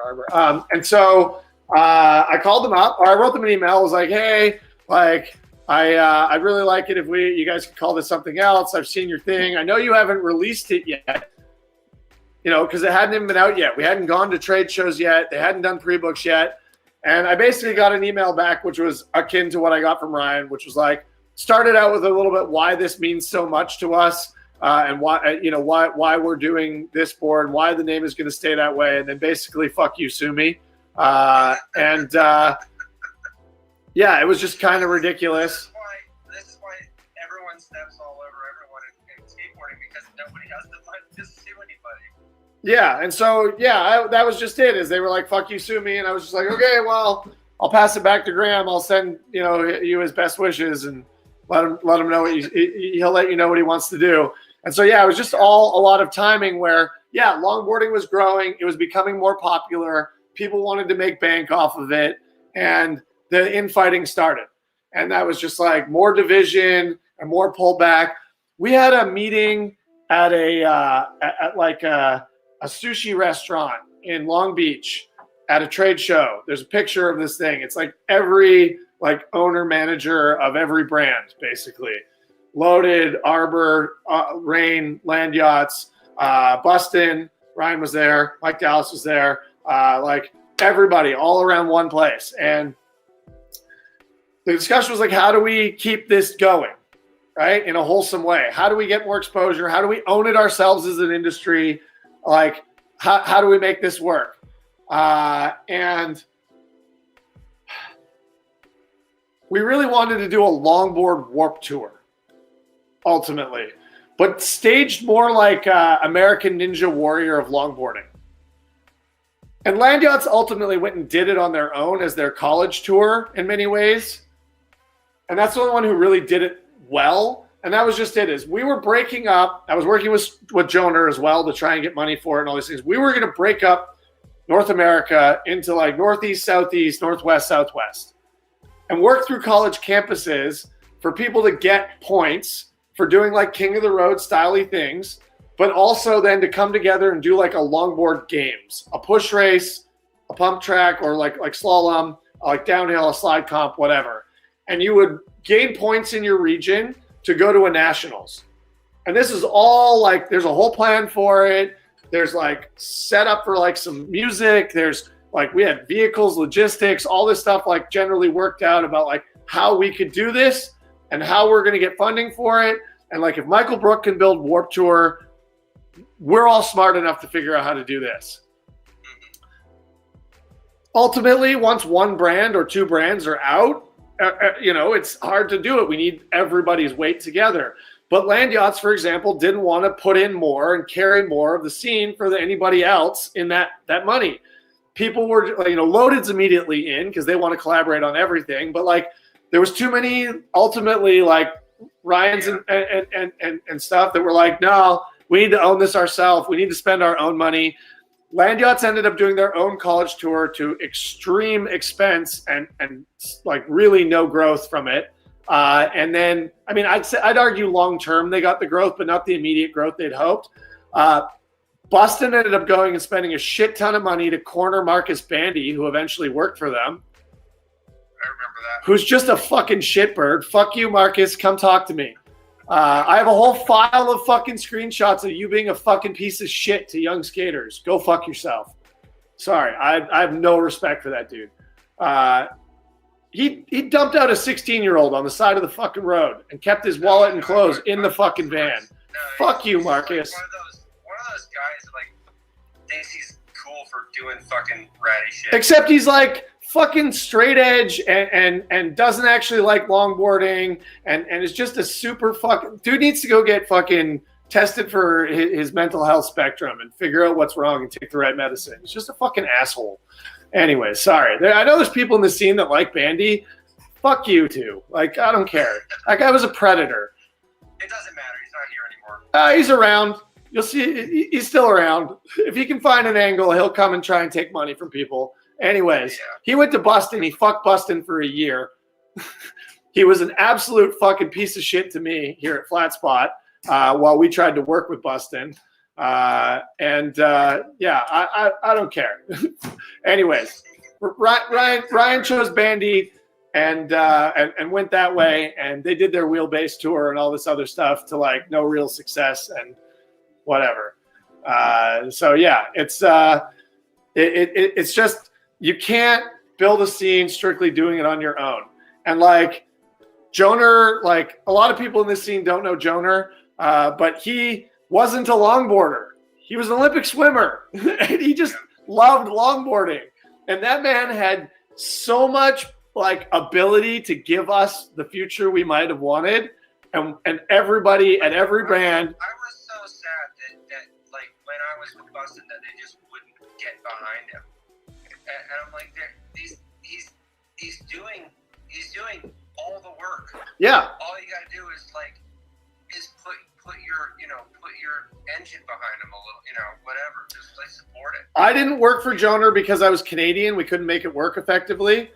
Arbor. And so I called them up, or I wrote them an email. I was like, hey, like I'd really like it if you guys could call this something else. I've seen your thing. I know you haven't released it yet, because it hadn't even been out yet. We hadn't gone to trade shows yet. They hadn't done pre-books yet. And I basically got an email back, which was akin to what I got from Ryan, which was like, started out with a little bit why this means so much to us, and why we're doing this board, and why the name is going to stay that way, and then basically fuck you, sue me, it was just kind of ridiculous. This is why everyone steps all over everyone in skateboarding, because nobody has the money to sue anybody. Yeah, and so that was just it. Is they were like, "Fuck you, sue me," and I was just like, "Okay, well, I'll pass it back to Graham. I'll send you his best wishes and let him know what he'll let you know what he wants to do." And so it was just all a lot of timing where longboarding was growing, it was becoming more popular, people wanted to make bank off of it, and the infighting started, and that was just like more division and more pullback. We had a meeting at a sushi restaurant in Long Beach at a trade show. There's a picture of this thing. It's like every owner manager of every brand, basically. Loaded, Arbor, Rayne, Land Yachts, Bustin, Ryan was there, Mike Dallas was there, everybody all around one place. And the discussion was like, how do we keep this going, right? In a wholesome way. How do we get more exposure? How do we own it ourselves as an industry? How do we make this work? And we really wanted to do a longboard warp tour, ultimately, but staged more like American Ninja Warrior of longboarding. And Land Yachts ultimately went and did it on their own as their college tour in many ways. And that's the only one who really did it well. And that was just it, is we were breaking up. I was working with Joner as well to try and get money for it and all these things. We were going to break up North America into like Northeast, Southeast, Northwest, Southwest, and work through college campuses for people to get points for doing like King of the Road style-y things, but also then to come together and do like a longboard games, a push race, a pump track, or like slalom, like downhill, a slide comp, whatever. And you would gain points in your region to go to a nationals. And this is all like, there's a whole plan for it. There's like set up for like some music. There's like, we had vehicles, logistics, all this stuff like generally worked out about like how we could do this and how we're going to get funding for it. And like, if Michael Brook can build Warp Tour, we're all smart enough to figure out how to do this. Ultimately, once one brand or two brands are out, it's hard to do it. We need everybody's weight together. But Land Yachts, for example, didn't want to put in more and carry more of the scene for anybody else in that money. People were, Loaded's immediately in because they want to collaborate on everything. But like, there was too many ultimately like Ryan's and stuff that were like, no, we need to own this ourselves. We need to spend our own money. Land Yachts ended up doing their own college tour to extreme expense and like really no growth from it. And then, I mean, I'd argue long-term they got the growth, but not the immediate growth they'd hoped. Boston ended up going and spending a shit ton of money to corner Marcus Bandy, who eventually worked for them. I remember that. Who's just a fucking shitbird. Fuck you, Marcus. Come talk to me. I have a whole file of fucking screenshots of you being a fucking piece of shit to young skaters. Go fuck yourself. Sorry, I have no respect for that dude. He dumped out a 16-year-old on the side of the fucking road and kept his wallet and clothes in the fucking van. Fuck you, Marcus. Like one of those guys that like thinks he's cool for doing fucking ratty shit. Except he's like fucking straight edge and doesn't actually like longboarding and is just a super fucking dude. Needs to go get fucking tested for his mental health spectrum and figure out what's wrong and take the right medicine. He's just a fucking asshole. Anyway, sorry. I know there's people in the scene that like Bandy. Fuck you too. Like, I don't care. That guy was a predator. It doesn't matter. He's not here anymore. He's around. You'll see. He's still around. If he can find an angle, he'll come and try and take money from people. Anyways, He went to Boston. He fucked Boston for a year. He was an absolute fucking piece of shit to me here at FlatSpot while we tried to work with Boston. I don't care. Anyways, Ryan chose Bandy and went that way, and they did their wheelbase tour and all this other stuff to like no real success and whatever. It's just, you can't build a scene strictly doing it on your own. And like Joner, like a lot of people in this scene don't know Joner, but he wasn't a longboarder. He was an Olympic swimmer. And he just loved longboarding. And that man had so much like ability to give us the future we might have wanted. And everybody at every brand. I was so sad that like when I was with Boston that they just wouldn't get behind him. And I'm like, he's doing all the work. Yeah. All you gotta do is put your engine behind him a little, whatever. Just like support it. I didn't work for Joner because I was Canadian. We couldn't make it work effectively.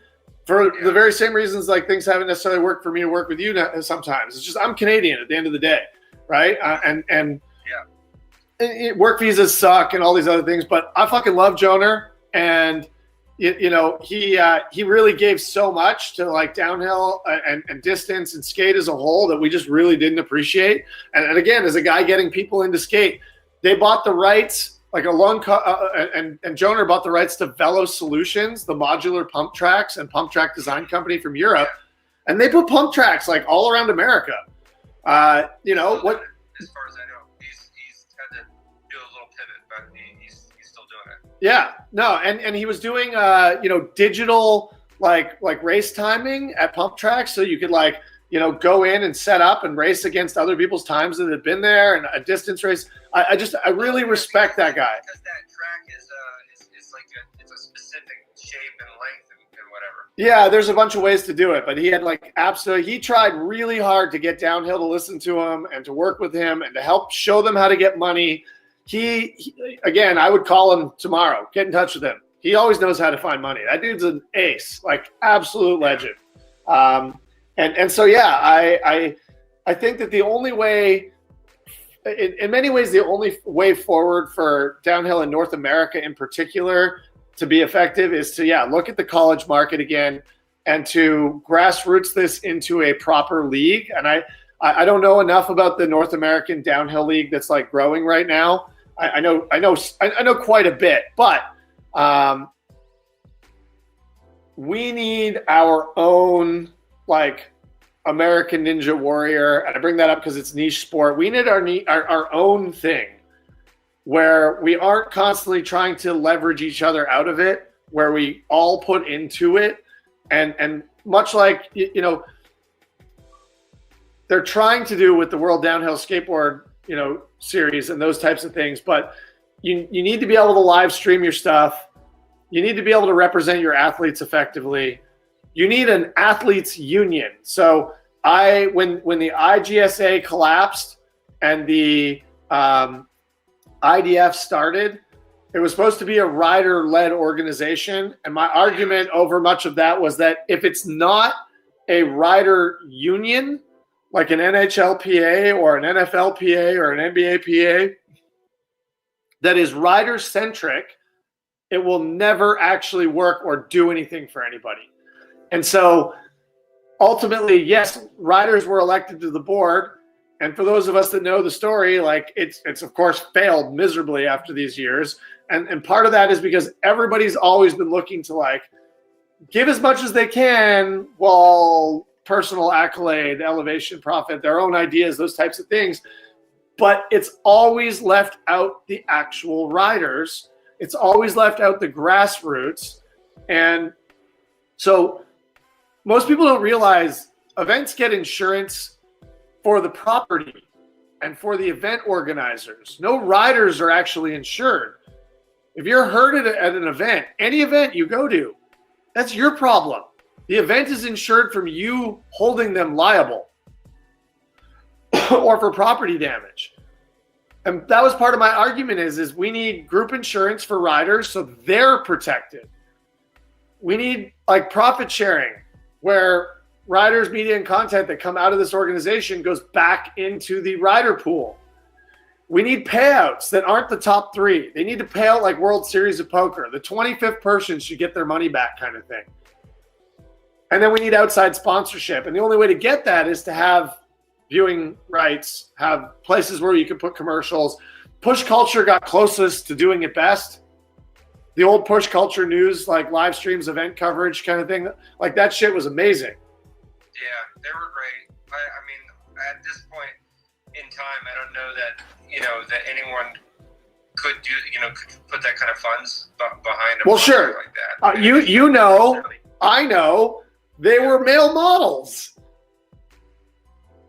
For the very same reasons, like things haven't necessarily worked for me to work with you sometimes. It's just I'm Canadian at the end of the day, right? And work visas suck and all these other things, but I fucking love Joner, and he really gave so much to like downhill and distance and skate as a whole that we just really didn't appreciate. And again, as a guy getting people into skate, they bought the rights. Like and Joner bought the rights to Velo Solutions, the modular pump tracks and pump track design company from Europe, and they put pump tracks like all around America. What? As far as I know, he's had to do a little pivot, but he's still doing it. Yeah, no, and he was doing digital like race timing at pump tracks, so you could like, you know, go in and set up and race against other people's times that had been there, and a distance race. I really respect that guy. Because that track is like it's a specific shape and length and whatever. Yeah, there's a bunch of ways to do it, but he had like absolutely, he tried really hard to get downhill to listen to him and to work with him and to help show them how to get money. He again, I would call him tomorrow, get in touch with him. He always knows how to find money. That dude's an ace, like absolute legend. And so, yeah, I think that the only way, in many ways, the only way forward for downhill in North America in particular to be effective is to, yeah, look at the college market again and to grassroots this into a proper league. And I don't know enough about the North American downhill league that's like growing right now. I know quite a bit, but we need our own like American Ninja Warrior, and I bring that up because it's niche sport. We need our own thing where we aren't constantly trying to leverage each other out of it, where we all put into it, and much like, you know, they're trying to do with the World Downhill Skateboard, you know, series and those types of things, but you need to be able to live stream your stuff. You need to be able to represent your athletes effectively. You need an athletes union. So when the IGSA collapsed and the IDF started, it was supposed to be a rider-led organization. And my argument over much of that was that if it's not a rider union, like an NHLPA or an NFLPA or an NBAPA, that is rider-centric, it will never actually work or do anything for anybody. And so ultimately, yes, riders were elected to the board. And for those of us that know the story, like it's of course failed miserably after these years. And part of that is because everybody's always been looking to like give as much as they can while personal accolade, elevation, profit, their own ideas, those types of things. But it's always left out the actual riders. It's always left out the grassroots. And so most people don't realize events get insurance for the property and for the event organizers. No riders are actually insured. If you're hurt at an event, any event you go to, that's your problem. The event is insured from you holding them liable or for property damage. And that was part of my argument is we need group insurance for riders so they're protected. We need like profit sharing where riders, media, and content that come out of this organization goes back into the rider pool. We need payouts that aren't the top three. They need to pay out like World Series of Poker. The 25th person should get their money back kind of thing. And then we need outside sponsorship. And the only way to get that is to have viewing rights, have places where you can put commercials. Push culture got closest to doing it best. The old push culture news, like live streams, event coverage kind of thing, like that shit was amazing. Yeah, they were great. I mean, at this point in time, I don't know that, you know, that anyone could do, you know, could put that kind of funds behind a well, sure. like that. You know, I know, they were male models.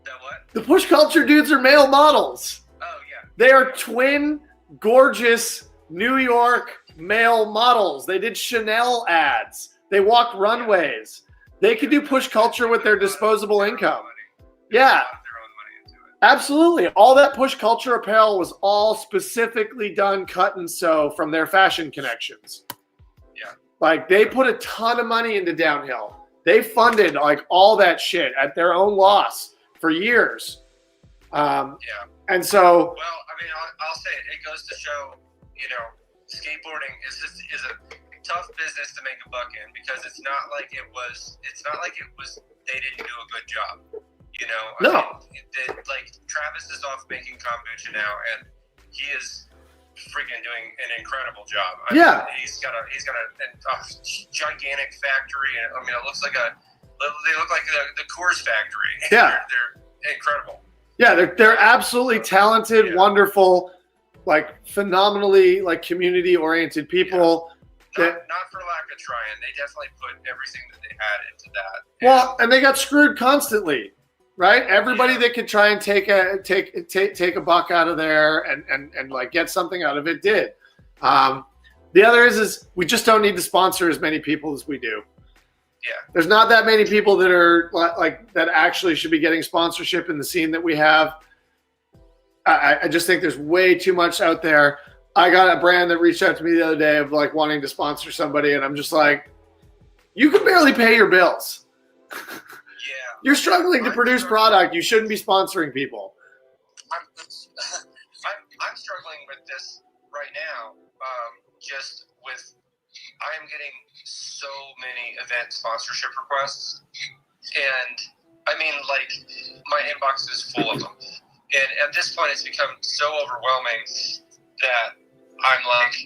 That what? The push culture dudes are male models. Oh, yeah. They are twin, gorgeous New York male models. They did Chanel ads. They walked runways. They could do push culture with their disposable income. Yeah. Absolutely. All that push culture apparel was all specifically done cut and sew from their fashion connections. Yeah. Like they put a ton of money into downhill. They funded like all that shit at their own loss for years. Yeah. And so. Well, I mean, I'll say it goes to show, you know, skateboarding is a tough business to make a buck in because it's not like it was they didn't do a good job. You know, no. I mean, like Travis is off making kombucha now, and he is freaking doing an incredible job. I mean, he's got a gigantic factory, and I mean, it looks like they look like the Coors factory. Yeah, they're incredible. Yeah, they're absolutely talented, wonderful, like phenomenally like community oriented people. Not for lack of trying. They definitely put everything that they had into that. Well, and they got screwed constantly, right? Everybody that could try and take a buck out of there and like get something out of it did. The other is we just don't need to sponsor as many people as we do. Yeah. There's not that many people that are like that actually should be getting sponsorship in the scene that we have. I just think there's way too much out there. I got a brand that reached out to me the other day of like wanting to sponsor somebody, and I'm just like, you can barely pay your bills. Yeah. You're struggling to produce product. You shouldn't be sponsoring people. I'm struggling with this right now. Just with, I am getting so many event sponsorship requests, and I mean, like, my inbox is full of them. And at this point, it's become so overwhelming that I'm like,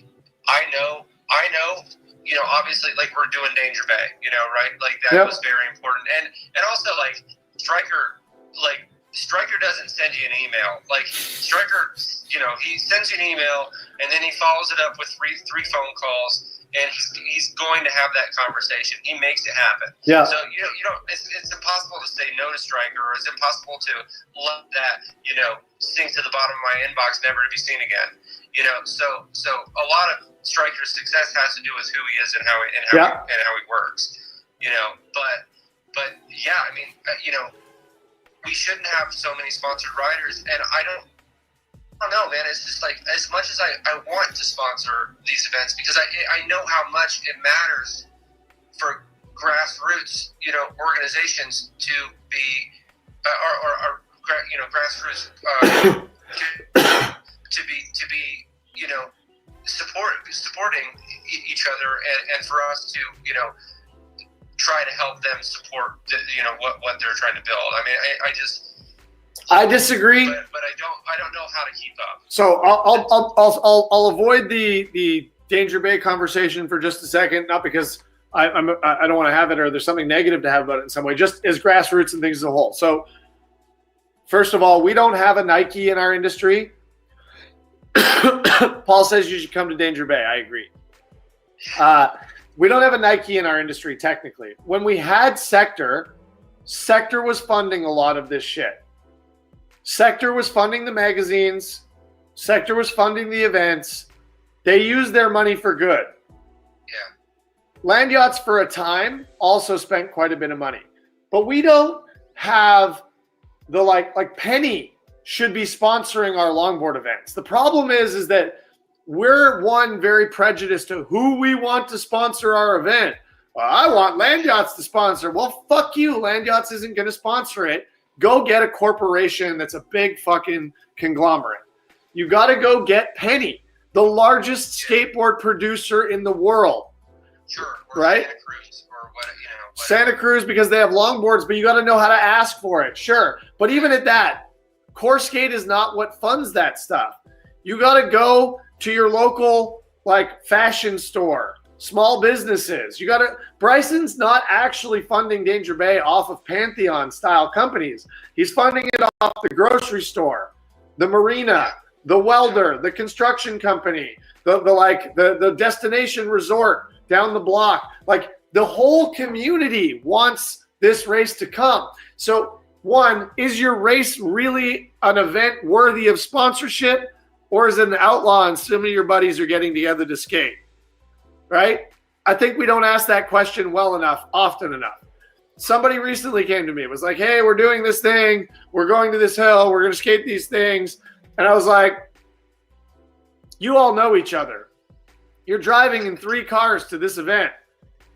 I know, obviously, like, we're doing Danger Bay, right? Like, that was very important. And also, like, Stryker doesn't send you an email. Like, Stryker, he sends you an email, and then he follows it up with three phone calls, and he's going to have that conversation. He makes it happen. Yeah. So, it's impossible to say no to Stryker, or it's impossible to let that, sink to the bottom of my inbox, never to be seen again. So a lot of Stryker's success has to do with who he is and how he works. But yeah, I mean, we shouldn't have so many sponsored riders, and I don't know, man. It's just like, as much as I want to sponsor these events, because I know how much it matters for grassroots, organizations to be, grassroots to be, supporting each other, and for us to, try to help them support, what they're trying to build. I mean, I disagree, but I don't know how to keep up. So I'll avoid the Danger Bay conversation for just a second, not because I don't want to have it or there's something negative to have about it in some way, just as grassroots and things as a whole. So first of all, we don't have a Nike in our industry. Paul says you should come to Danger Bay. I agree. We don't have a Nike in our industry technically. When we had Sector was funding a lot of this shit. Sector was funding the magazines. Sector was funding the events. They used their money for good. Yeah. Land Yachts for a time also spent quite a bit of money. But we don't have the like Penny should be sponsoring our longboard events. The problem is that we're very prejudiced to who we want to sponsor our event. Well, I want Land Yachts to sponsor. Well, fuck you. Land Yachts isn't going to sponsor it. Go get a corporation that's a big fucking conglomerate. You got to go get Penny, the largest skateboard producer in the world. Sure. Right? Santa Cruz or whatever. Santa Cruz, because they have longboards, but you got to know how to ask for it. Sure. But even at that, Core Skate is not what funds that stuff. You got to go to your local fashion store, small businesses. Bryson's not actually funding Danger Bay off of Pantheon style companies. He's funding it off the grocery store, the marina, the welder, the construction company, the destination resort down the block. Like, the whole community wants this race to come. So one, is your race really an event worthy of sponsorship? Or is it an outlaw and some of your buddies are getting together to skate? Right? I think we don't ask that question well enough, often enough. Somebody recently came to me. It was like, hey, we're doing this thing. We're going to this hill. We're going to skate these things. And I was like, you all know each other. You're driving in 3 cars to this event.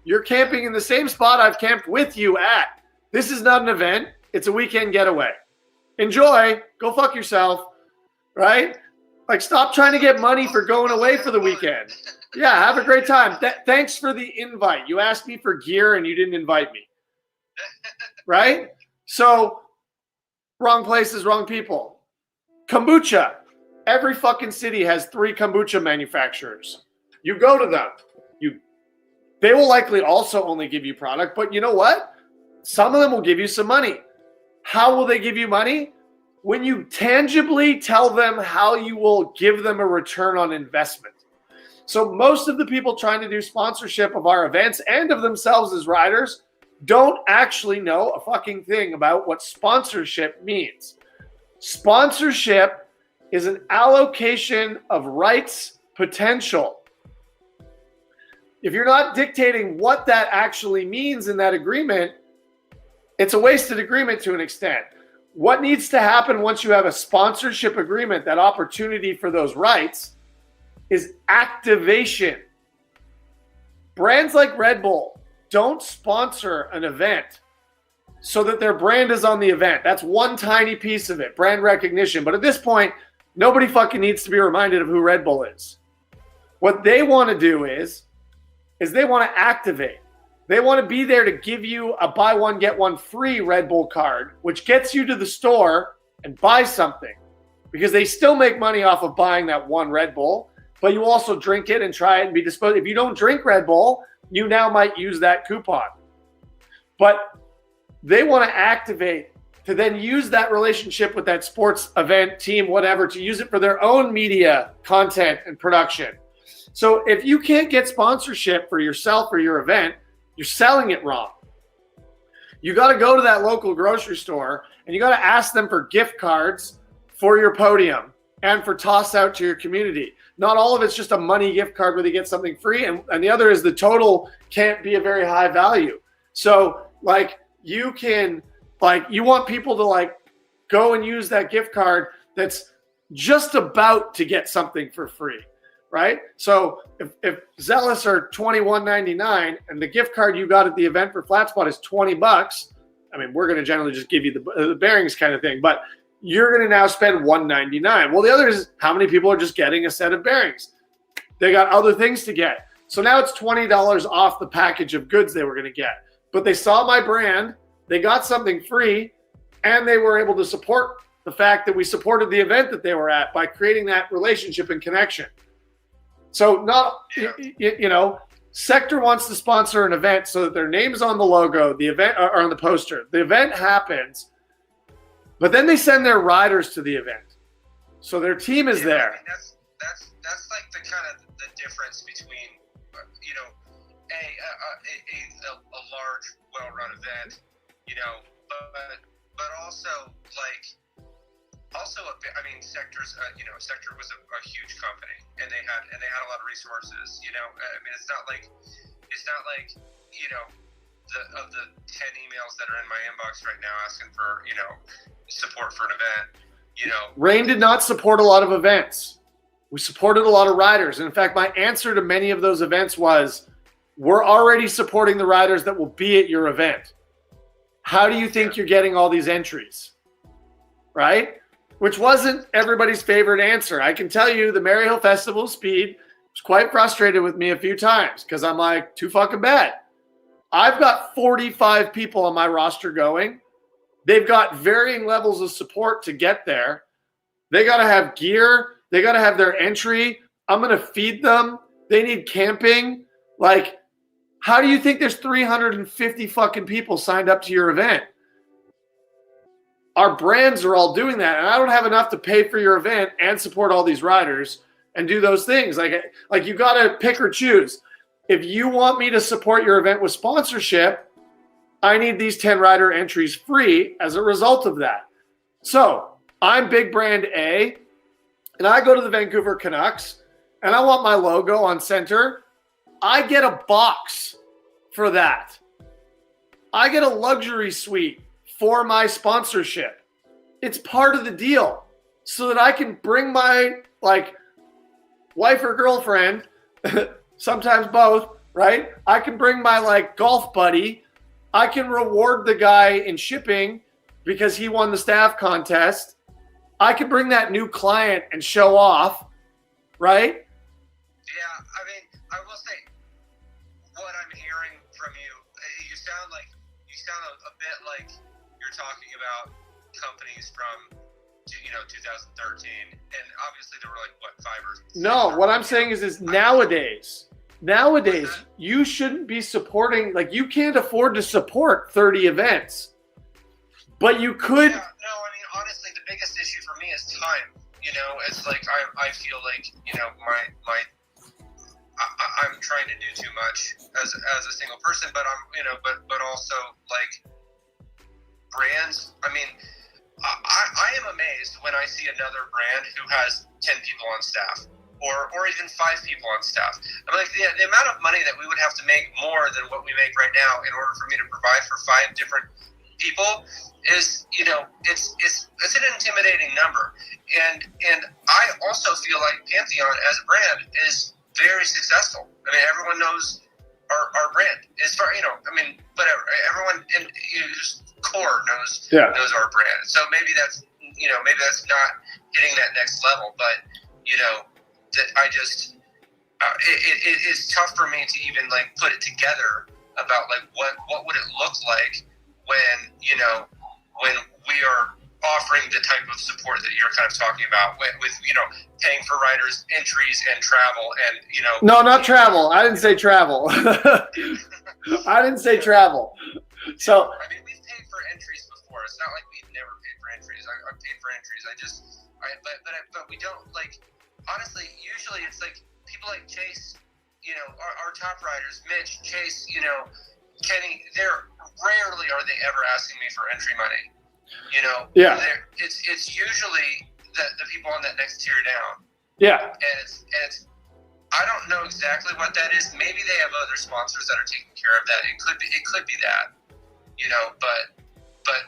You're camping in the same spot I've camped with you at. This is not an event. It's a weekend getaway. Enjoy. Go fuck yourself. Right? Like, stop trying to get money for going away for the weekend. Yeah, have a great time. Thanks for the invite. You asked me for gear and you didn't invite me. Right? So, wrong places, wrong people. Kombucha. Every fucking city has 3 kombucha manufacturers. You go to them. They will likely also only give you product, but you know what? Some of them will give you some money. How will they give you money? When you tangibly tell them how you will give them a return on investment. So most of the people trying to do sponsorship of our events and of themselves as riders don't actually know a fucking thing about what sponsorship means. Sponsorship is an allocation of rights potential. If you're not dictating what that actually means in that agreement, it's a wasted agreement to an extent. What needs to happen once you have a sponsorship agreement, that opportunity for those rights, is activation. Brands like Red Bull don't sponsor an event so that their brand is on the event. That's one tiny piece of it, brand recognition. But at this point, nobody fucking needs to be reminded of who Red Bull is. What they want to do is they want to activate. They want to be there to give you a buy one, get one free Red Bull card, which gets you to the store and buy something, because they still make money off of buying that one Red Bull, but you also drink it and try it and be disposed. If you don't drink Red Bull, you now might use that coupon. But they want to activate to then use that relationship with that sports event, team, whatever, to use it for their own media content and production. So if you can't get sponsorship for yourself or your event, you're selling it wrong. You got to go to that local grocery store and you got to ask them for gift cards for your podium and for toss out to your community. Not all of it's just a money gift card where they get something free, and the other is the total can't be a very high value. So like you can, like, you want people to like go and use that gift card that's just about to get something for free, right? So if Zealous are $21.99 and the gift card you got at the event for FlatSpot is $20, I mean, we're going to generally just give you the bearings kind of thing, but you're going to now spend $199. Well, the other is how many people are just getting a set of bearings. They got other things to get. So now it's $20 off the package of goods they were going to get. But they saw my brand, they got something free, and they were able to support the fact that we supported the event that they were at by creating that relationship and connection. So you know, Sector wants to sponsor an event so that their name's on the logo, the event, or on the poster. The event happens, but then they send their riders to the event, so their team is there. I mean, that's like the kind of the difference between you know a large well-run event, you know, but also like I mean Sector's you know, Sector was a huge company and they had a lot of resources, you know. I mean it's not like you know of the 10 emails that are in my inbox right now asking for, you know, support for an event, you know. Rayne did not support a lot of events. We supported a lot of riders. And in fact, my answer to many of those events was, we're already supporting the riders that will be at your event. How do you think you're getting all these entries? Right? Which wasn't everybody's favorite answer. I can tell you the Maryhill Festival of Speed was quite frustrated with me a few times because I'm like, too fucking bad. I've got 45 people on my roster going. They've got varying levels of support to get there. They got to have gear. They got to have their entry. I'm going to feed them. They need camping. Like, how do you think there's 350 fucking people signed up to your event? Our brands are all doing that, and I don't have enough to pay for your event and support all these riders and do those things. Like you got to pick or choose. If you want me to support your event with sponsorship, I need these 10 rider entries free as a result of that. So I'm big brand A, and I go to the Vancouver Canucks, and I want my logo on center. I get a box for that. I get a luxury suite for my sponsorship. It's part of the deal so that I can bring my wife or girlfriend, sometimes both, right? I can bring my golf buddy. I can reward the guy in shipping because he won the staff contest. I can bring that new client and show off, right? Yeah, I mean, I will say what I'm hearing from you, you sound a bit like you're talking about companies from 2013, and obviously there were 5 or 6. No, what I'm saying is nowadays you shouldn't be supporting, you can't afford to support 30 events, but you could. Yeah, no, I mean, honestly, the biggest issue for me is time. It's I feel like, my I'm trying to do too much as a single person, but I'm, but also like brands. I mean, I am amazed when I see another brand who has 10 people on staff or even 5 people on staff. I'm like, the amount of money that we would have to make more than what we make right now in order for me to provide for 5 different people is, it's an intimidating number. And I also feel like Pantheon as a brand is very successful. I mean, everyone knows our brand. As far, whatever. Everyone in core knows our brand. So maybe that's not hitting that next level, but that I just it is tough for me to even like put it together about like what would it look like when we are offering the type of support that you're kind of talking about with paying for riders entries and travel and No, not travel. I didn't say travel. I didn't say travel. So I mean, we've paid for entries before. It's not like we've never paid for entries. I've paid for entries. But we don't like. Honestly, usually it's like people like Chase, our top riders, Mitch, Chase, Kenny. They're rarely are they ever asking me for entry money. Yeah. It's usually the people on that next tier down. Yeah. And it's I don't know exactly what that is. Maybe they have other sponsors that are taking care of that. It could be that. But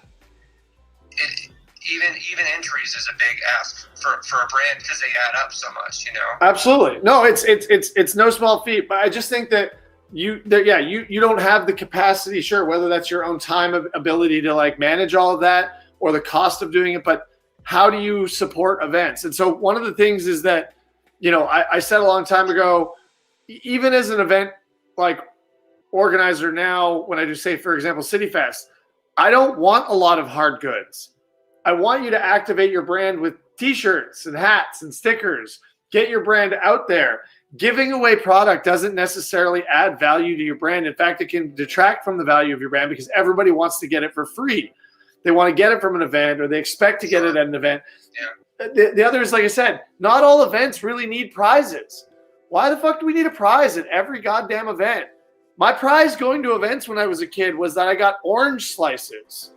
even entries is a big ask for a brand because they add up so much, Absolutely. No, it's no small feat, but I just think that you don't have the capacity, sure, whether that's your own time ability to like manage all of that or the cost of doing it, but how do you support events? And so one of the things is that, I said a long time ago, even as an event like organizer now, when I do say, for example, City Fest, I don't want a lot of hard goods. I want you to activate your brand with t-shirts and hats and stickers, get your brand out there. Giving away product doesn't necessarily add value to your brand. In fact, it can detract from the value of your brand because everybody wants to get it for free. They want to get it from an event or they expect to get it at an event. Yeah. The other is, like I said, not all events really need prizes. Why the fuck do we need a prize at every goddamn event? My prize going to events when I was a kid was that I got orange slices.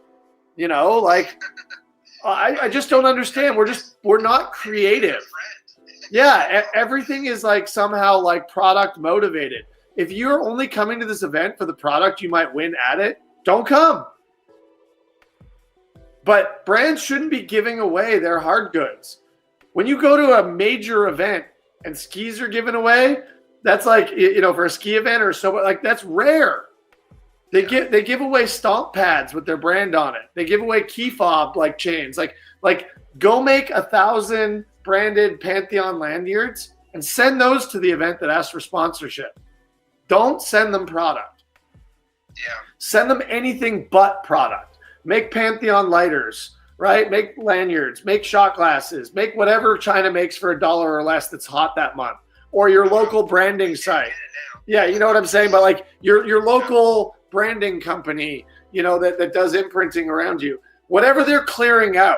I just don't understand. We're not creative. Yeah, everything is like somehow like product motivated. If you're only coming to this event for the product you might win at it, don't come. But brands shouldn't be giving away their hard goods. When you go to a major event and skis are given away, that's like, for a ski event or so, like that's rare. They give away stomp pads with their brand on it. They give away key fob like chains. Like go make 1,000 branded Pantheon lanyards and send those to the event that asks for sponsorship. Don't send them product. Yeah. Send them anything but product. Make Pantheon lighters, right? Make lanyards, make shot glasses, make whatever China makes for $1 or less that's hot that month. Or your local branding site. Yeah, you know what I'm saying? But like your local branding company, that does imprinting around you. Whatever they're clearing out.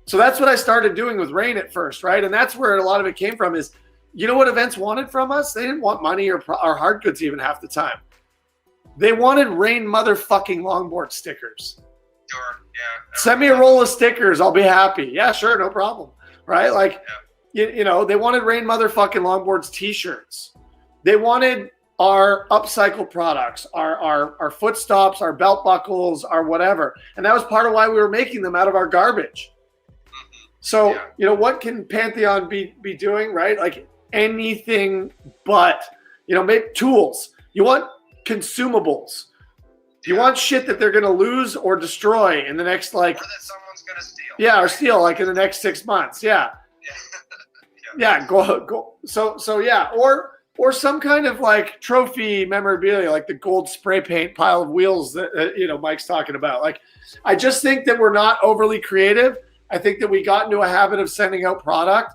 So that's what I started doing with Rayne at first, right? And that's where a lot of it came from is, what events wanted from us? They didn't want money or hard goods even half the time. They wanted Rayne motherfucking Longboard stickers. Sure, yeah. Send me a roll of stickers. I'll be happy. Yeah, sure, no problem. Right? Like, they wanted Rayne motherfucking Longboards t-shirts. They wanted our upcycle products, our foot stops, our belt buckles, our whatever. And that was part of why we were making them out of our garbage. So, what can Pantheon be doing, right? Like anything but, make tools. You want consumables. You want shit that they're going to lose or destroy in the next, like... Or that someone's going to steal. Yeah, or steal, like, in the next 6 months. Yeah. Yeah, go. So yeah. Or some kind of, like, trophy memorabilia, like the gold spray paint pile of wheels that, Mike's talking about. Like, I just think that we're not overly creative. I think that we got into a habit of sending out product.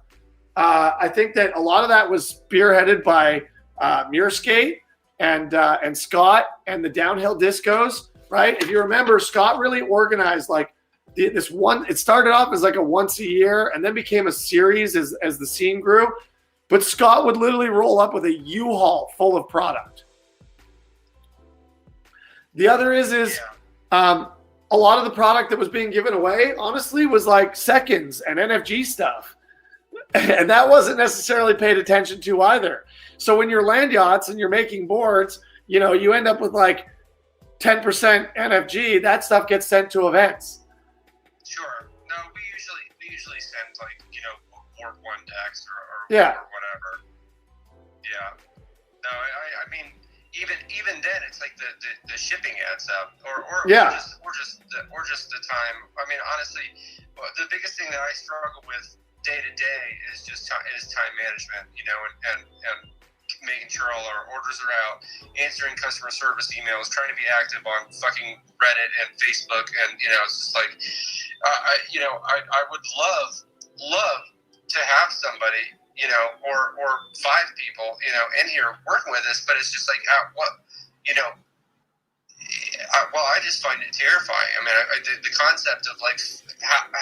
I think that a lot of that was spearheaded by Muirskate and Scott and the downhill discos, right? If you remember, Scott really organized like this one. It started off as like a once a year and then became a series as the scene grew. But Scott would literally roll up with a U-Haul full of product. The other is a lot of the product that was being given away, honestly, was like seconds and NFG stuff. And that wasn't necessarily paid attention to either. So when you're land yachts and you're making boards, you know, you end up with like 10% NFG. That stuff gets sent to events. Sure. No, we usually send like, you know, board one decks or whatever. Yeah. No, I mean, even then, it's like the shipping adds up, or just the time. I mean, honestly, the biggest thing that I struggle with day to day is just time management. You know, and making sure all our orders are out, answering customer service emails, trying to be active on fucking Reddit and Facebook, and you know, it's just like, I would love to have somebody, you know, or 5 people, you know, in here working with us, but it's just like, I just find it terrifying. I mean, the concept of like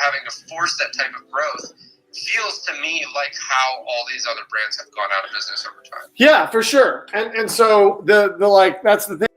having to force that type of growth feels to me like how all these other brands have gone out of business over time. Yeah, for sure. And so the like, that's the thing.